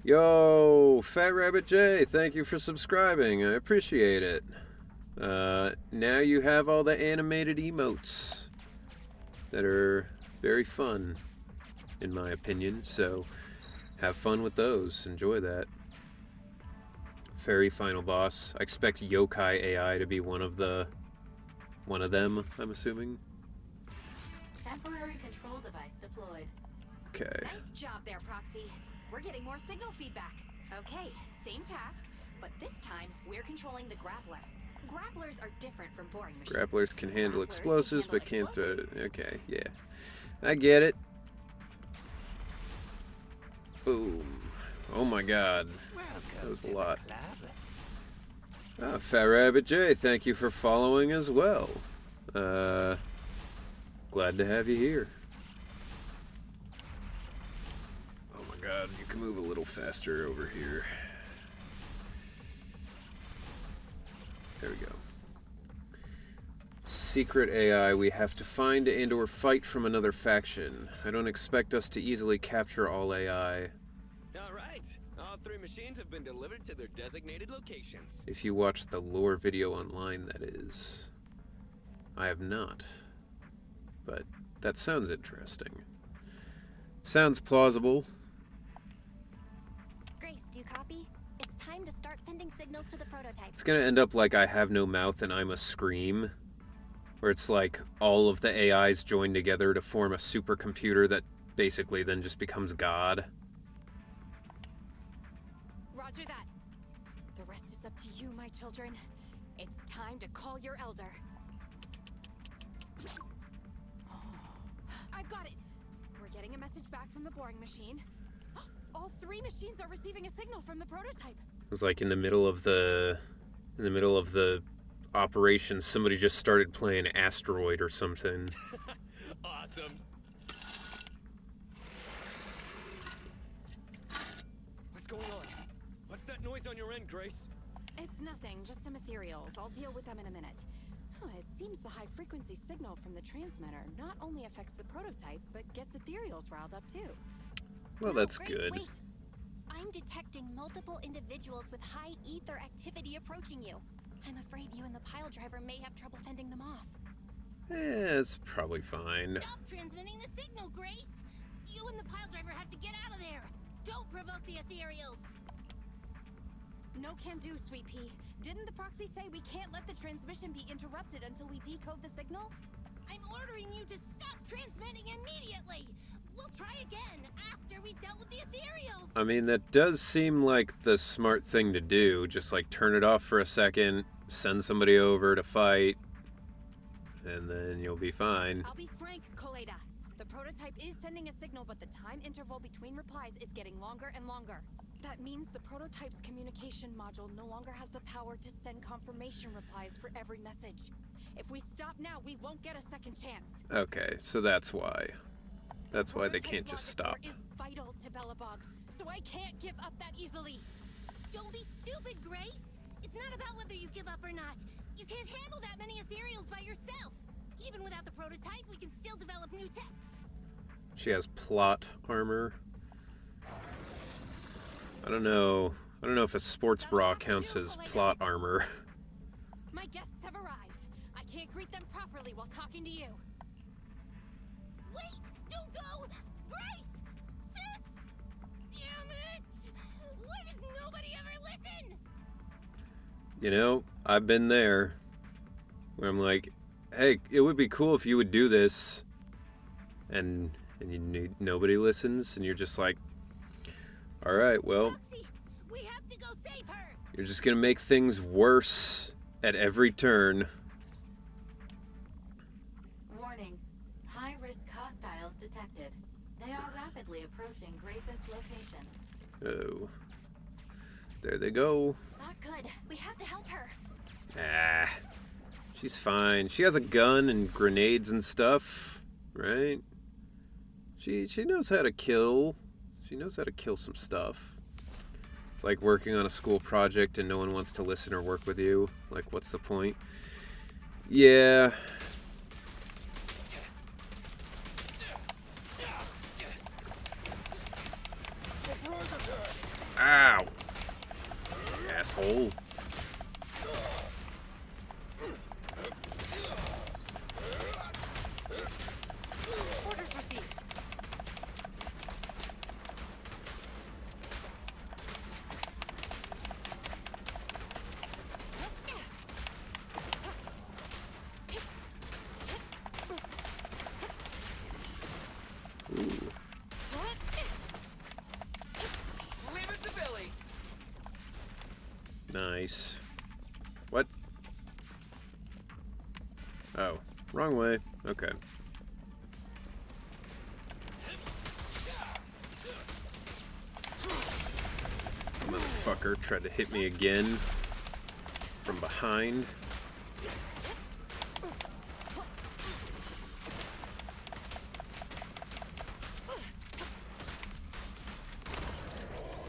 Yo, Fat Rabbit J, thank you for subscribing. I appreciate it. Now you have all the animated emotes that are very fun, in my opinion. So have fun with those. Enjoy that. Fairy final boss. I expect Yokai AI to be one of them, I'm assuming. Temporary control device deployed. Okay. Nice job there, Proxy. We're getting more signal feedback. Okay, same task, but this time we're controlling the grappler. Grapplers are different from boring machines. Grapplers can handle Grapplers explosives, can but handle can't... explosives. okay, yeah. I get it. Boom. Oh my god. That was a lot. Fat Rabbit J, thank you for following as well. Glad to have you here. Oh my god, you can move a little faster over here. There we go. Secret AI we have to find and or fight from another faction. I don't expect us to easily capture all AI. All right. All three machines have been delivered to their designated locations. If you watched the lore video online, that is. I have not. But that sounds interesting. Sounds plausible. Grace, do you copy? It's time to start sending signals to the prototype. It's gonna end up like I Have No Mouth and I'm a Scream. Where it's like all of the AIs join together to form a supercomputer that basically then just becomes God. Roger that. The rest is up to you, my children. It's time to call your elder. Oh, I've got it. We're getting a message back from the boring machine. All three machines are receiving a signal from the prototype. It was like in the middle of the operation, somebody just started playing Asteroid or something. Awesome. What's going on? What's that noise on your end, Grace? It's nothing, just some ethereals. I'll deal with them in a minute. It seems the high-frequency signal from the transmitter not only affects the prototype, but gets ethereals riled up too. Well, that's Grace, good. Wait. I'm detecting multiple individuals with high ether activity approaching you. I'm afraid you and the pile driver may have trouble fending them off. It's probably fine. Stop transmitting the signal, Grace! You and the pile driver have to get out of there! Don't provoke the ethereals! No can do, Sweet Pea. Didn't the proxy say we can't let the transmission be interrupted until we decode the signal? I'm ordering you to stop transmitting immediately! We'll try again after we've dealt with the ethereals. I mean, that does seem like the smart thing to do. Just like turn it off for a second, send somebody over to fight, and then you'll be fine. I'll be frank, Koleda. The prototype is sending a signal, but the time interval between replies is getting longer and longer. That means the prototype's communication module no longer has the power to send confirmation replies for every message. If we stop now, we won't get a second chance. Okay, so that's why. That's why they can't just stop. Is vital to Belobog, so I can't give up that easily. Don't be stupid, Grace. It's not about whether you give up or not. You can't handle that many ethereals by yourself. Even without the prototype, we can still develop new tech. She has plot armor. I don't know if a sports bra counts as plot armor. My guests have arrived. I can't greet them properly while talking to you. Wait! Don't go! Grace! Sis! Damn it! Why does nobody ever listen? You know, I've been there. Where I'm like, hey, it would be cool if you would do this. And nobody listens, and you're just like, all right, well, Roxy, we have to go save her. you're just gonna make things worse at every turn. Warning. High-risk hostiles detected. They are rapidly approaching Grace's location. Oh, there they go. Not good. We have to help her. Ah, she's fine. She has a gun and grenades and stuff, right? She knows how to kill. She knows how to kill some stuff. It's like working on a school project and no one wants to listen or work with you. Like, what's the point? Yeah. Ow! Asshole. Orders received. Ooh. Leave it to Billy. Nice. What? Oh, wrong way. Okay. Motherfucker tried to hit me again from behind.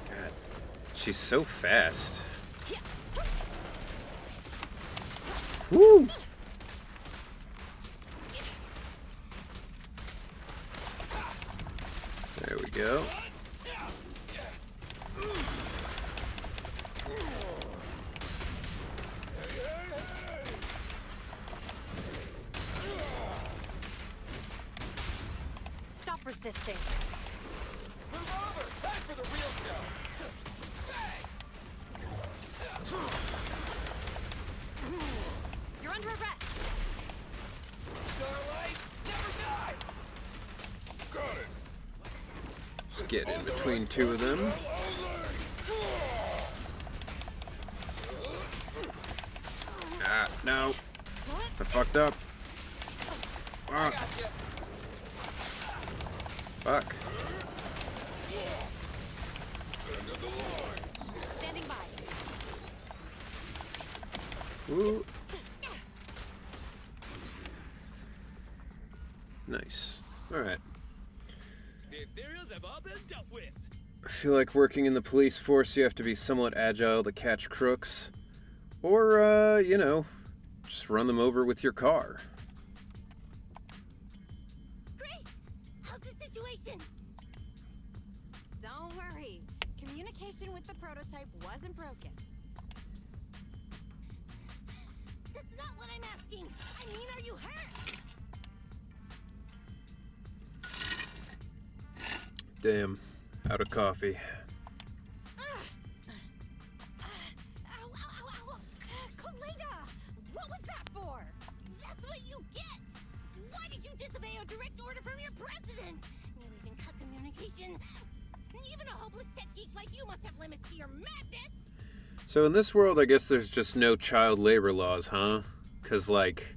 God, she's so fast. Woo! There we go. Stop resisting. Move over! Time for the real show! You're under arrest. Starlight never dies! Got it. Let's get in between two of them. Ah, no. I fucked up. Fuck. Fuck. Standing by. Ooh. Nice. Alright. The ethereals have all been dealt with. I feel like working in the police force, you have to be somewhat agile to catch crooks. Or, you know, just run them over with your car. Grace! How's the situation? Don't worry. Communication with the prototype wasn't broken. That's not what I'm asking. I mean, are you hurt? Damn. Out of coffee. Ow, ow, ow, ow. Koleda! What was that for? That's what you get! Why did you disobey a direct order from your president? You even even a hopeless tech geek like you must have limits to your madness. So in this world, I guess there's just no child labor laws, huh? Because, like,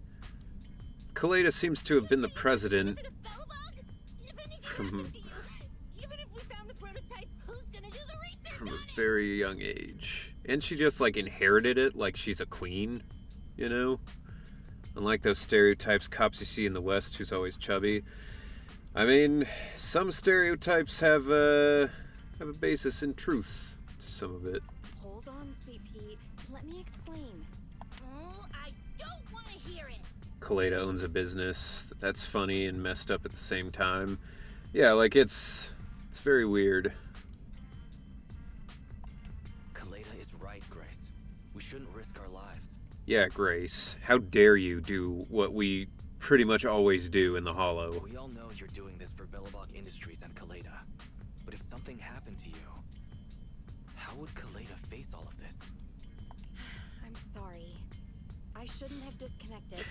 Kaleda seems to have been the president from a very young age. And she just, like, inherited it like she's a queen, you know? Unlike those stereotypes cops you see in the West who's always chubby. I mean, some stereotypes have a basis in truth, some of it. Hold on, Sweet Pea. Let me explain. Oh, I don't want to hear it. Kaleda owns a business that's funny and messed up at the same time. Yeah, like it's very weird. Kaleda is right, Grace. We shouldn't risk our lives. Yeah, Grace, how dare you do what we pretty much always do in the Hollow? We all know you're doing this for Billabong Industries and Kaleda. But if something happened to you, how would Kaleda face all of this? I'm sorry. I shouldn't have disconnected.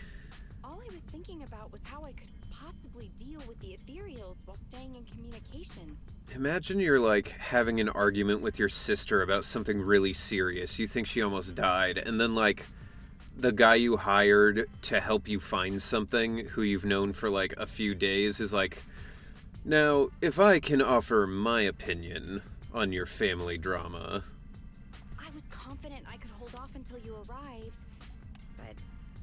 All I was thinking about was how I could possibly deal with the ethereals while staying in communication. Imagine you're like having an argument with your sister about something really serious. You think she almost died, and then like the guy you hired to help you find something who you've known for like a few days is like, now, if I can offer my opinion on your family drama. I was confident I could hold off until you arrived, but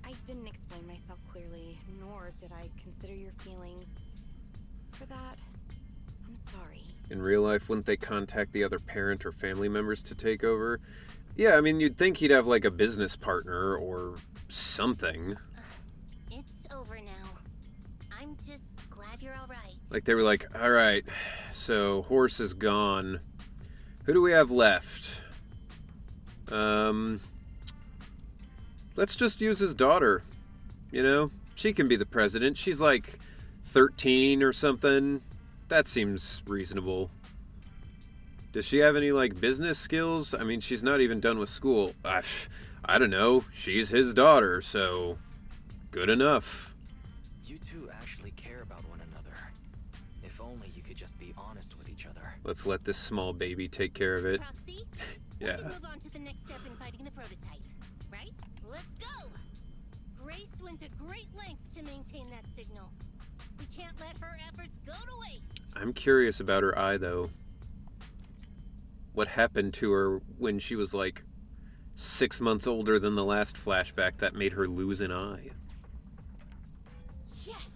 I didn't explain myself clearly, nor did I consider your feelings. For that, I'm sorry. In real life, wouldn't they contact the other parent or family members to take over? Yeah, I mean, you'd think he'd have like a business partner or something. It's over now. I'm just glad you're all right. Like they were like, all right, so Horse is gone. Who do we have left? Let's just use his daughter. You know, she can be the president. She's like 13 or something. That seems reasonable. Does she have any, like, business skills? I mean, she's not even done with school. I don't know. She's his daughter, so good enough. You two actually care about one another. If only you could just be honest with each other. Let's let this small baby take care of it. Proxy, Yeah. we can move on to the next step in fighting the prototype, right? Let's go! Grace went to great lengths to maintain that signal. We can't let her efforts go to waste. I'm curious about her eye, though. What happened to her when she was like 6 months older than the last flashback that made her lose an eye? Yes!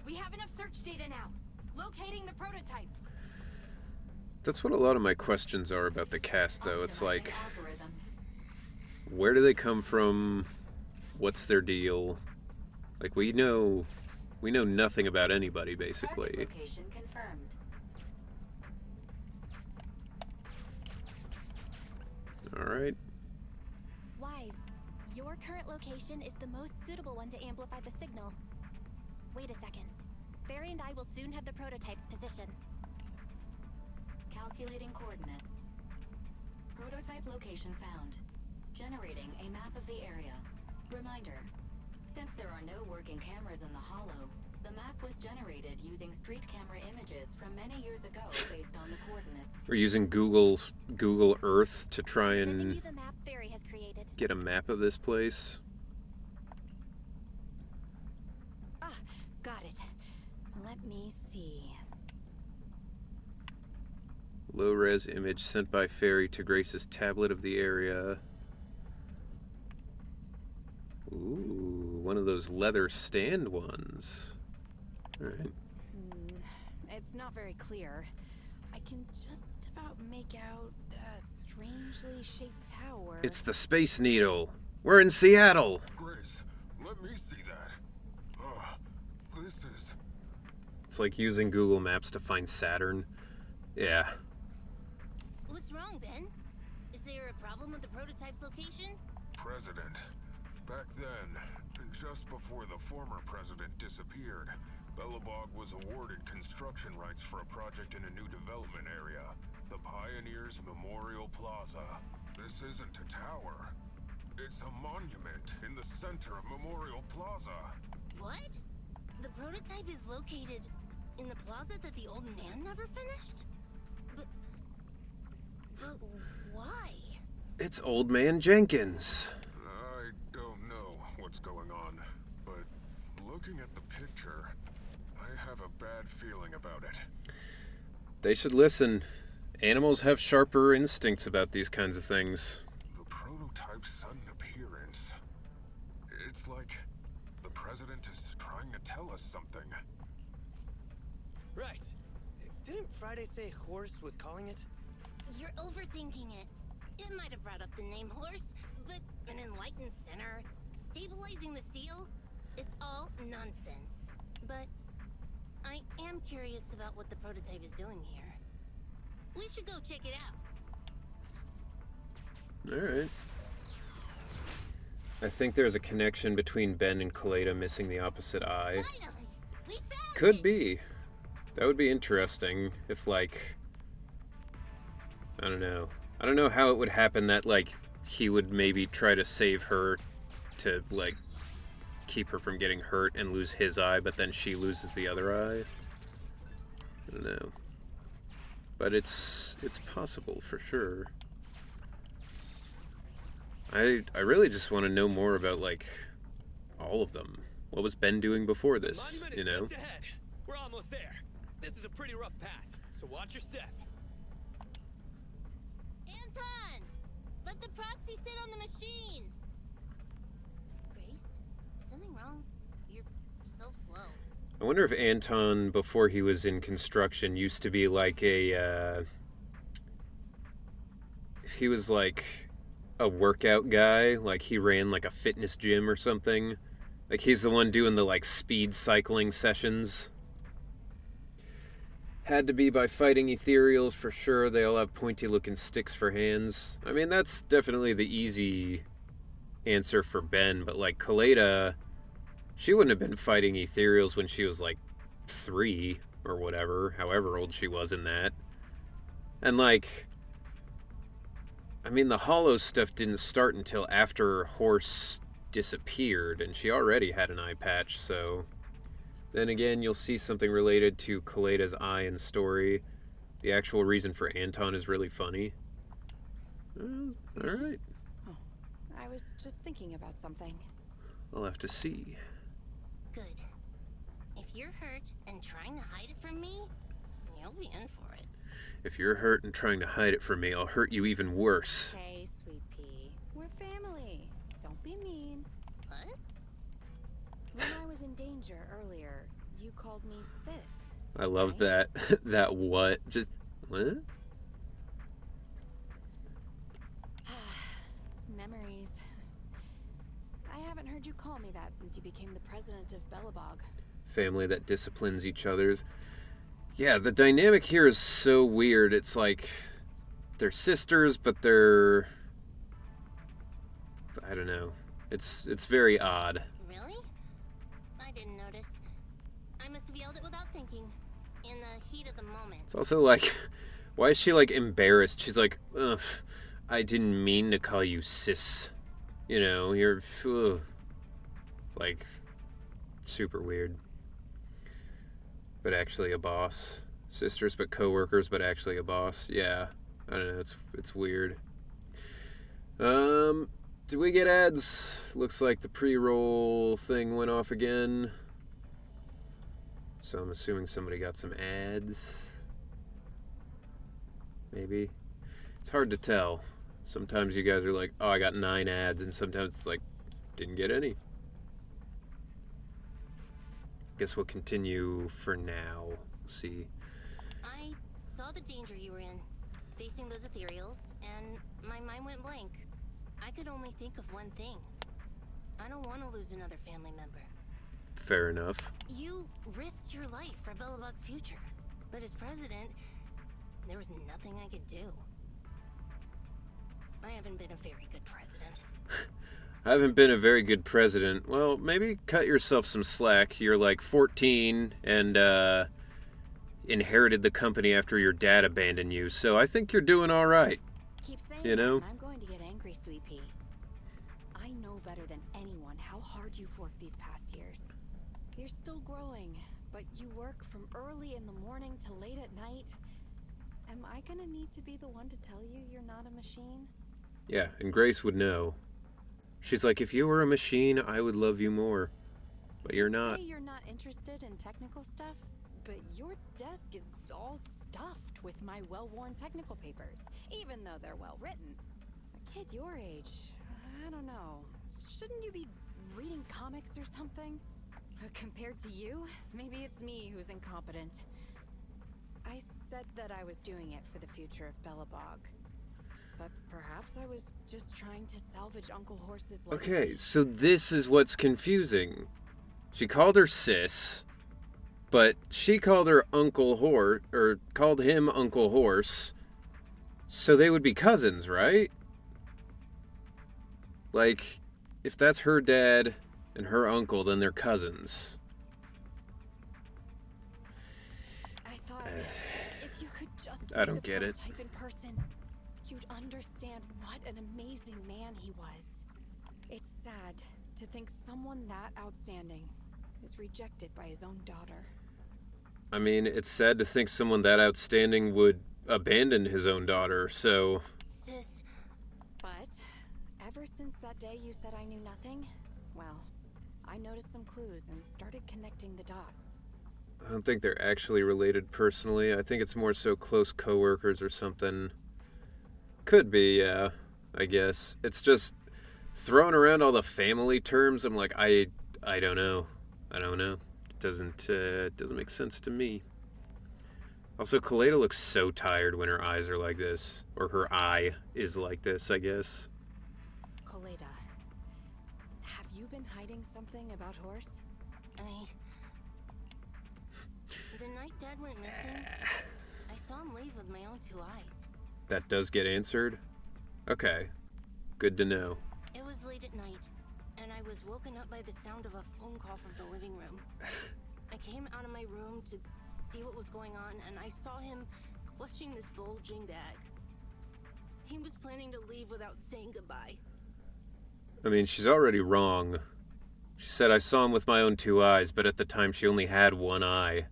We have enough search data now. Locating the prototype. That's what a lot of my questions are about the cast, though. It's like, where do they come from? What's their deal? Like, we know nothing about anybody, basically. Location confirmed. Alright. Wise, your current location is the most suitable one to amplify the signal. Wait a second. Barry and I will soon have the prototype's position. Calculating coordinates. Prototype location found. Generating a map of the area. Reminder, since there are no working cameras in the Hollow, the map was generated using street camera images from many years ago based on the coordinates. We're using Google Earth to try Sending and you the map Barry has created. get a map of this place. Ah, got it. Let me see. Low-res image sent by ferry to Grace's tablet of the area. Ooh, one of those leather stand ones. Alright. It's not very clear. I can just about make out a strangely shaped tower. It's the Space Needle. We're in Seattle. Grace, let me see that. This is... It's like using Google Maps to find Saturn. Yeah. What's wrong, Ben? Is there a problem with the prototype's location? President. Back then, and just before the former president disappeared, Bellabog was awarded construction rights for a project in a new development area, the Pioneers Memorial Plaza. This isn't a tower. It's a monument in the center of Memorial Plaza. What? The prototype is located in the plaza that the old man never finished? But why? It's Old Man Jenkins. I don't know what's going on, but looking at the picture, I have a bad feeling about it. They should listen. Animals have sharper instincts about these kinds of things. The prototype's sudden appearance. It's like the president is trying to tell us something. Right. Didn't Friday say Horse was calling it? You're overthinking it. It might have brought up the name Horse, but an enlightened center, stabilizing the seal, it's all nonsense. But I am curious about what the prototype is doing here. We should go check it out. Alright. I think there's a connection between Ben and Kaleda missing the opposite eye. Finally, we found Could it. be. That would be interesting if, like... I don't know. I don't know how it would happen that, like, he would maybe try to save her to, like, keep her from getting hurt and lose his eye, but then she loses the other eye. I don't know. But it's possible for sure. I really just want to know more about, like, all of them. What was Ben doing before this, Monument you is know? just ahead. We're almost there. This is a pretty rough path, so watch your step. Anton! Let the proxy sit on the machine! Grace? Is something wrong? You're so slow. I wonder if Anton, before he was in construction, used to be like a, if he was like a workout guy, like he ran like a fitness gym or something. Like he's the one doing the like speed cycling sessions. Had to be by fighting ethereals for sure. They all have pointy looking sticks for hands. I mean, that's definitely the easy answer for Ben, but like Kaleda, she wouldn't have been fighting ethereals when she was like 3 or whatever, however old she was in that. And like, I mean, the hollow stuff didn't start until after Horse disappeared, and she already had an eye patch, so... Then again, you'll see something related to Kaleda's eye in story. The actual reason for Anton is really funny. Alright. Oh, I was just thinking about something. I'll have to see. Good. If you're hurt and trying to hide it from me, you'll be in for it. If you're hurt and trying to hide it from me, I'll hurt you even worse. Hey, sweet pea. We're family. Don't be mean. What? When I was in danger earlier, you called me sis. I love right? that. That what? Just, what? Memories. I haven't heard you call me that since you became the president of Belobog. Family that disciplines each other's. Yeah, the dynamic here is so weird. It's like they're sisters, but they're... I don't know. It's very odd. Really? I didn't notice. I must have yelled it without thinking. In the heat of the moment. It's also like, why is she like embarrassed? She's like, ugh, I didn't mean to call you sis. You know, you're... Ugh. It's like, super weird. But actually a boss. Sisters but co-workers, but actually a boss. Yeah, I don't know, it's weird. Did we get ads? Looks like the pre-roll thing went off again. So I'm assuming somebody got some ads. Maybe. It's hard to tell. Sometimes you guys are like, oh, I got 9 ads, and sometimes it's like, didn't get any. Guess we'll continue for now. See. I saw the danger you were in, facing those ethereals, and my mind went blank. I could only think of one thing. I don't want to lose another family member. Fair enough. You risked your life for Belobog's future, but as president, there was nothing I could do. I haven't been a very good president. I haven't been a very good president. Well, maybe cut yourself some slack. You're like 14 and inherited the company after your dad abandoned you, so I think you're doing all right. Keep saying You know? that and I'm going to get angry, sweet pea. I know better than anyone how hard you've worked these past years. You're still growing, but you work from early in the morning to late at night. am I gonna need to be the one to tell you you're not a machine? Yeah, and Grace would know. She's like, if you were a machine, I would love you more. But you're not. You say you're not interested in technical stuff, but your desk is all stuffed with my well-worn technical papers, even though they're well-written. A kid your age, I don't know. Shouldn't you be reading comics or something? Compared to you, maybe it's me who's incompetent. I said that I was doing it for the future of Belobog. But perhaps I was just trying to salvage Uncle Horse's legacy. Okay, so this is what's confusing. She called her sis, but she called her Uncle Horse, or called him Uncle Horse. So they would be cousins, right? Like, if that's her dad and her uncle, then they're cousins. I thought if you could just I don't get it. Type in person, you'd understand what an amazing man he was. It's sad to think someone that outstanding is rejected by his own daughter. I mean, it's sad to think someone that outstanding would abandon his own daughter, so... Sis. But ever since that day you said I knew nothing, well, I noticed some clues and started connecting the dots. I don't think they're actually related personally. I think it's more so close coworkers or something. Could be, yeah, I guess. It's just throwing around all the family terms. I'm like, I don't know. I don't know. It doesn't make sense to me. Also, Kaleda looks so tired when her eyes are like this. Or her eye is like this, I guess. Kaleda, have you been hiding something about Horse? The night Dad went missing, I saw him leave with my own 2 eyes. That does get answered? Okay. Good to know. It was late at night, and I was woken up by the sound of a phone call from the living room. I came out of my room to see what was going on, and I saw him clutching this bulging bag. He was planning to leave without saying goodbye. I mean, she's already wrong. She said, I saw him with my own 2 eyes, but at the time she only had 1 eye.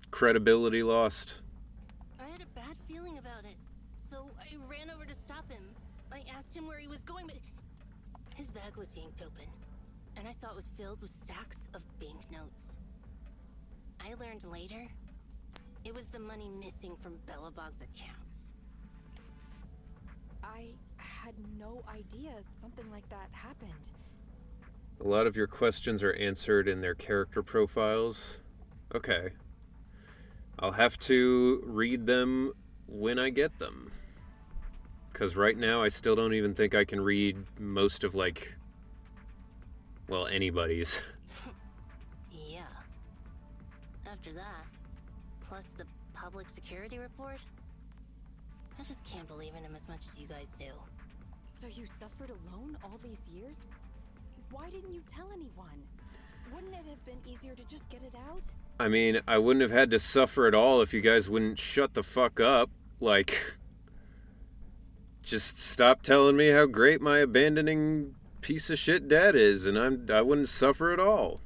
Credibility lost. I had a bad feeling about it, so I ran over to stop him. I asked him where he was going, but his bag was yanked open, and I saw it was filled with stacks of banknotes. I learned later, it was the money missing from Belobog's accounts. I had no idea something like that happened. A lot of your questions are answered in their character profiles. Okay. I'll have to read them when I get them. Because right now I still don't even think I can read most of, like, well, anybody's. Yeah. After that, plus the public security report, I just can't believe in him as much as you guys do. So you suffered alone all these years? Why didn't you tell anyone? Wouldn't it have been easier to just get it out? I mean, I wouldn't have had to suffer at all if you guys wouldn't shut the fuck up. Like, just stop telling me how great my abandoning piece of shit dad is, and I wouldn't suffer at all.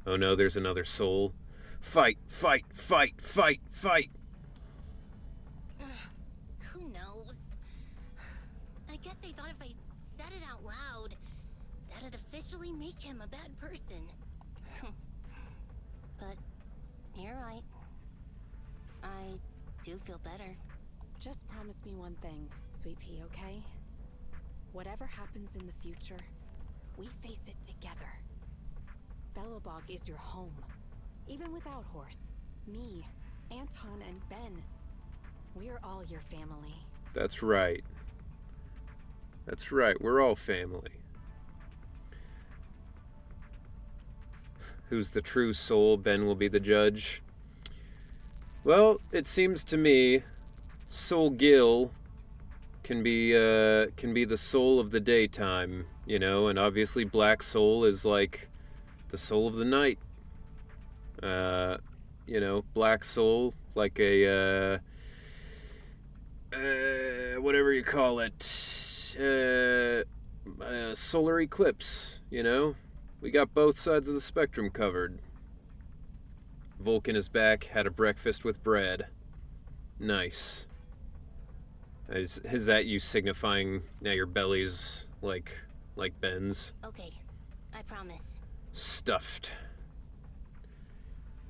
Oh no, there's another soul. Fight, fight, fight, fight, fight. Who knows? I guess I thought if I said it out loud, that'd officially make him a bad person. But you're right. I do feel better. Just promise me one thing, Sweet Pea, okay? Whatever happens in the future, we face it together. Belobog is your home. Even without Horse, me, Anton, and Ben, we're all your family. That's right. That's right, we're all family. Who's the true soul? Ben will be the judge. Well, it seems to me Soul Gil can be the soul of the daytime, you know, and obviously Black Soul is like the soul of the night. You know, Black Soul, like a whatever you call it, solar eclipse, you know? We got both sides of the spectrum covered. Vulcan is back, had a breakfast with bread. Nice. Is that you signifying now your belly's like Ben's? Okay, I promise. Stuffed.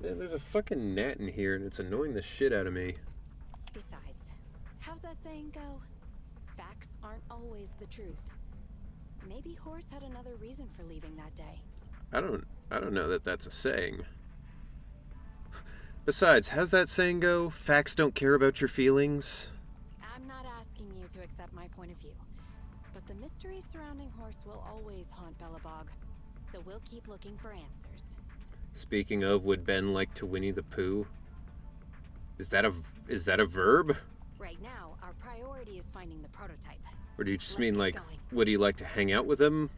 Man, there's a fucking gnat in here and it's annoying the shit out of me. Besides, how's that saying go? Facts aren't always the truth. Maybe Horse had another reason for leaving that day. I don't know that that's a saying. Besides, how's that saying go? Facts don't care about your feelings? I'm not asking you to accept my point of view, but the mystery surrounding Horse will always haunt Belobog, so we'll keep looking for answers. Speaking of, would Ben like to Winnie the Pooh? Is that a verb? Right now, our priority is finding the prototype. Or do you just Let's mean get like, going. would he like to hang out with him?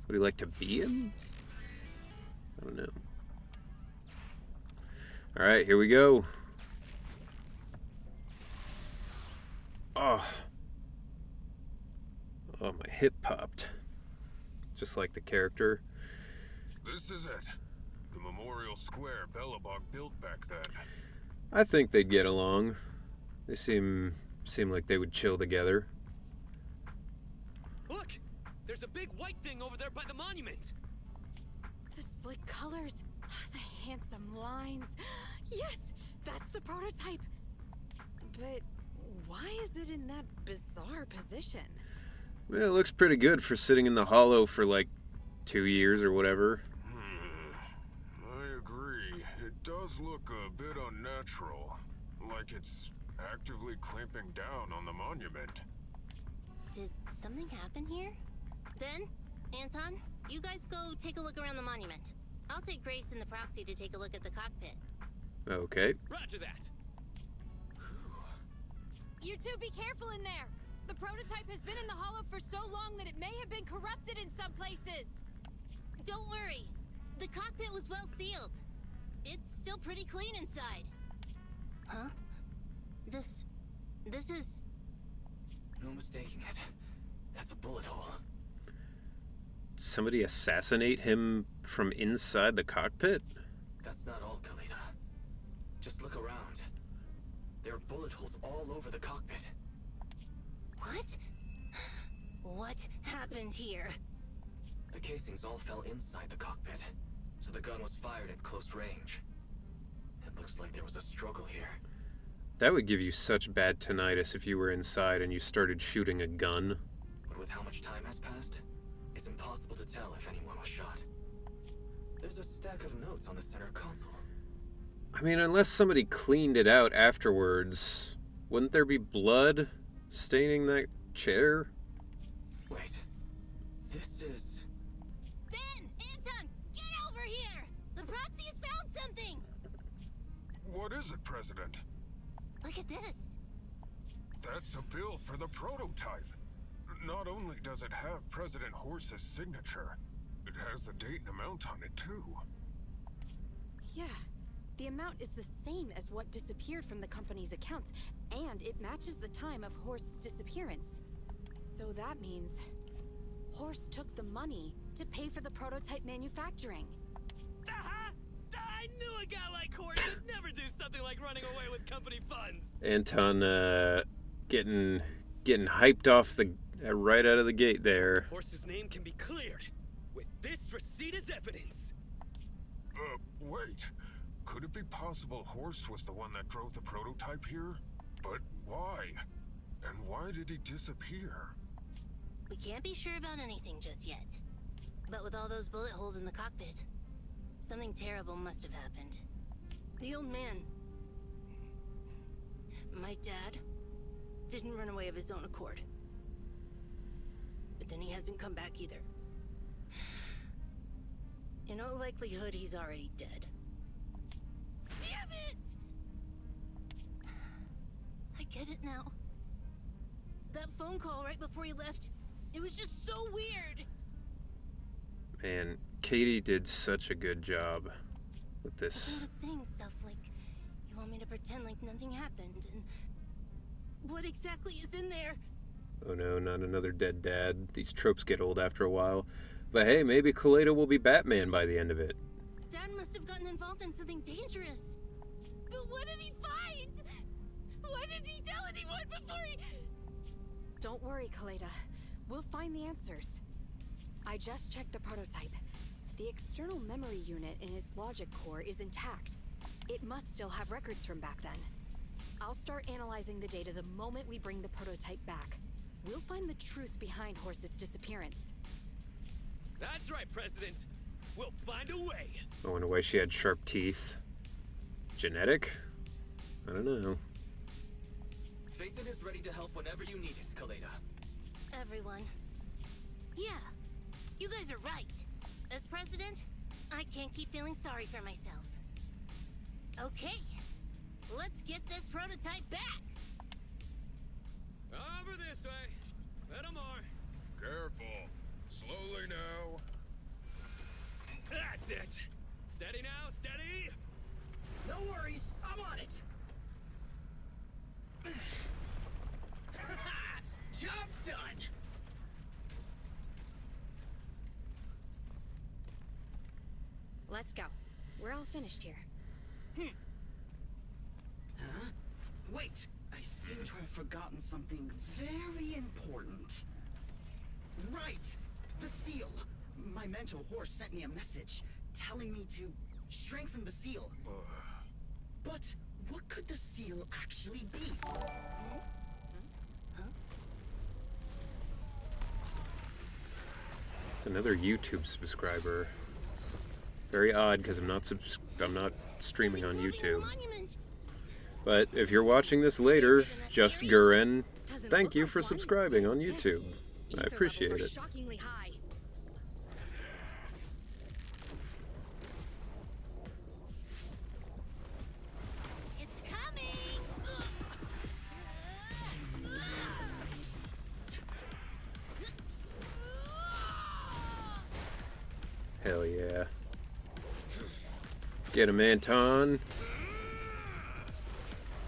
Would he like to be him? I don't know. Alright, here we go. Oh. Oh, my hip popped. Just like the character. This is it. The memorial square Belobog built back then. I think they'd get along. They seem like they would chill together. Look! There's a big white thing over there by the monument! The slick colors, the handsome lines. Yes, that's the prototype. But why is it in that bizarre position? Well, it looks pretty good for sitting in the hollow for like 2 years or whatever. I agree. It does look a bit unnatural. Like it's actively clamping down on the monument. Did something happen here? Ben? Anton? You guys go take a look around the monument. I'll take Grace and the proxy to take a look at the cockpit. Okay. Roger that! You two be careful in there! The prototype has been in the hollow for so long that it may have been corrupted in some places! Don't worry. The cockpit was well sealed. It's still pretty clean inside. Huh? This is... No mistaking it. That's a bullet hole. Somebody assassinate him from inside the cockpit? That's not all, Kalita. Just look around. There are bullet holes all over the cockpit. What? What happened here? The casings all fell inside the cockpit, so the gun was fired at close range. It looks like there was a struggle here. That would give you such bad tinnitus if you were inside and you started shooting a gun. But with how much time has passed, it's impossible to tell if anyone was shot. There's a stack of notes on the center console. I mean, unless somebody cleaned it out afterwards, wouldn't there be blood staining that chair? Wait, this is... Ben! Anton! Get over here! The proxy has found something! What is it, President? Look at this. That's a bill for the prototype. Not only does it have President Horse's signature, it has the date and amount on it, too. Yeah, the amount is the same as what disappeared from the company's accounts, and it matches the time of Horse's disappearance. So that means Horse took the money to pay for the prototype manufacturing. Aha! I knew a guy like Horse would never do something like running away with company funds! Anton, getting hyped off the right out of the gate there. Horse's name can be cleared with this receipt as evidence. Wait. Could it be possible Horse was the one that drove the prototype here? But why? And why did he disappear? We can't be sure about anything just yet. But with all those bullet holes in the cockpit, something terrible must have happened. The old man... my dad... didn't run away of his own accord. But then he hasn't come back either. In all likelihood, he's already dead. Damn it! I get it now. That phone call right before he left, it was just so weird. Man, Katie did such a good job with He this. was saying stuff like, you want me to pretend like nothing happened, and what exactly is in there? Oh no, not another dead dad. These tropes get old after a while. But hey, maybe Kaleda will be Batman by the end of it. Dad must have gotten involved in something dangerous. But what did he find? Why didn't he tell anyone before he... Don't worry, Kaleda. We'll find the answers. I just checked the prototype. The external memory unit in its logic core is intact. It must still have records from back then. I'll start analyzing the data the moment we bring the prototype back. We'll find the truth behind Horse's disappearance. That's right, President. We'll find a way. I wonder why she had sharp teeth. Genetic? I don't know. Phaethon is ready to help whenever you need it, Kaleda. Everyone. Yeah, you guys are right. As president, I can't keep feeling sorry for myself. Okay, let's get this prototype back. Over this way. Little more. Careful. Slowly now. That's it. Steady now, steady. No worries, I'm on it. Job done. Let's go. We're all finished here. Huh? Wait, I seem to have forgotten something very important. Right, the seal. My mentor Horse sent me a message telling me to strengthen the seal. But what could the seal actually be? It's another YouTube subscriber. Very odd because I'm not streaming on YouTube. But if you're watching this later, Just Guren, thank you for subscribing on YouTube. I appreciate it. Shockingly high. It's coming! Hell yeah. Get him, Anton.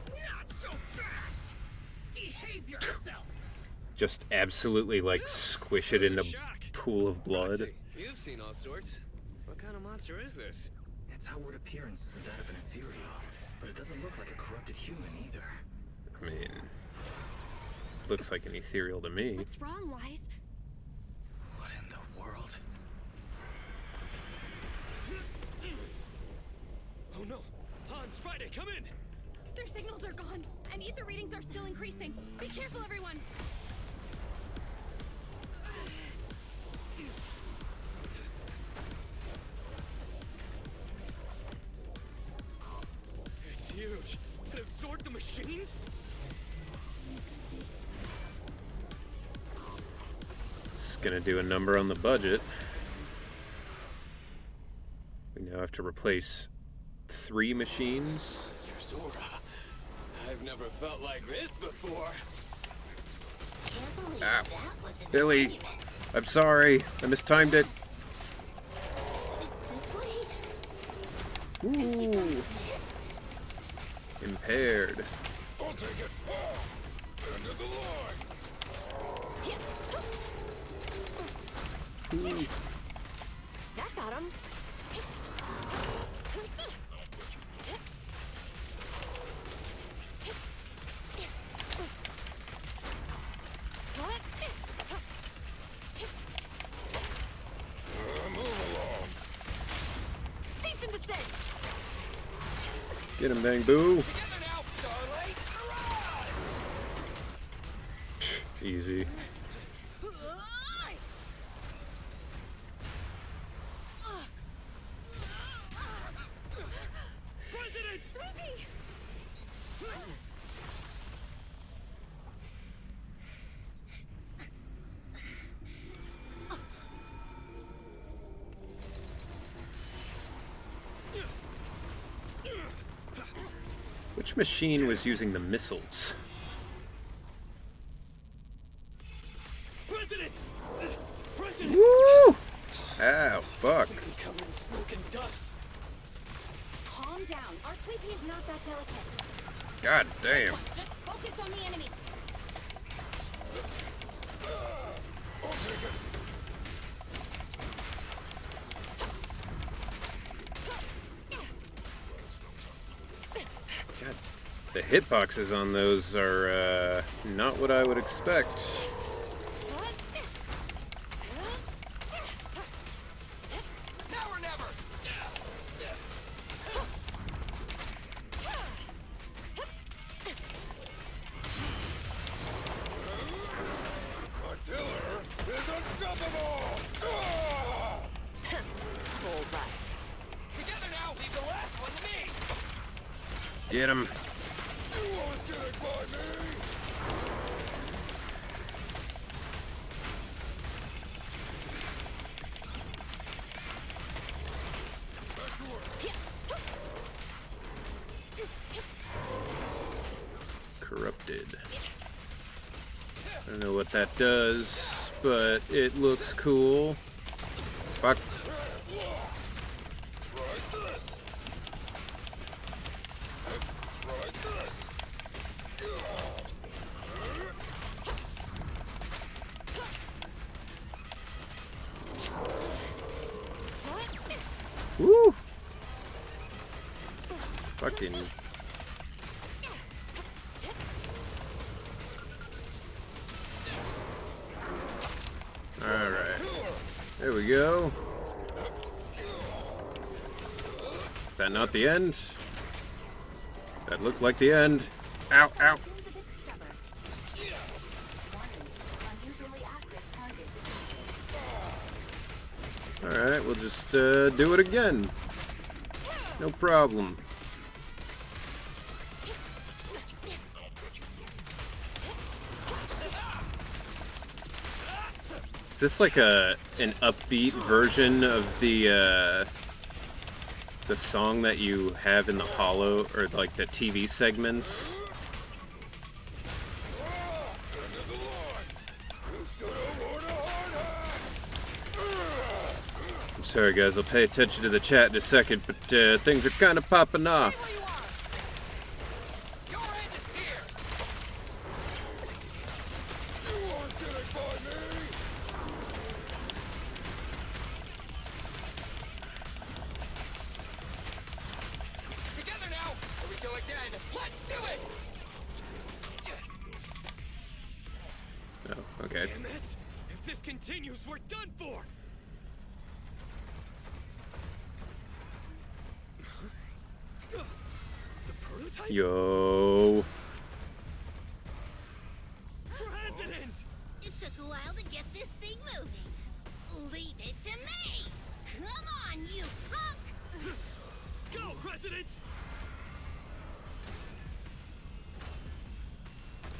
Not so fast! Behave yourself! Just absolutely, like, squish it in a pool of blood. Roxy, you've seen all sorts. What kind of monster is this? Its outward appearance isn't that of an ethereal, but it doesn't look like a corrupted human either. I mean, looks like an ethereal to me. What's wrong, Wise? What in the world? Oh no! Hans, Friday, come in! Their signals are gone, and ether readings are still increasing. Be careful, everyone! It's huge. It absorbed the machines? It's gonna do a number on the budget. We now have to replace 3 machines. Master Zora, I've never felt like this before. Can't believe Ah, that was an Billy, argument. I'm sorry. I mistimed it. Is this what he... Ooh, This? impaired. I'll take it. End of the line. Ooh. That got him. Move along. Cease and desist! Get him, Bang Boo. Together now, Starlight! Easy. President! Sweepy! Which machine was using the missiles? President! President! Woo! Ah, fuck. Covered in smoke and dust. Calm down. Our Sweepy is not that delicate. God damn. Just focus on the enemy. I'll take it. The hitboxes on those are not what I would expect. Now or never! The killer is unstoppable! Bullseye. Together now, leave the last one to me! Get him. You won't get it by me! Back to work. Corrupted. I don't know what that does, but it looks cool. Fuck. Try this! Try this! Woo! Fucking. Alright. There we go. Is that not the end? That looked like the end. Ow, ow. Seems a bit stubborn. Warning, unusually active target. Alright, we'll just do it again. No problem. Is this like an upbeat version of the song that you have in the Hollow, or like the TV segments? I'm sorry guys, I'll pay attention to the chat in a second, but things are kind of popping off. Your end is here! You won't get it by me! Together now, or we go again! Let's do it! Oh, okay. Damn it! If this continues, we're done for! The prototype? Yo. President! It took a while to get this thing moving. Leave it to me! Come on, you punk! Go, President!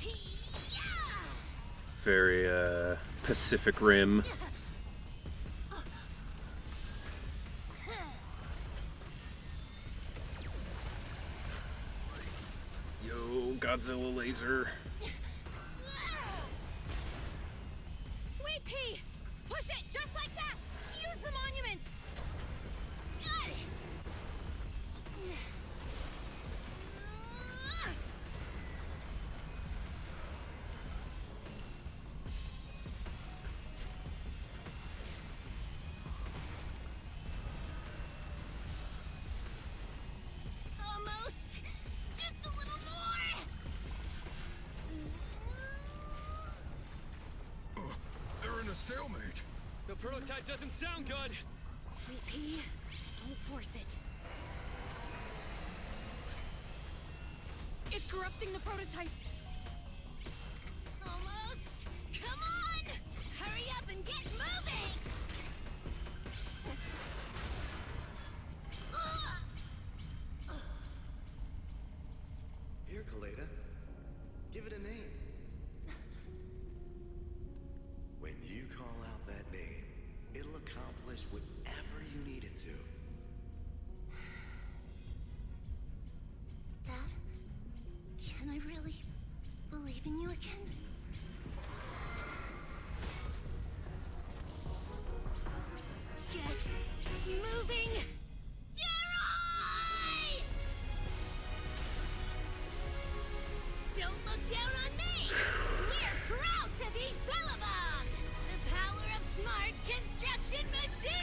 Yeah! Very Pacific Rim. Yo, Godzilla laser. Sweet pea! Push it just like that! Use the monument! Got it! Almost! Just a little more! They're in a stalemate. The prototype doesn't sound good! Sweet pea, don't force it. It's corrupting the prototype. Almost! Come on! Hurry up and get moving! Here, Kaleda. Give it a name. When you call out that name, it'll accomplish whatever you need it to. Dad, can I really believe in you again? Get moving! Jerry! Don't look down on me! We're proud to be Billabong! The power of smart construction machinery!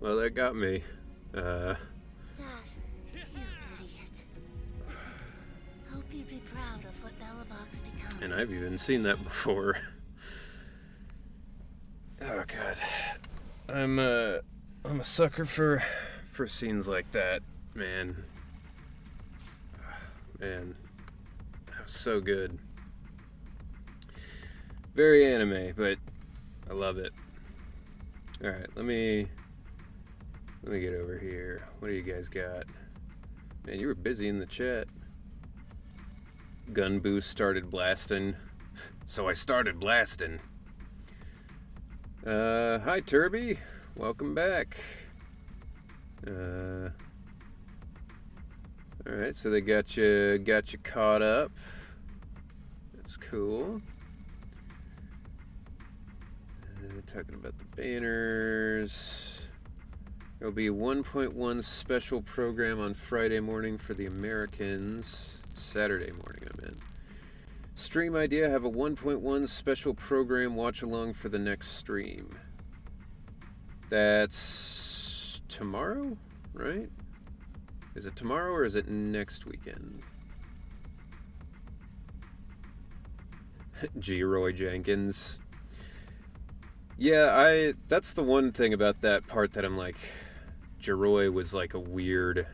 Well, that got me. Dad, you idiot. Hope you'd be proud of what Belobog's become. And I've even seen that before. Oh god. I'm a sucker for scenes like that, man. Man, that was so good. Very anime, but I love it. All right, let me get over here. What do you guys got? Man, you were busy in the chat. Gun boost started blasting, so I started blasting. Hi Turby, welcome back. All right, so they got you caught up. That's cool. Talking about the banners. There'll be a 1.1 special program on Friday morning for the Americans. Saturday morning, I meant. Stream idea, have a 1.1 special program watch along for the next stream. That's tomorrow, right? Is it tomorrow or is it next weekend? G. Roy Jenkins. Yeah, that's the one thing about that part that I'm like, Jeroy was like a weird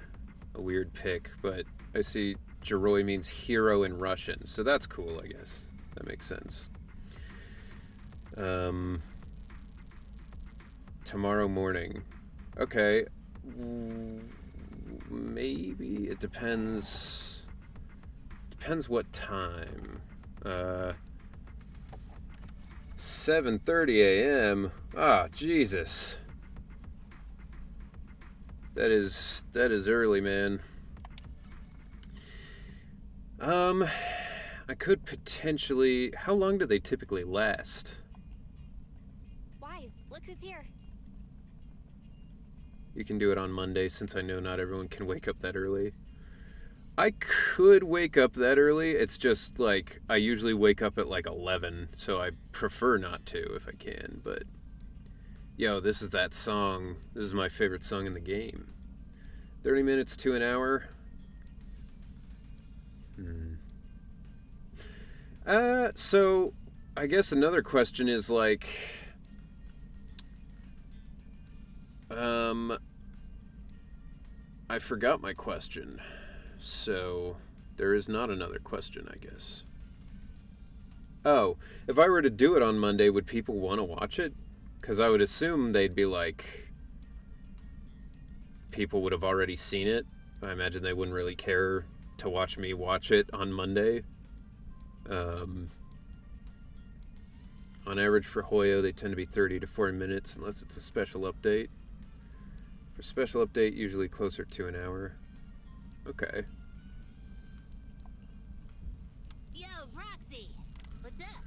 pick, but I see Jeroy means hero in Russian, so that's cool, I guess. That makes sense. Tomorrow morning. Okay. Maybe it depends what time. 7:30 a.m. Ah, Jesus. That is early, man. I could potentially. How long do they typically last? Wise, look who's here. You can do it on Monday since I know not everyone can wake up that early. I could wake up that early. It's just like I usually wake up at like 11, so I prefer not to if I can. But yo, this is that song. This is my favorite song in the game. 30 minutes to an hour. So I guess another question is like, I forgot my question. So, there is not another question, I guess. Oh, if I were to do it on Monday, would people want to watch it? Because I would assume they'd be like, people would have already seen it. I imagine they wouldn't really care to watch me watch it on Monday. On average for Hoyo, they tend to be 30 to 40 minutes unless it's a special update. For special update, usually closer to an hour. Okay. Yo, Roxy! What's up?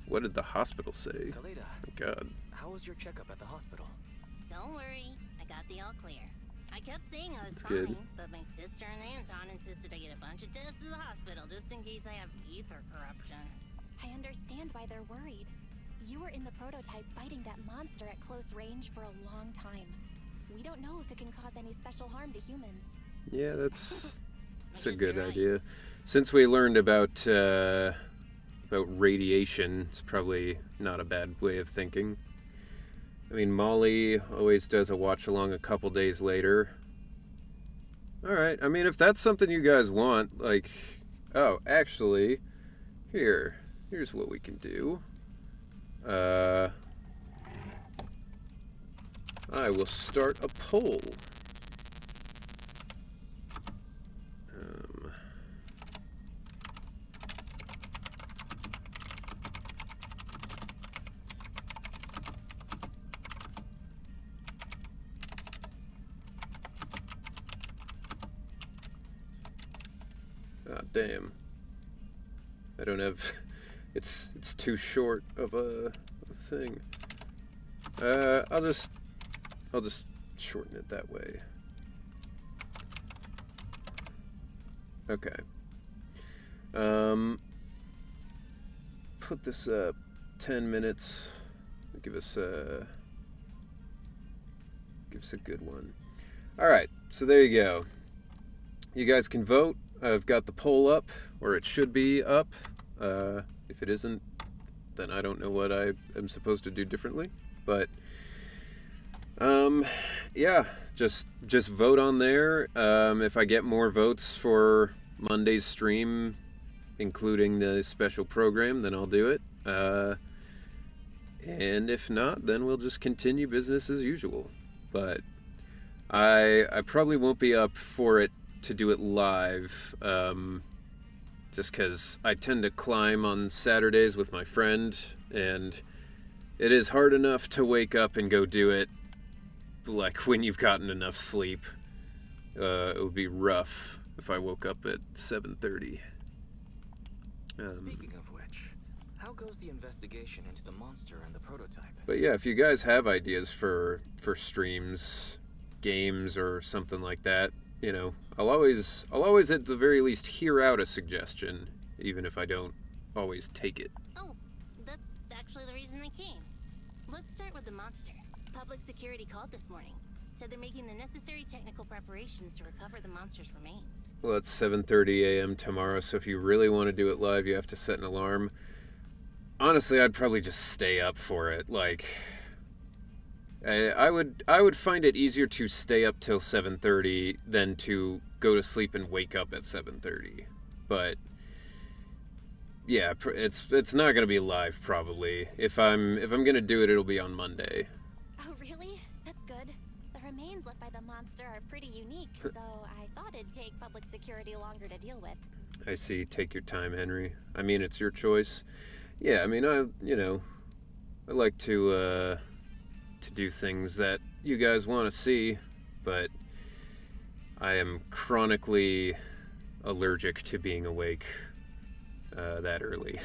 What did the hospital say? Kaleda, Oh God. how was your checkup at the hospital? Don't worry, I got the all clear. I kept saying I was That's fine, good. but my sister and Anton insisted I get a bunch of tests at the hospital just in case I have ether corruption. I understand why they're worried. You were in the prototype fighting that monster at close range for a long time. We don't know if it can cause any special harm to humans. Yeah, that's a guess good you're right. idea. Since we learned about radiation, it's probably not a bad way of thinking. I mean, Molly always does a watch along a couple days later. All right. I mean, if that's something you guys want, like, oh, actually, here's what we can do. I will start a poll. Ah, damn. I don't have. It's too short of a thing. I'll just shorten it that way. Okay. Put this up. 10 minutes. Give us a good one. All right, so there you go. You guys can vote. I've got the poll up, or it should be up. If it isn't, then I don't know what I am supposed to do differently. But yeah, just vote on there. If I get more votes for Monday's stream, including the special program, then I'll do it. And if not, then we'll just continue business as usual. But I probably won't be up for it to do it live, just because I tend to climb on Saturdays with my friend, and it is hard enough to wake up and go do it, like when you've gotten enough sleep. It would be rough if I woke up at 7:30. Speaking of which, how goes the investigation into the monster and the prototype? But yeah, if you guys have ideas for streams, games, or something like that, you know, I'll always at the very least hear out a suggestion, even if I don't always take it. Oh, that's actually the reason I came. Let's start with the monster. Public security called this morning. Said they're making the necessary technical preparations to recover the monster's remains. Well, it's 7:30 a.m. tomorrow, so if you really want to do it live, you have to set an alarm. Honestly, I'd probably just stay up for it. Like, I would find it easier to stay up till 7:30 than to go to sleep and wake up at 7:30. But yeah, it's not gonna be live probably. If I'm gonna do it, it'll be on Monday. Oh, really? That's good. The remains left by the monster are pretty unique, so I thought it'd take public security longer to deal with. I see. Take your time, Henry. I mean, it's your choice. Yeah, I mean, I like to do things that you guys want to see, but I am chronically allergic to being awake that early. Yeah,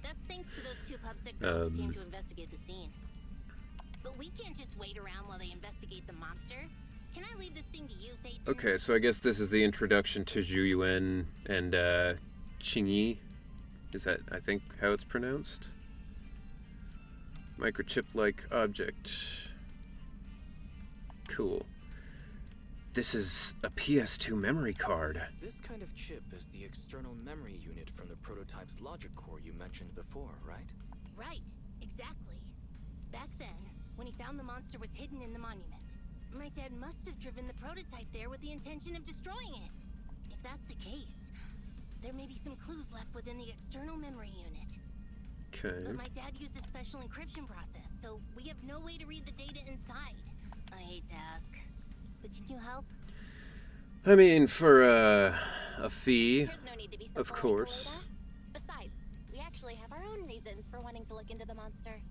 that's thanks to those two pubsec girls who came to investigate the scene. But we can't just wait around while they investigate the monster. Can I leave this thing to you, Phaeton? Okay, so I guess this is the introduction to Zhu Yuan and Qingyi. Is that, I think, how it's pronounced? Microchip-like object. Cool. This is a PS2 memory card. This kind of chip is the external memory unit from the prototype's logic core you mentioned before, right? Right, exactly. Back then, when he found the monster was hidden in the monument, my dad must have driven the prototype there with the intention of destroying it. If that's the case, there may be some clues left within the external memory unit. Okay. But my dad used a special encryption process, so we have no way to read the data inside. I hate to ask, but can you help? I mean, for a fee, There's no need to be so of polite, course. Kaleda. Besides, we actually have our own reasons for wanting to look into the monster.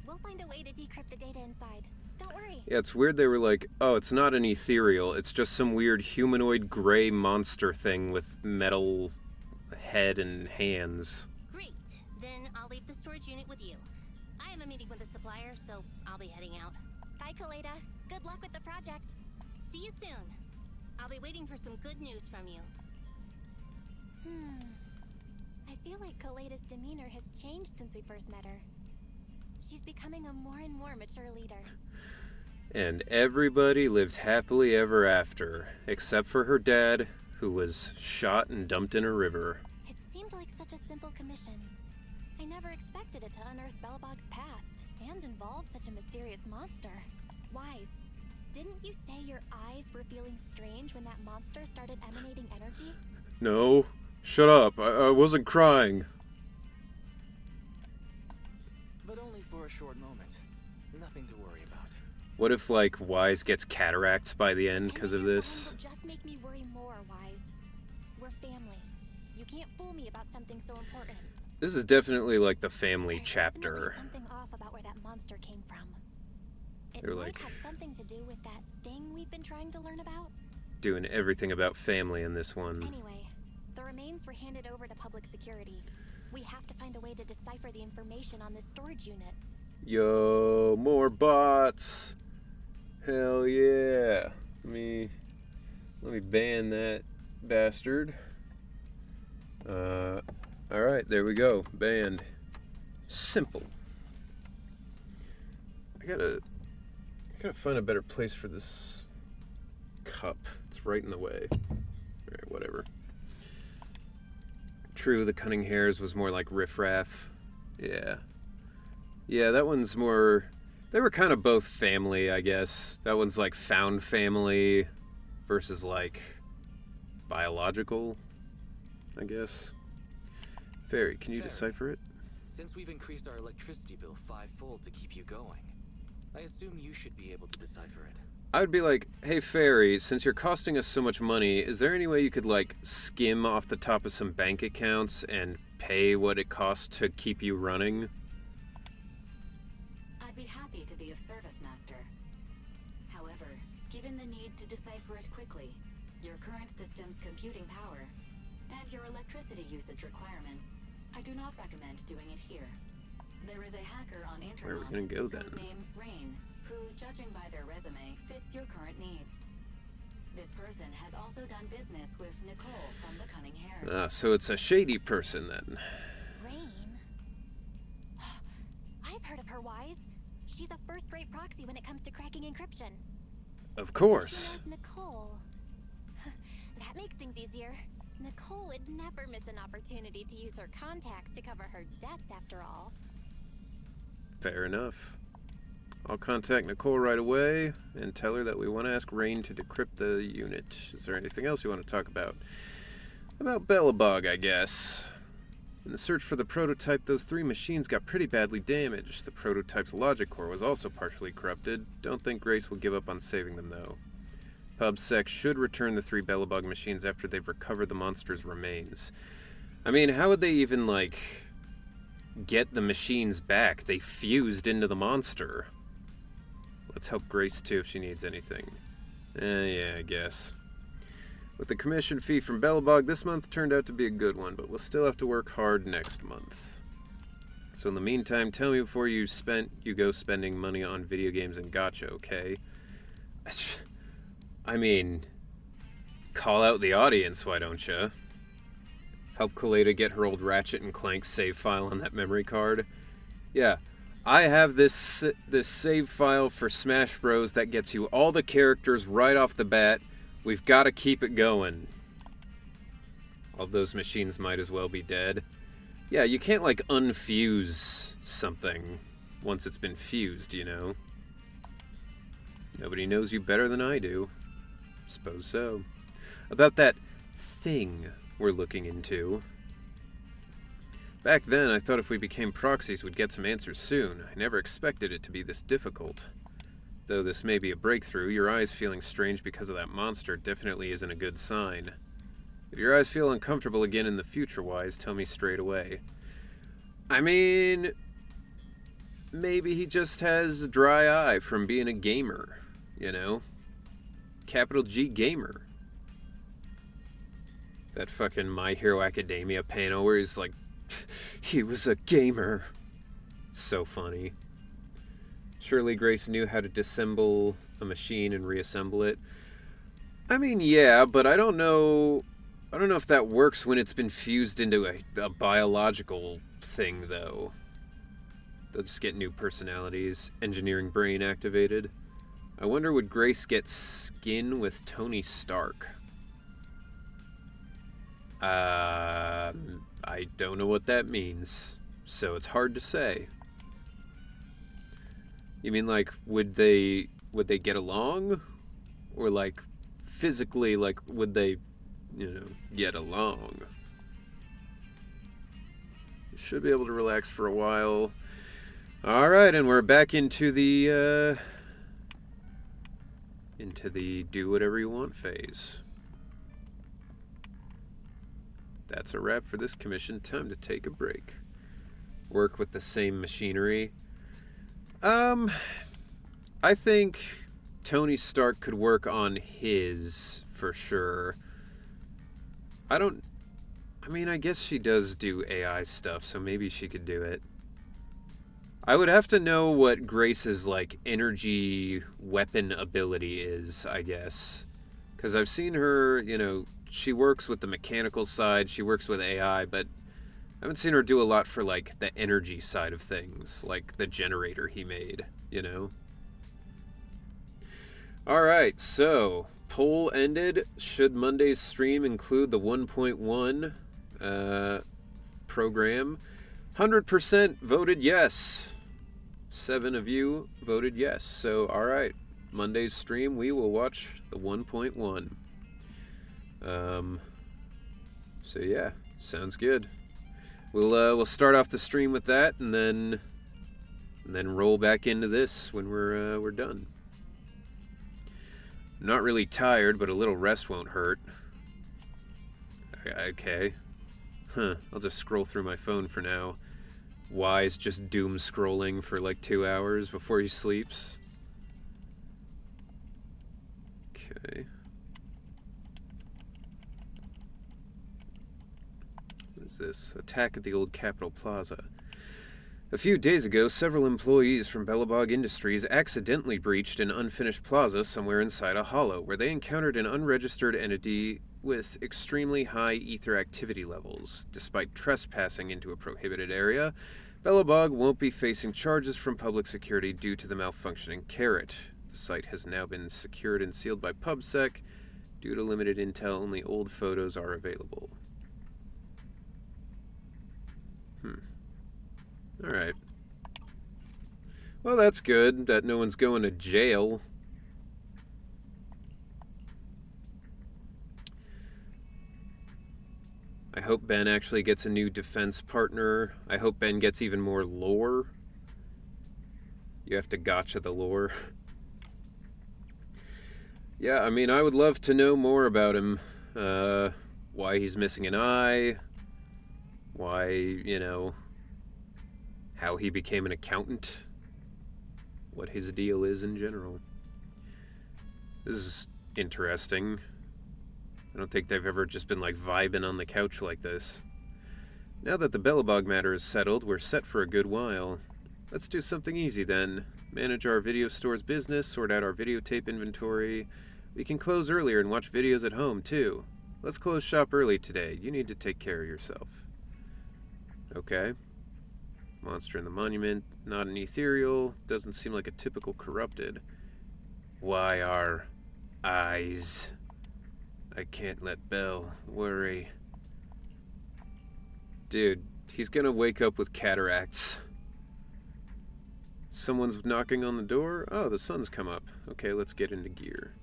We'll find a way to decrypt the data inside. Don't worry. Yeah, it's weird they were like, oh, it's not an ethereal, it's just some weird humanoid gray monster thing with metal head and hands. Great. Then I'll leave the storage unit with you. I have a meeting with the supplier, so I'll be heading out. Bye, Kaleda. Good luck with the project. See you soon. I'll be waiting for some good news from you. I feel like Kaleda's demeanor has changed since we first met her. She's becoming a more and more mature leader. And everybody lived happily ever after, except for her dad, who was shot and dumped in a river. It seemed like such a simple commission. I never expected it to unearth Belobog's past and involve such a mysterious monster. Wise, didn't you say your eyes were feeling strange when that monster started emanating energy? No, shut up, I wasn't crying. But only for a short moment. Nothing to worry about. What if, like, Wise gets cataracts by the end because of this? Will just make me worry more, Wise. We're family. You can't fool me about something so important. This is definitely like the family There's chapter. definitely something off about where that monster came from. It They're might like have something to do with that thing we've been trying to learn about. doing everything about family in this one. Anyway, the remains were handed over to public security. We have to find a way to decipher the information on this storage unit. Yo, more bots. Hell yeah. Let me ban that bastard. Alright, there we go. Banned. Simple. I gotta find a better place for this cup. It's right in the way. Alright, whatever. True, the Cunning Hares was more like riffraff. Yeah. Yeah, that one's more... They were kind of both family, I guess. That one's like found family versus like biological, I guess. Fairy, can you decipher it? Since we've increased our electricity bill 5-fold to keep you going, I assume you should be able to decipher it. I would be like, hey Fairy, since you're costing us so much money, is there any way you could like skim off the top of some bank accounts and pay what it costs to keep you running? I'd be happy to be of service, Master. However, given the need to decipher it quickly, your current system's computing power, and your electricity usage requirements, I do not recommend doing it here. There is a hacker on Internet, Where are we gonna go then? codenamed Rain, who, judging by their resume, fits your current needs. This person has also done business with Nicole from the Cunning Hares. Ah, so it's a shady person then. Rain? I've heard of her, Wise. She's a first-rate proxy when it comes to cracking encryption. Of She course. knows Nicole. That makes things easier. Nicole would never miss an opportunity to use her contacts to cover her debts, after all. Fair enough. I'll contact Nicole right away and tell her that we want to ask Rain to decrypt the unit. Is there anything else you want to talk about? About Belobog, I guess. In the search for the prototype, those 3 machines got pretty badly damaged. The prototype's logic core was also partially corrupted. Don't think Grace will give up on saving them, though. PubSec should return the 3 Belobog machines after they've recovered the monster's remains. I mean, how would they even, like, get the machines back? They fused into the monster. Let's help Grace, too, if she needs anything. Yeah, I guess. With the commission fee from Belobog, this month turned out to be a good one, but we'll still have to work hard next month. So in the meantime, tell me before you go spending money on video games and gacha, okay? I mean, call out the audience, why don't you? Help Kaleda get her old Ratchet and Clank save file on that memory card. Yeah, I have this save file for Smash Bros. That gets you all the characters right off the bat. We've got to keep it going. All those machines might as well be dead. Yeah, you can't, like, unfuse something once it's been fused, you know? Nobody knows you better than I do. Suppose so. About that thing we're looking into. Back then, I thought if we became proxies, we'd get some answers soon. I never expected it to be this difficult. Though this may be a breakthrough, your eyes feeling strange because of that monster definitely isn't a good sign. If your eyes feel uncomfortable again in the future, Wise, tell me straight away. I mean, maybe he just has a dry eye from being a gamer, you know? Capital G gamer. That fucking My Hero Academia panel where he's like, he was a gamer. So funny. Surely Grace knew how to disassemble a machine and reassemble it. I mean, yeah, but I don't know if that works when it's been fused into a biological thing, though. They'll just get new personalities. Engineering brain activated. I wonder, would Grace get skin with Tony Stark? I don't know what that means, so it's hard to say. You mean, like, would they get along? Or, like, physically, like, would they, you know, get along? Should be able to relax for a while. Alright, and we're back into the do whatever you want phase. That's a wrap for this commission. Time to take a break. Work with the same machinery. I think Tony Stark could work on his, for sure. I mean, I guess she does do AI stuff, so maybe she could do it. I would have to know what Grace's, like, energy weapon ability is, I guess. Because I've seen her, you know, she works with the mechanical side, she works with AI, but I haven't seen her do a lot for, like, the energy side of things, like the generator he made. you know. Alright, so poll ended. Should Monday's stream include the 1.1 program? 100% voted yes. 7 of you voted yes. So, alright, Monday's stream, we will watch the 1.1. So yeah, sounds good. We'll start off the stream with that, and then roll back into this when we're done. I'm not really tired, but a little rest won't hurt. Okay. I'll just scroll through my phone for now. Wise just doom scrolling for like 2 hours before he sleeps. Okay. What is this? Attack at the old Capitol Plaza. A few days ago, several employees from Belobog Industries accidentally breached an unfinished plaza somewhere inside a hollow, where they encountered an unregistered entity with extremely high ether activity levels. Despite trespassing into a prohibited area, Belobog won't be facing charges from public security due to the malfunctioning carrot. The site has now been secured and sealed by PubSec. Due to limited intel, only old photos are available. Alright. Well, that's good, that no one's going to jail. I hope Ben actually gets a new defense partner. I hope Ben gets even more lore. You have to gotcha the lore. Yeah, I mean, I would love to know more about him. Why he's missing an eye. Why, you know, how he became an accountant. What his deal is in general. This is interesting. I don't think they've ever just been like vibing on the couch like this. Now that the Belobog matter is settled, we're set for a good while. Let's do something easy then. Manage our video store's business, sort out our videotape inventory. We can close earlier and watch videos at home too. Let's close shop early today. You need to take care of yourself. Okay. Monster in the monument, not an ethereal, doesn't seem like a typical corrupted. Why our eyes? I can't let Belle worry. Dude, he's gonna wake up with cataracts. Someone's knocking on the door? Oh, the sun's come up. Okay, let's get into gear.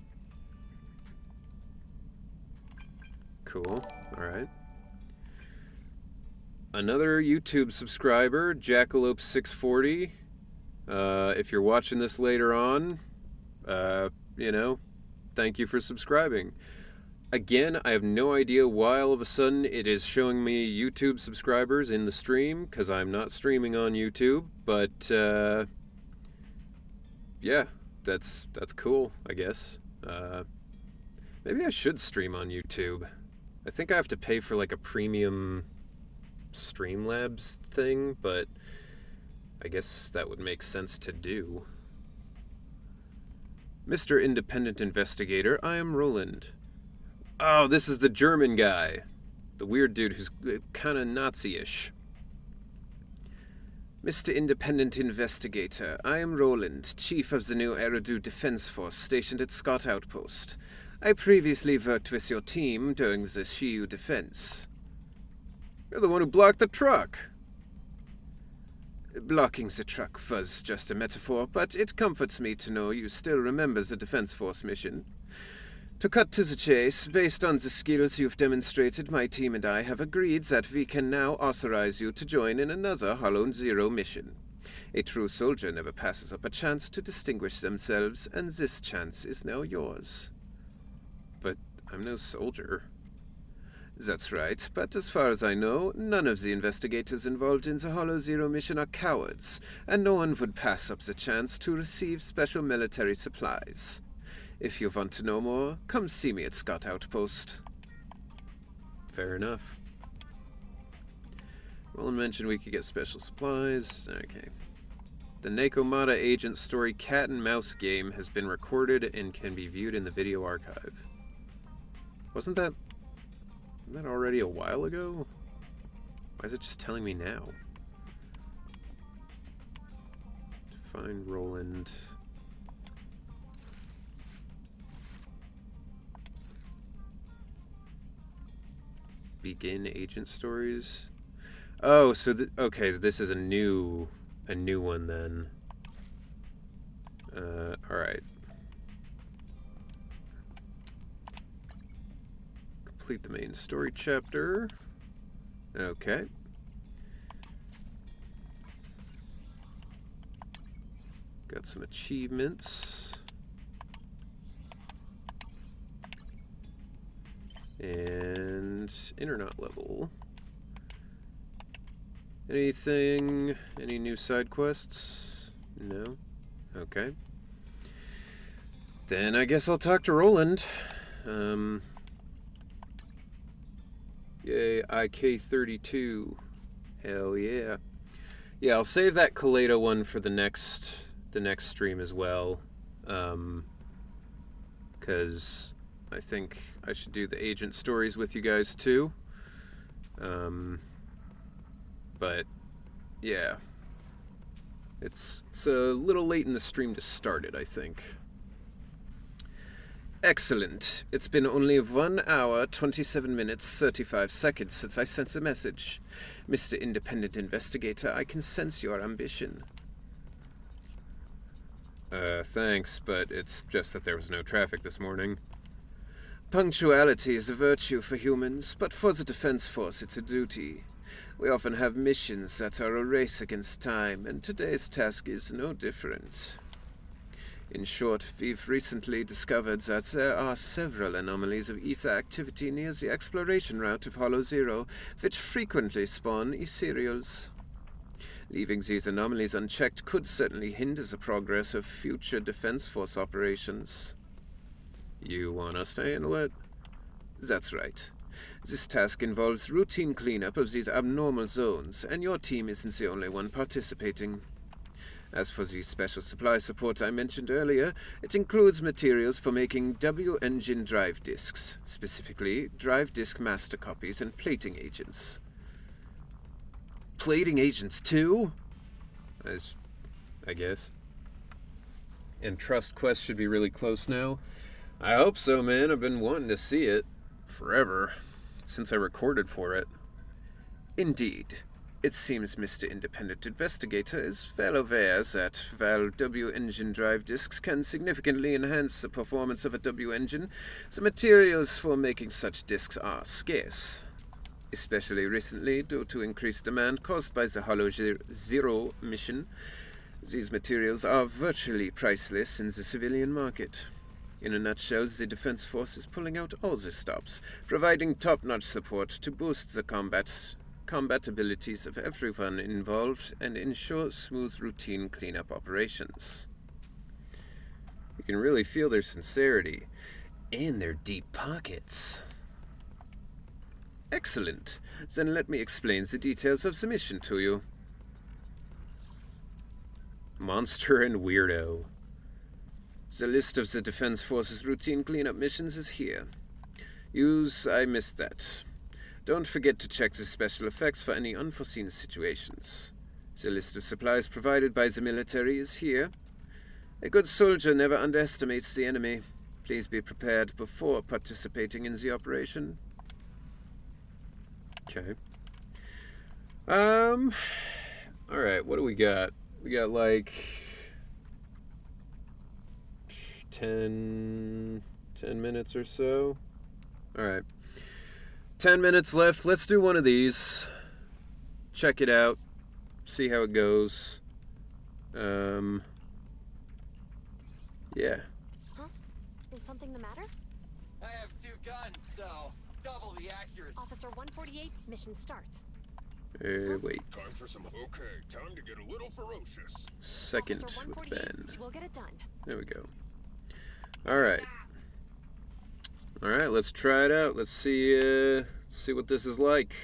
Cool, alright. Another YouTube subscriber, Jackalope640. If you're watching this later on, you know, thank you for subscribing. Again, I have no idea why all of a sudden it is showing me YouTube subscribers in the stream, because I'm not streaming on YouTube, but, yeah, that's cool, I guess. Maybe I should stream on YouTube. I think I have to pay for, like, a premium Streamlabs thing, but I guess that would make sense to do. Mr. Independent Investigator, I am Roland. Oh, this is the German guy. The weird dude who's kind of Nazi-ish. Mr. Independent Investigator, I am Roland, Chief of the new Eridu Defense Force stationed at Scott Outpost. I previously worked with your team during the Shiyu defense. You're the one who blocked the truck. Blocking the truck was just a metaphor, but it comforts me to know you still remember the Defense Force mission. To cut to the chase, based on the skills you've demonstrated, my team and I have agreed that we can now authorize you to join in another Hollow Zero mission. A true soldier never passes up a chance to distinguish themselves, and this chance is now yours. But I'm no soldier. That's right, but as far as I know, none of the investigators involved in the Hollow Zero mission are cowards, and no one would pass up the chance to receive special military supplies. If you want to know more, come see me at Scott Outpost. Fair enough. Roland mentioned we could get special supplies. Okay. The Nekomata agent story Cat and Mouse game has been recorded and can be viewed in the video archive. Wasn't that already a while ago? Why is it just telling me now? Find Roland. Begin agent stories. Oh, so okay, this is a new one then. All right. Complete the main story chapter. Okay. Got some achievements. And internet level. Anything? Any new side quests? No? Okay. Then I guess I'll talk to Roland. Yay, IK32. Hell yeah. Yeah, I'll save that Kaleda one for the next stream as well. Because I think I should do the agent stories with you guys too. But yeah. It's a little late in the stream to start it, I think. Excellent. It's been only 1 hour, 27 minutes, 35 seconds since I sent a message. Mr. Independent Investigator, I can sense your ambition. Thanks, but it's just that there was no traffic this morning. Punctuality is a virtue for humans, but for the Defense Force it's a duty. We often have missions that are a race against time, and today's task is no different. In short, we've recently discovered that there are several anomalies of ether activity near the exploration route of Hollow Zero, which frequently spawn ethereals. Leaving these anomalies unchecked could certainly hinder the progress of future Defense Force operations. You want us to handle it? That's right. This task involves routine cleanup of these abnormal zones, and your team isn't the only one participating. As for the special supply support I mentioned earlier, it includes materials for making W-engine drive disks, specifically drive disk master copies and plating agents. Plating agents too? I guess. And Trust Quest should be really close now. I hope so, man. I've been wanting to see it forever, since I recorded for it. Indeed. It seems Mr. Independent Investigator is well aware that while W-engine drive disks can significantly enhance the performance of a W-engine, the materials for making such disks are scarce. Especially recently, due to increased demand caused by the Hollow Zero mission, these materials are virtually priceless in the civilian market. In a nutshell, the Defense Force is pulling out all the stops, providing top-notch support to boost the combat abilities of everyone involved and ensure smooth routine cleanup operations. You can really feel their sincerity and their deep pockets. Excellent. Then let me explain the details of the mission to you. Monster and Weirdo. The list of the Defense Force's routine cleanup missions is here. I missed that. Don't forget to check the special effects for any unforeseen situations. The list of supplies provided by the military is here. A good soldier never underestimates the enemy. Please be prepared before participating in the operation. Okay. Alright, what do we got? We got like 10 minutes or so. Alright. 10 minutes left. Let's do one of these. Check it out. See how it goes. Yeah. Huh? Is something the matter? I have 2 guns, so double the accuracy. Officer 148, mission start. Wait. Time for some. Okay, time to get a little ferocious. Second Officer with 148, Ben. we'll get it done. There we go. Alright. Alright, let's try it out. Let's see what this is like.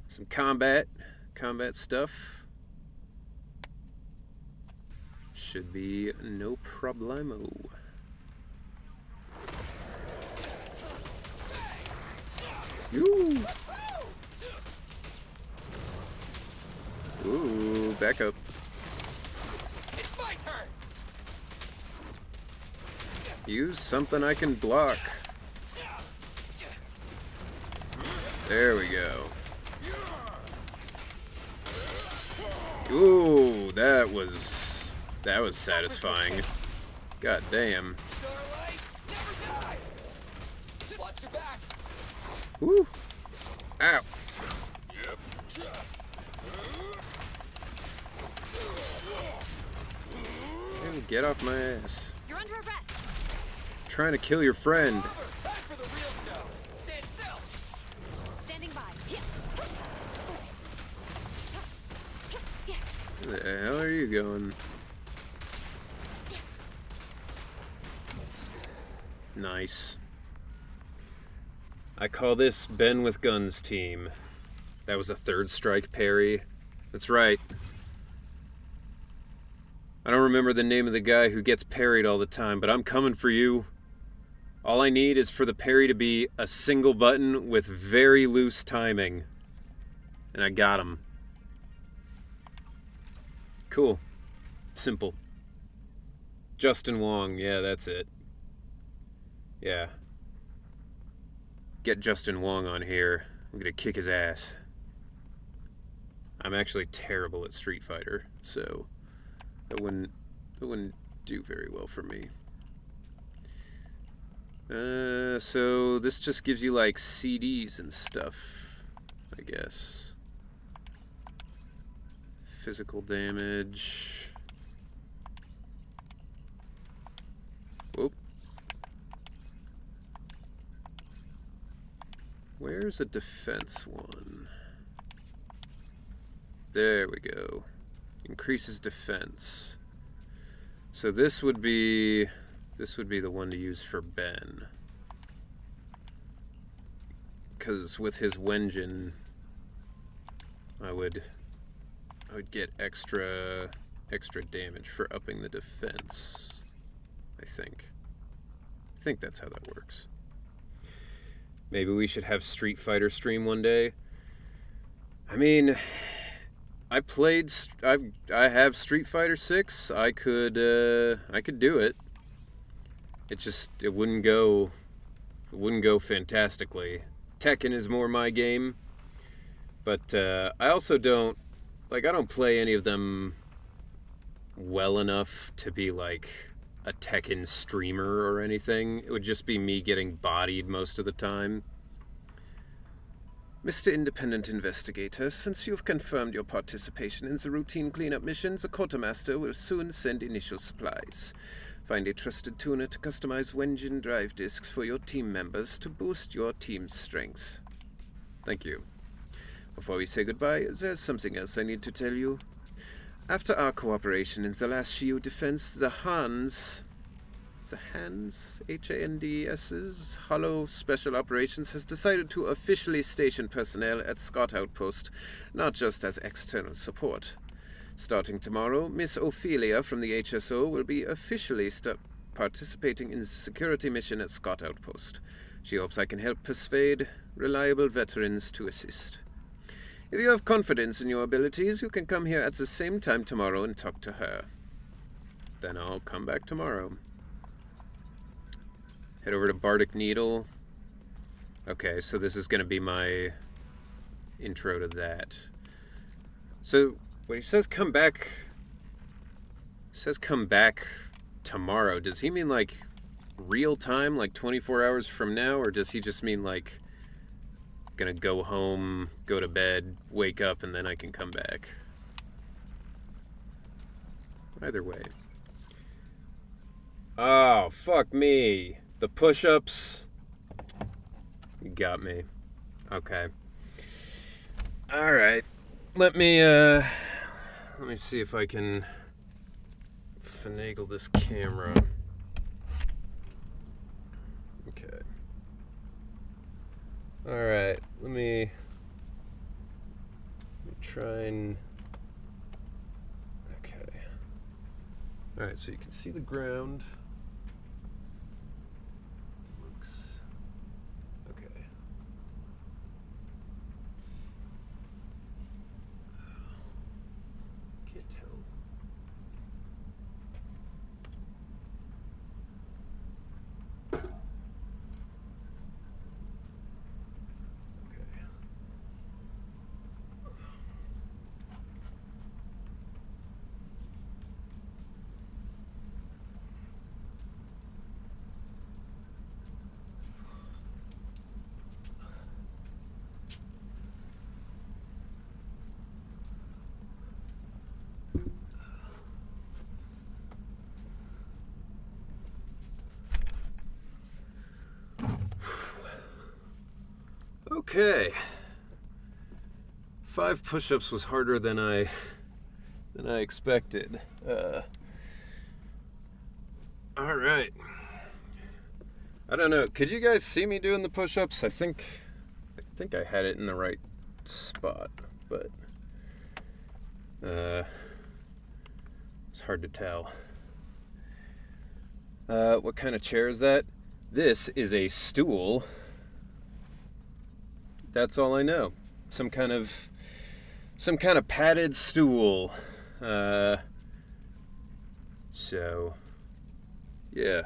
Some combat stuff. Should be no problemo. Ooh, back up. It's Use something I can block. There we go. Ooh, that was satisfying. God damn. Starlight never dies. Watch your back. Woo. Ow. Damn, get off my ass. You're under arrest. Trying to kill your friend. Time for the real show. Stand still. Standing by. Where the hell are you going? Nice. I call this Ben with Guns team. That was a third strike parry. That's right. I don't remember the name of the guy who gets parried all the time, but I'm coming for you. All I need is for the parry to be a single button with very loose timing. And I got him. Cool. Simple. Justin Wong, yeah, that's it. Yeah. Get Justin Wong on here. I'm gonna kick his ass. I'm actually terrible at Street Fighter, so that wouldn't do very well for me. So this just gives you like CDs and stuff, I guess. Physical damage. Whoop. Where's a defense one? There we go. Increases defense. So this would be the one to use for Ben. Because with his Wenjin, I would get extra damage for upping the defense. I think that's how that works. Maybe we should have Street Fighter stream one day. I mean, I have Street Fighter 6. I could do it. It wouldn't go fantastically. Tekken is more my game, but I also don't play any of them well enough to be like a Tekken streamer or anything. It would just be me getting bodied most of the time. Mr. Independent Investigator, since you've confirmed your participation in the routine cleanup mission, the quartermaster will soon send initial supplies. Find a trusted tuner to customize Wenjin drive discs for your team members to boost your team's strengths. Thank you. Before we say goodbye, there's something else I need to tell you. After our cooperation in the last Shiyu defense, the Hands, H-A-N-D-S's, Hollow Special Operations has decided to officially station personnel at Scott Outpost, not just as external support. Starting tomorrow, Miss Ophelia from the HSO will be officially participating in the security mission at Scott Outpost. She hopes I can help persuade reliable veterans to assist. If you have confidence in your abilities, you can come here at the same time tomorrow and talk to her. Then I'll come back tomorrow. Head over to Bardic Needle. Okay, so this is going to be my intro to that. So when he says come back tomorrow, does he mean like real time, like 24 hours from now, or does he just mean like gonna go home, go to bed, wake up, and then I can come back? Either way. Oh, fuck me. The push-ups. You got me. Okay. Alright. Let me see if I can finagle this camera. Okay. Alright, let me try and... Okay. Alright, so you can see the ground. Looks... Okay. Can't tell. Okay. 5 push-ups was harder than I expected. All right. I don't know. Could you guys see me doing the push-ups? I think I had it in the right spot, but it's hard to tell. What kind of chair is that? This is a stool. That's all I know. Some kind of padded stool. So yeah.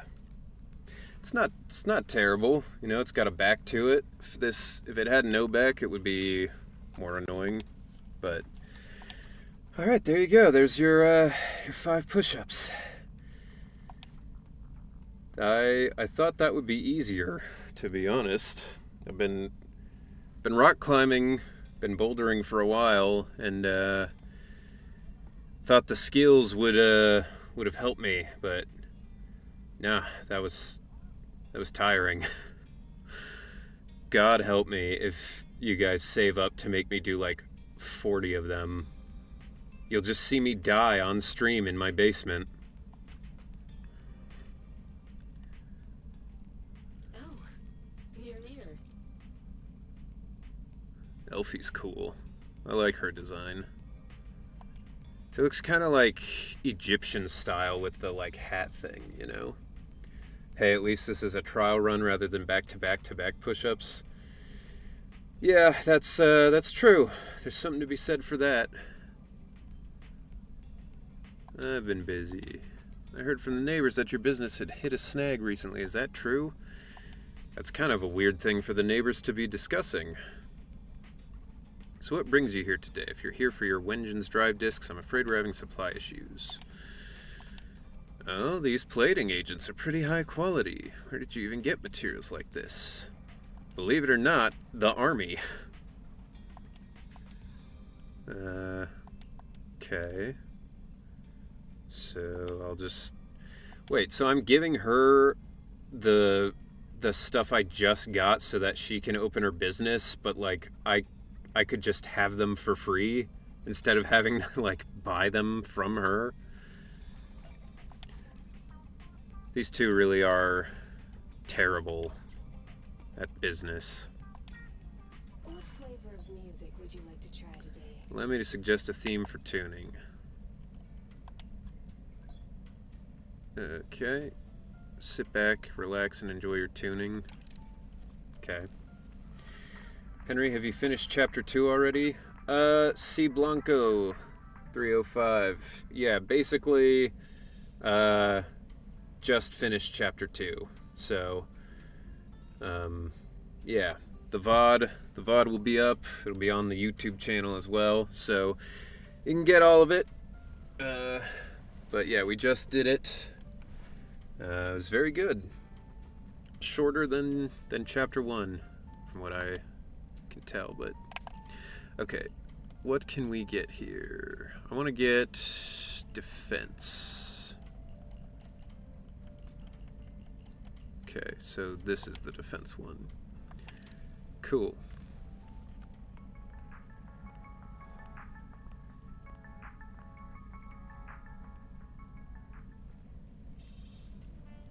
It's not terrible. You know, it's got a back to it. If it had no back, it would be more annoying. But all right, there you go. There's your 5 push-ups. I thought that would be easier, to be honest. I've been rock climbing, been bouldering for a while, and thought the skills would have helped me, but nah, that was tiring. God help me if you guys save up to make me do like 40 of them. You'll just see me die on stream in my basement. Oh, you're here. Elfie's cool. I like her design. It looks kind of like Egyptian style with the like hat thing, you know? Hey, at least this is a trial run rather than back-to-back-to-back push-ups. Yeah, that's true. There's something to be said for that. I've been busy. I heard from the neighbors that your business had hit a snag recently. Is that true? That's kind of a weird thing for the neighbors to be discussing. So what brings you here today? If you're here for your Wengeance drive discs, I'm afraid we're having supply issues. Oh, these plating agents are pretty high quality. Where did you even get materials like this? Believe it or not, the army. Okay. So I'll just... Wait, so I'm giving her the stuff I just got so that she can open her business, but like I could just have them for free instead of having to like buy them from her. These two really are terrible at business. What flavor of music would you like to try today? Allow me to suggest a theme for tuning. Okay. Sit back, relax, and enjoy your tuning. Okay. Henry, have you finished chapter 2 already? C. Blanco 305. Yeah, basically, just finished chapter 2. So, yeah, the VOD will be up. It'll be on the YouTube channel as well, so you can get all of it. But yeah, we just did it. It was very good. Shorter than chapter 1, from what I can tell, but okay. What can we get here? I want to get defense. Okay, so this is the defense one. Cool.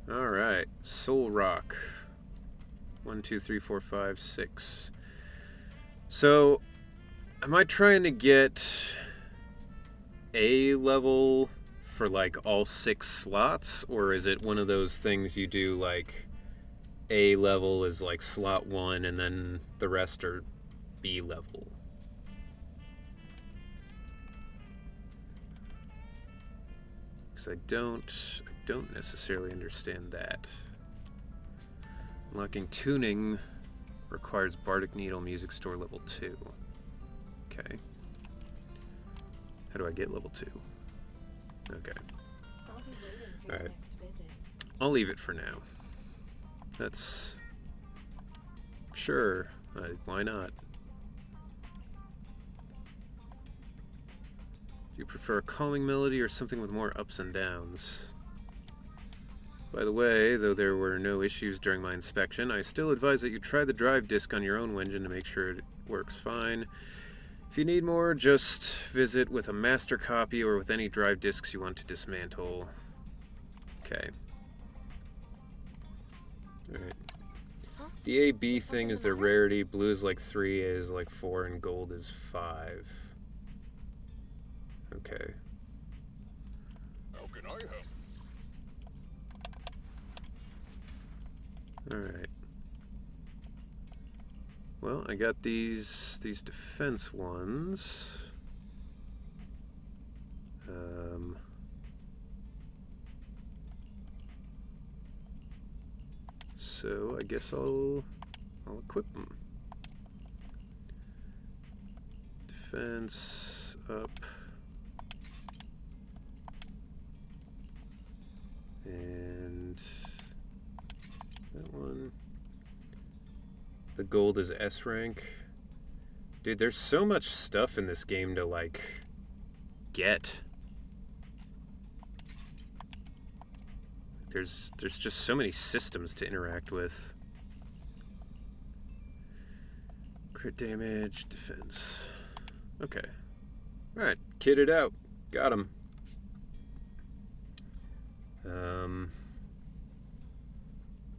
Alright, Soul Rock. 1, 2, 3, 4, 5, 6. So, am I trying to get A level for like all 6 slots? Or is it one of those things you do like A level is like slot 1 and then the rest are B level? Because I don't necessarily understand that. Unlocking tuning requires Bardic Needle Music Store level 2. Okay. How do I get level 2? Okay. I'll be waiting for your next visit. I'll leave it for now. That's... Sure. Why not? Do you prefer a calming melody or something with more ups and downs? By the way, though there were no issues during my inspection, I still advise that you try the drive disk on your own engine to make sure it works fine. If you need more, just visit with a master copy or with any drive disks you want to dismantle. Okay. Alright. The AB thing is their rarity. Blue is like 3, A is like 4, and gold is 5. Okay. How can I help? Alright. Well, I got these defense ones. So I guess I'll equip them. Defense up. And that one. The gold is S rank. Dude, there's so much stuff in this game to, like, get. There's just so many systems to interact with. Crit damage, defense. Okay. Alright, kitted out. Got him.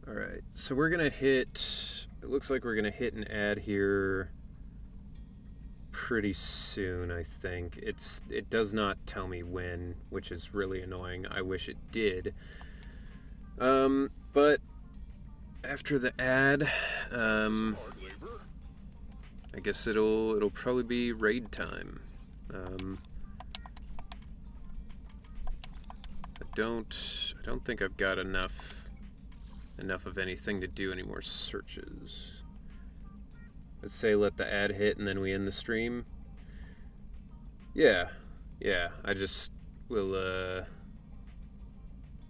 Alright, so we're gonna hit... It looks like we're gonna hit an ad here pretty soon, I think. It does not tell me when, which is really annoying. I wish it did. But after the ad, I guess it'll probably be raid time. I don't think I've got enough of anything to do any more searches. Let's say let the ad hit and then we end the stream. Yeah, I just will,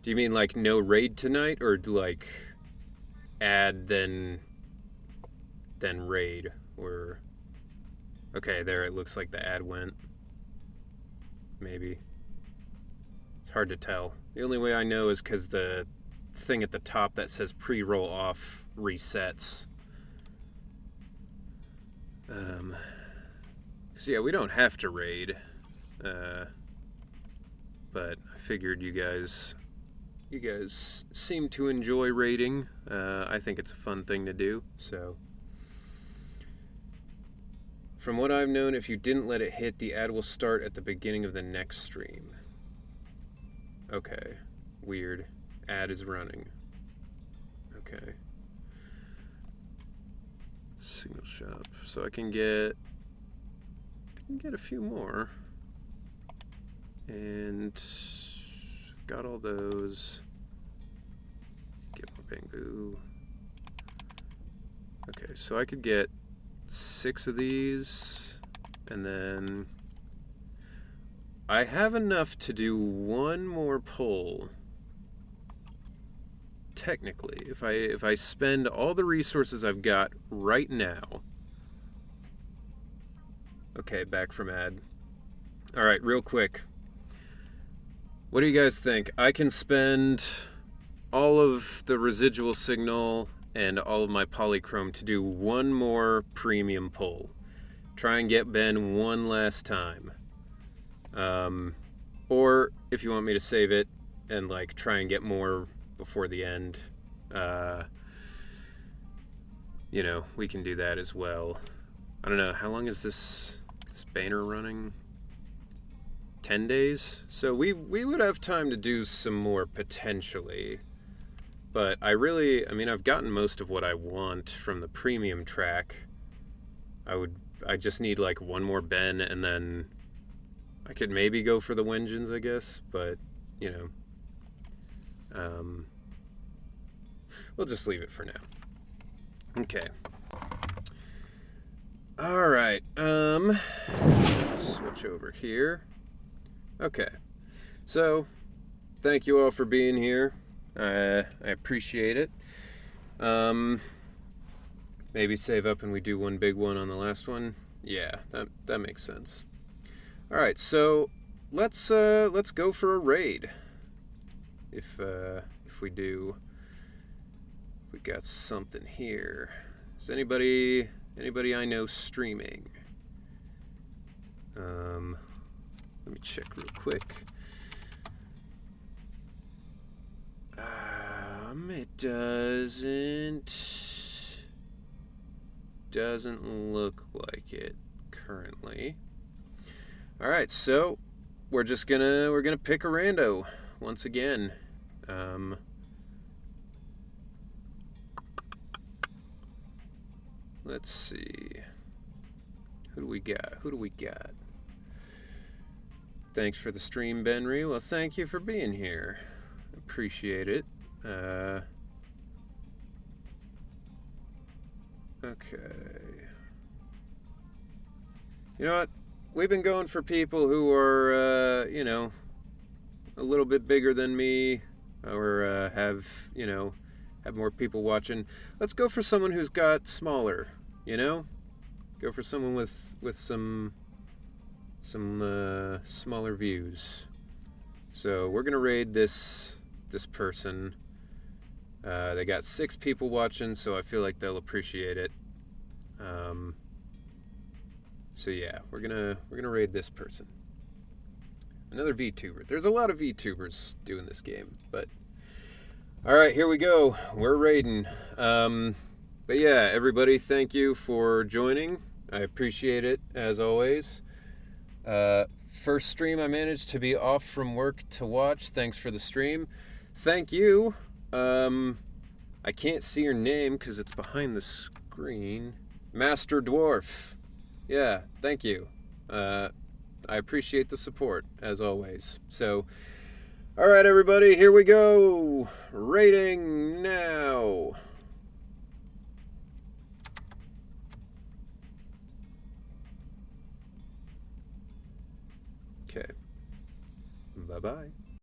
do you mean like no raid tonight, or like ad then raid, or... Okay, there, it looks like the ad went. Maybe. It's hard to tell. The only way I know is because the thing at the top that says pre-roll off resets. So yeah, we don't have to raid. But I figured you guys seem to enjoy raiding. I think it's a fun thing to do, so... From what I've known, if you didn't let it hit, the ad will start at the beginning of the next stream. Okay. Weird. Ad is running. Okay. Signal shop. So I can get a few more. And I've got all those. Get more bamboo. Okay, so I could get 6 of these, and then I have enough to do one more pull. Technically, if I spend all the resources I've got right now. Okay, back from ad. All right, real quick. What do you guys think? I can spend all of the residual signal and all of my polychrome to do one more premium pull. Try and get Ben one last time. Or if you want me to save it and like try and get more before the end, you know, we can do that as well. I don't know, how long is this banner running? 10 days? So we would have time to do some more potentially. But I mean, I've gotten most of what I want from the premium track. I just need like one more Ben, and then I could maybe go for the Wengens, I guess, but, you know, we'll just leave it for now. Okay. Alright, switch over here. Okay, so, thank you all for being here. I appreciate it. Maybe save up and we do one big one on the last one. Yeah, that makes sense. All right, so let's go for a raid. If if we do. We got something here. Is anybody I know streaming? Let me check real quick. It doesn't look like it currently. All right, so we're gonna pick a rando once again. Let's see. Who do we got? Thanks for the stream, Benry. Well, thank you for being here. Appreciate it. Okay. You know what? We've been going for people who are, a little bit bigger than me, or have more people watching. Let's go for someone who's got smaller, Go for someone with some smaller views. So we're gonna raid this person. They got 6 people watching, so I feel like they'll appreciate it. So yeah, we're gonna raid this person. Another VTuber. There's a lot of VTubers doing this game, but all right, here we go. We're raiding. But yeah, everybody, thank you for joining. I appreciate it as always. First stream I managed to be off from work to watch. Thanks for the stream. Thank you. I can't see your name because it's behind the screen. Master Dwarf. Yeah, thank you. I appreciate the support, as always. So, alright everybody, here we go. Rating now. Okay. Bye-bye.